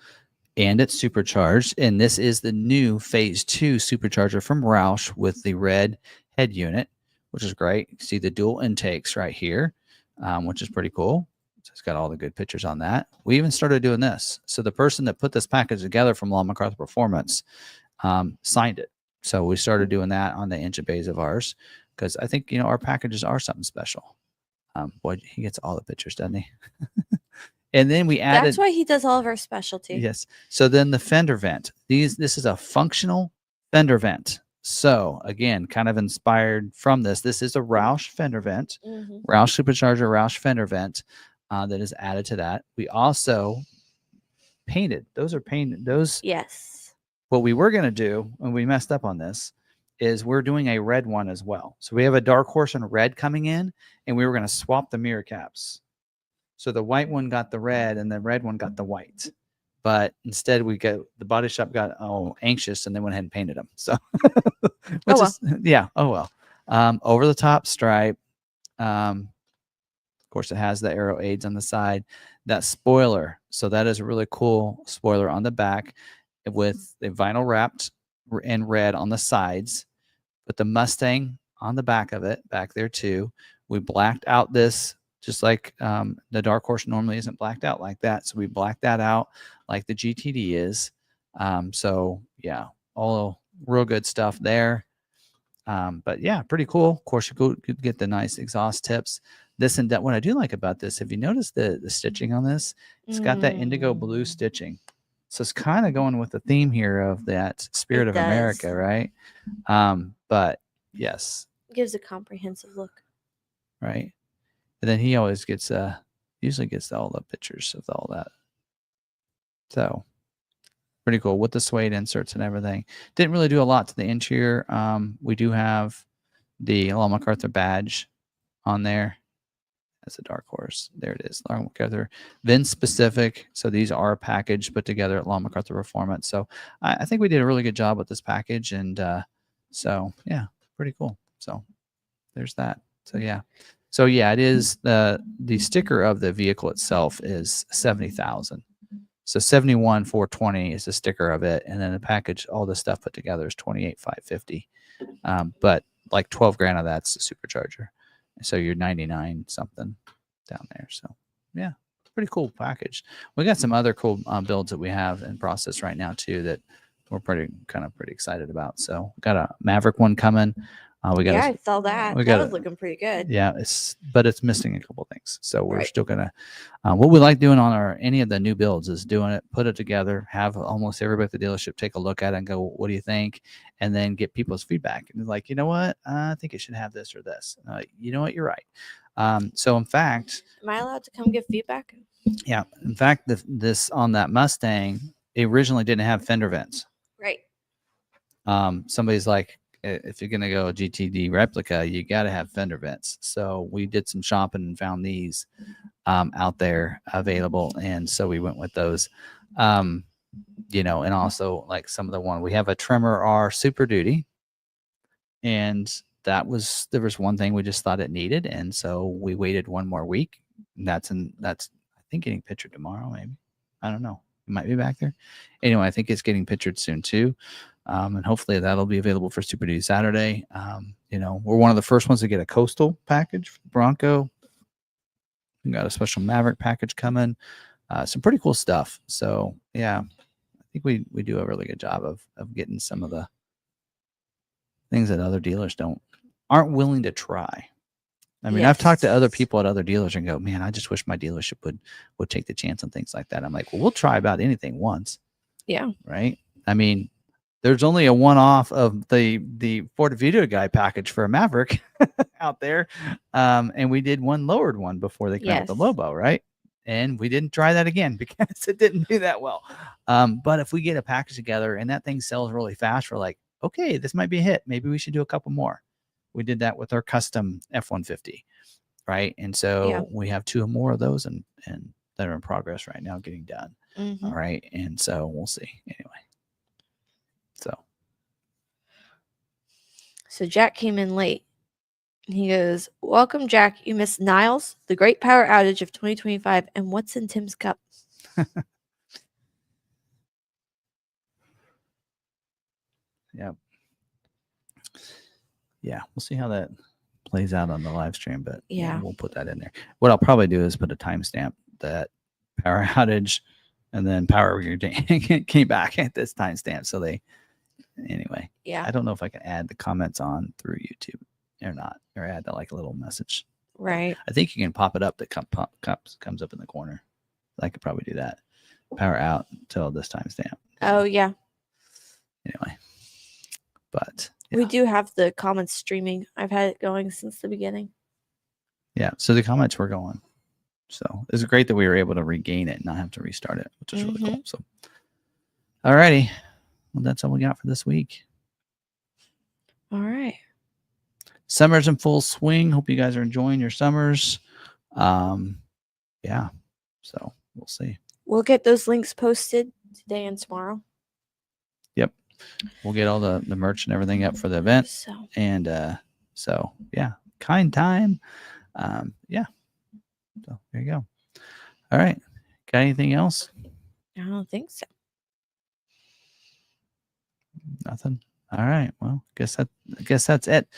And it's supercharged. And this is the new Phase 2 supercharger from Roush with the red head unit, which is great. You can see the dual intakes right here, which is pretty cool. So it's got all the good pictures on that. We even started doing this. So the person that put this package together from McArthur Performance signed it. So we started doing that on the engine bays of ours because I think, our packages are something special. Boy, he gets all the pictures, doesn't he? And then we added. That's why he does all of our specialty. Yes. So then the fender vent. This is a functional fender vent. So again, kind of inspired from this. This is a Roush fender vent, Roush supercharger, Roush fender vent that is added to that. We also painted. Those are painted. Those. Yes. What we were going to do when we messed up on this is we're doing a red one as well. So we have a Dark Horse and red coming in, and we were going to swap the mirror caps. So the white one got the red and the red one got the white. But instead the body shop got anxious and they went ahead and painted them. So over the top stripe. Of course, it has the arrow aids on the side. That spoiler. So that is a really cool spoiler on the back with the vinyl wrapped in red on the sides, but the Mustang on the back of it, back there too. We blacked out this just like the Dark Horse normally isn't blacked out like that. So we blacked that out like the GTD is. So yeah, all real good stuff there. But yeah, pretty cool. Of course, you could get the nice exhaust tips. This and that. What I do like about this, have you noticed the stitching on this? It's got that indigo blue stitching. So it's kind of going with the theme here of that Spirit of America, right? But yes. It gives a comprehensive look. Right. And then he always gets, usually gets all the pictures of all that. So pretty cool with the suede inserts and everything. Didn't really do a lot to the interior. We do have the McArthur badge on there. That's a Dark Horse. There it is. McArthur. VIN specific. So these are packaged, put together at McArthur Performance. So I think we did a really good job with this package. And so, yeah, pretty cool. So there's that. So, yeah. So, yeah, it is the sticker of the vehicle itself is $70,000. So 71,420 is the sticker of it. And then the package, all the stuff put together is 28,550. But like 12 grand of that's the supercharger. So you're 99 something down there. So yeah, pretty cool package. We got some other cool builds that we have in process right now too that we're pretty excited about. So we got a Maverick one coming. I saw that. That was looking pretty good. Yeah, but it's missing a couple things. So we're still gonna. What we like doing on any of the new builds is doing it, put it together, have almost everybody at the dealership take a look at it and go, "What do you think?" And then get people's feedback. And like, you know what? I think it should have this or this. You know what? You're right. So in fact, am I allowed to come give feedback? Yeah. In fact, this on that Mustang, it originally didn't have fender vents. Right. Somebody's like, if you're gonna go GTD replica, you got to have fender vents. So we did some shopping and found these out there available, and so we went with those. You know, and also like some of the one we have a Tremor R Super Duty, and there was one thing we just thought it needed, and so we waited one more week. And that's I think getting pictured tomorrow, maybe. I don't know. It might be back there. Anyway, I think it's getting pictured soon too. And hopefully that'll be available for Super Duty Saturday. You know, we're one of the first ones to get a coastal package for Bronco. We got a special Maverick package coming. Some pretty cool stuff. So yeah, I think we do a really good job of getting some of the things that other dealers aren't willing to try. I mean, I've talked to other people at other dealers and go, man, I just wish my dealership would take the chance on things like that. I'm like, well, we'll try about anything once. Yeah. Right. I mean, there's only a one-off of the Ford Video Guide package for a Maverick out there. And we did one lowered one before they came out with the Lobo, right? And we didn't try that again because it didn't do that well. But if we get a package together and that thing sells really fast, we're like, okay, this might be a hit. Maybe we should do a couple more. We did that with our custom F-150, right? And so we have 2 more of those and that are in progress right now getting done. Mm-hmm. All right. And so we'll see. Anyway. So Jack came in late. He goes, welcome, Jack. You missed Niles, the great power outage of 2025, and what's in Tim's cup. Yep. Yeah, we'll see how that plays out on the live stream, but yeah, we'll put that in there. What I'll probably do is put a timestamp that power outage and then power came back at this timestamp. So anyway, I don't know if I can add the comments on through YouTube or not, or add like a little message. Right. I think you can pop it up that comes up in the corner. I could probably do that. Power out until this timestamp. Oh, yeah. Anyway, but we do have the comments streaming. I've had it going since the beginning. Yeah, so the comments were going. So it's great that we were able to regain it and not have to restart it, which is really cool. So, all righty. Well, that's all we got for this week. All right. Summer's in full swing. Hope you guys are enjoying your summers. Yeah. So we'll see. We'll get those links posted today and tomorrow. Yep. We'll get all the merch and everything up for the event. So yeah, kind time. Yeah. So there you go. All right. Got anything else? I don't think so. Nothing. All right. Well, I guess that's it.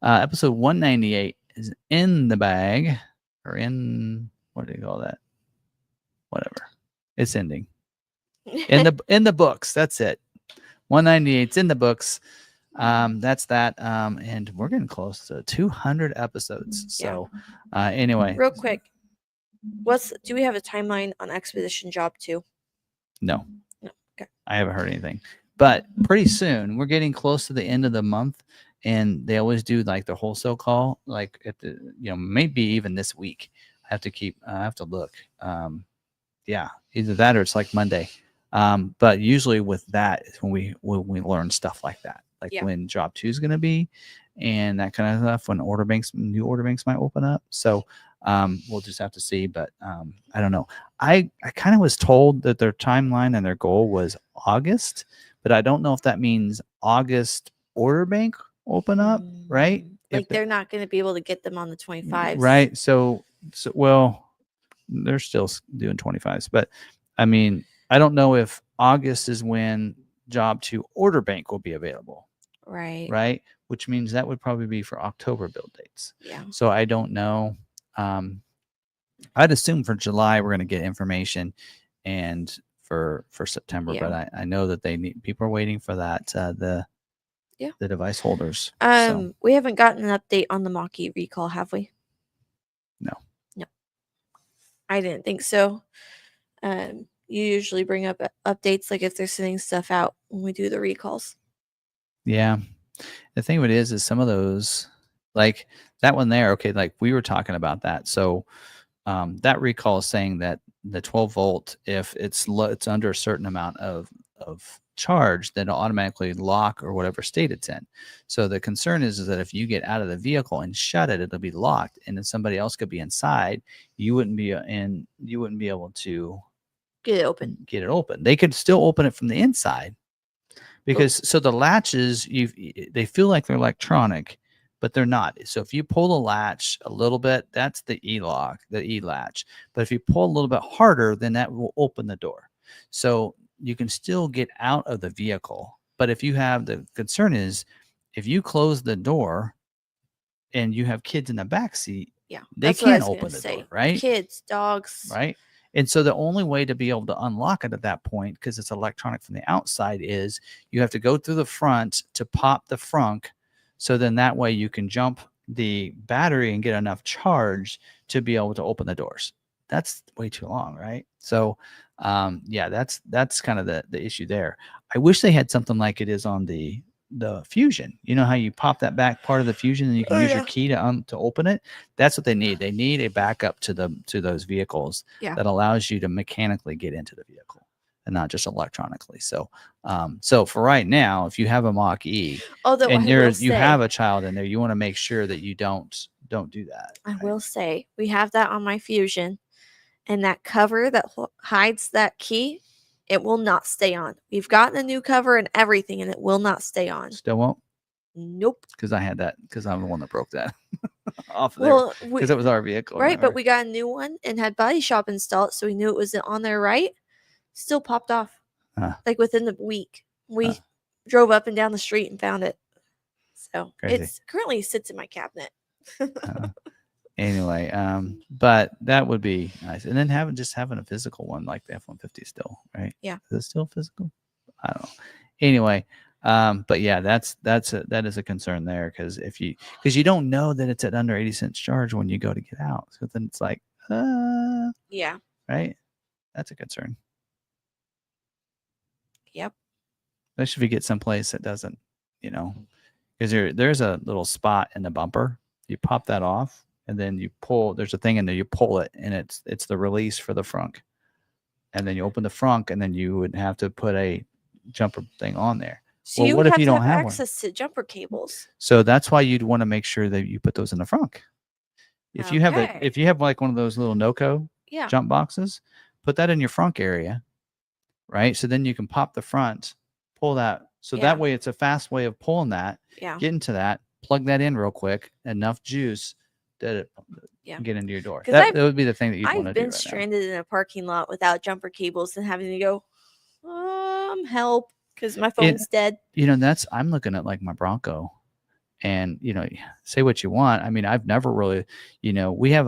Episode 198 is in the bag, or in, what do you call that? Whatever. It's ending. In the books. That's it. 198's in the books. That's that. And we're getting close to 200 episodes. So anyway. Real quick. Do we have a timeline on Expedition Job 2? No. Okay. I haven't heard anything. But pretty soon, we're getting close to the end of the month, and they always do like the wholesale call, like at the, maybe even this week. I have to look. Yeah, either that or it's like Monday. But usually with that is when we learn stuff like that, like when Job 2 is going to be, and that kind of stuff. When new order banks might open up. So we'll just have to see. But I don't know. I kind of was told that their timeline and their goal was August, but I don't know if that means August order bank open up, right? Like they're not going to be able to get them on the 25s. Right. So well, they're still doing 25s, but I mean, I don't know if August is when Job 2 order bank will be available. Right. Right. Which means that would probably be for October build dates. Yeah. So I don't know. I'd assume for July we're going to get information, and for September, but I know that people are waiting for that. The device holders. We haven't gotten an update on the mach-e recall, have we? No. I didn't think so. You usually bring up updates, like if they're sending stuff out when we do the recalls. Yeah. The thing of it is some of those, like that one there, okay, like we were talking about that. So that recall is saying that the 12 volt, if it's under a certain amount of charged, then it'll automatically lock or whatever state it's in. So the concern is that if you get out of the vehicle and shut it, it'll be locked, and then somebody else could be inside. You wouldn't be able to Get it open. get it open. They could still open it from the inside, because so the latches, they feel like they're electronic, but they're not. So if you pull the latch a little bit, that's the E-lock, the E-latch. But if you pull a little bit harder, then that will open the door. So you can still get out of the vehicle. But if you have, the concern is if you close the door and you have kids in the back seat, Yeah, they that's what I can't was gonna open the say. door, right? Kids, dogs. Right. And so the only way to be able to unlock it at that point, because it's electronic from the outside, is you have to go through the front to pop the frunk. So then that way you can jump the battery and get enough charge to be able to open the doors. That's way too long, right? So yeah, that's kind of the issue there. I wish they had something like it is on the Fusion. You know how you pop that back part of the Fusion and you can use your key to open it? That's what they need. They need a backup to those vehicles that allows you to mechanically get into the vehicle and not just electronically. So so for right now, if you have a Mach-E and you have a child in there, you want to make sure that you don't do that. I will say we have that on my Fusion, and that cover that hides that key, it will not stay on. We've gotten a new cover and everything, and it will not stay on. Still won't? Nope. Because I had that, because I'm the one that broke that off of there. Because it was our vehicle. Right, but we got a new one and had Body Shop installed, so we knew it was on there right. Still popped off. Like within the week. We drove up and down the street and found it. So it's currently sits in my cabinet. Anyway, but that would be nice. And then having a physical one like the F-150 still, right? Yeah. Is it still physical? I don't know. Anyway, but yeah, that is a concern there, because you don't know that it's at under 80 cents charge when you go to get out. So then it's like, yeah. Right? That's a concern. Yep. Especially if you get someplace that doesn't, because there's a little spot in the bumper. You pop that off, and then you pull. There's a thing in there. You pull it, and it's the release for the frunk. And then you open the frunk, and then you would have to put a jumper thing on there. So well, what if you don't have access to jumper cables? So that's why you'd want to make sure that you put those in the frunk. If you have like one of those little NOCO jump boxes, put that in your frunk area, right? So then you can pop the front, pull that. So that way it's a fast way of pulling that, get into that, plug that in real quick, enough juice that it get into your door. That would be the thing that you'd want to do. I've been stranded in a parking lot without jumper cables and having to go, help, because my phone's dead. I'm looking at like my Bronco, and say what you want. I mean, I've never really, we have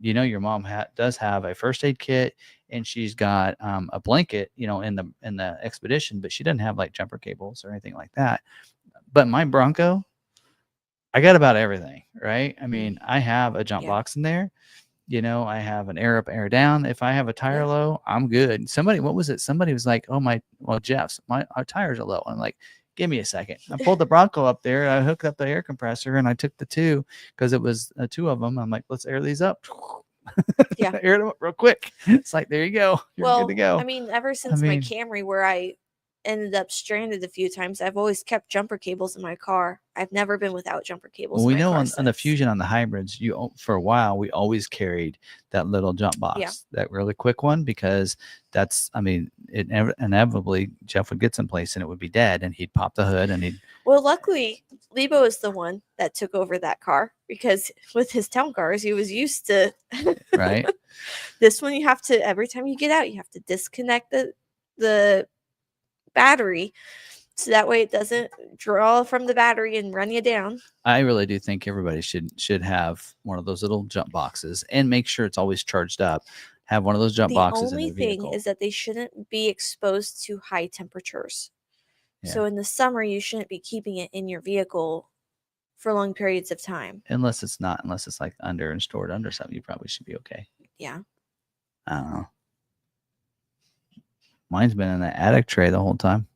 your mom does have a first aid kit, and she's got a blanket, in the Expedition, but she doesn't have like jumper cables or anything like that. But my Bronco, I got about everything, right? I mean, I have a jump box in there. I have an air up, air down. If I have a tire low, I'm good. Somebody was like, Jeff's, our tires are low. I'm like, give me a second. I pulled the Bronco up there. I hooked up the air compressor, and I took the two, because it was two of them. I'm like, let's air these up. Air them up real quick. It's like, there you go. You're good to go. I mean, ever since my Camry, where I ended up stranded a few times, I've always kept jumper cables in my car. I've never been without jumper cables. Well, we know on the Fusion, on the hybrids, for a while we always carried that little jump box, that really quick one, because inevitably Jeff would get someplace and it would be dead, and he'd pop the hood and he'd. Well, luckily Lebo is the one that took over that car, because with his town cars, he was used to. Right. This one, you have to, every time you get out, you have to disconnect the battery, so that way it doesn't draw from the battery and run you down. I really do think everybody should have one of those little jump boxes, and make sure it's always charged up. Have one of those jump boxes in the vehicle. The only thing is that they shouldn't be exposed to high temperatures. So in the summer, you shouldn't be keeping it in your vehicle for long periods of time. Unless it's like under and stored under something, you probably should be okay. Yeah. I don't know. Mine's been in the attic tray the whole time,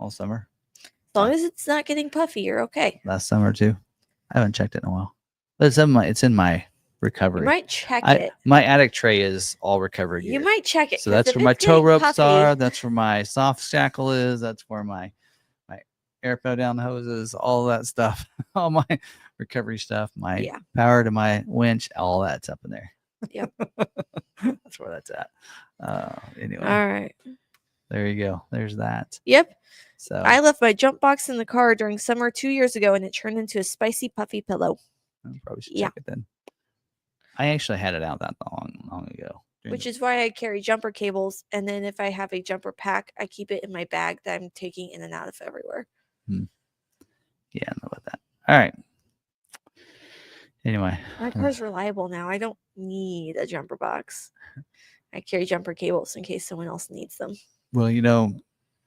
all summer. As long as it's not getting puffy, you're okay. Last summer too. I haven't checked it in a while, but it's in my recovery. You might check I it. my attic tray is all recovery gear. You might check it. So 'cause that's if where my it's tow getting ropes puffy, are. That's where my soft shackle is. That's where my air flow down hoses, all that stuff, all my recovery stuff, my Yeah. power to my winch, all that's up in there. Yep. That's where that's at. Anyway, All right. there you go. There's that. Yep. So I left my jump box in the car during summer 2 years ago, and it turned into a spicy, puffy pillow. I probably should Yeah. check it then. I actually had it out that long ago. Which is why I carry jumper cables, and then if I have a jumper pack, I keep it in my bag that I'm taking in and out of everywhere. Yeah, I know about that. All right. Anyway, My car's reliable now. I don't need a jumper box. I carry jumper cables in case someone else needs them. well,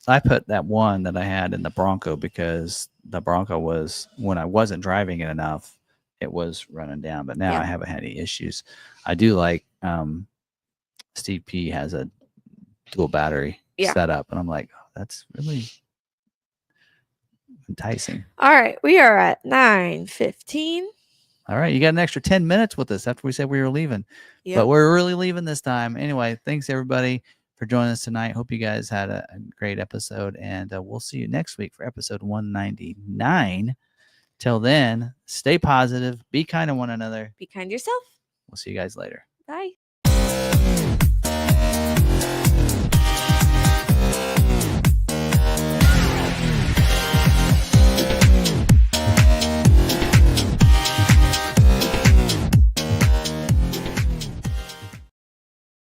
I put that one that I had in the Bronco because the Bronco was, when I wasn't driving it enough, it was running down. But now Yeah. I haven't had any issues. I do like Steve P has a dual battery setup, and I'm like, oh, that's really enticing. All right, we are at 9:15. All right, you got an extra 10 minutes with us after we said we were leaving. Yep. But we're really leaving this time. Anyway, thanks everybody for joining us tonight. Hope you guys had a great episode, and we'll see you next week for episode 199. Till then, stay positive, be kind to one another. Be kind to yourself. We'll see you guys later. Bye.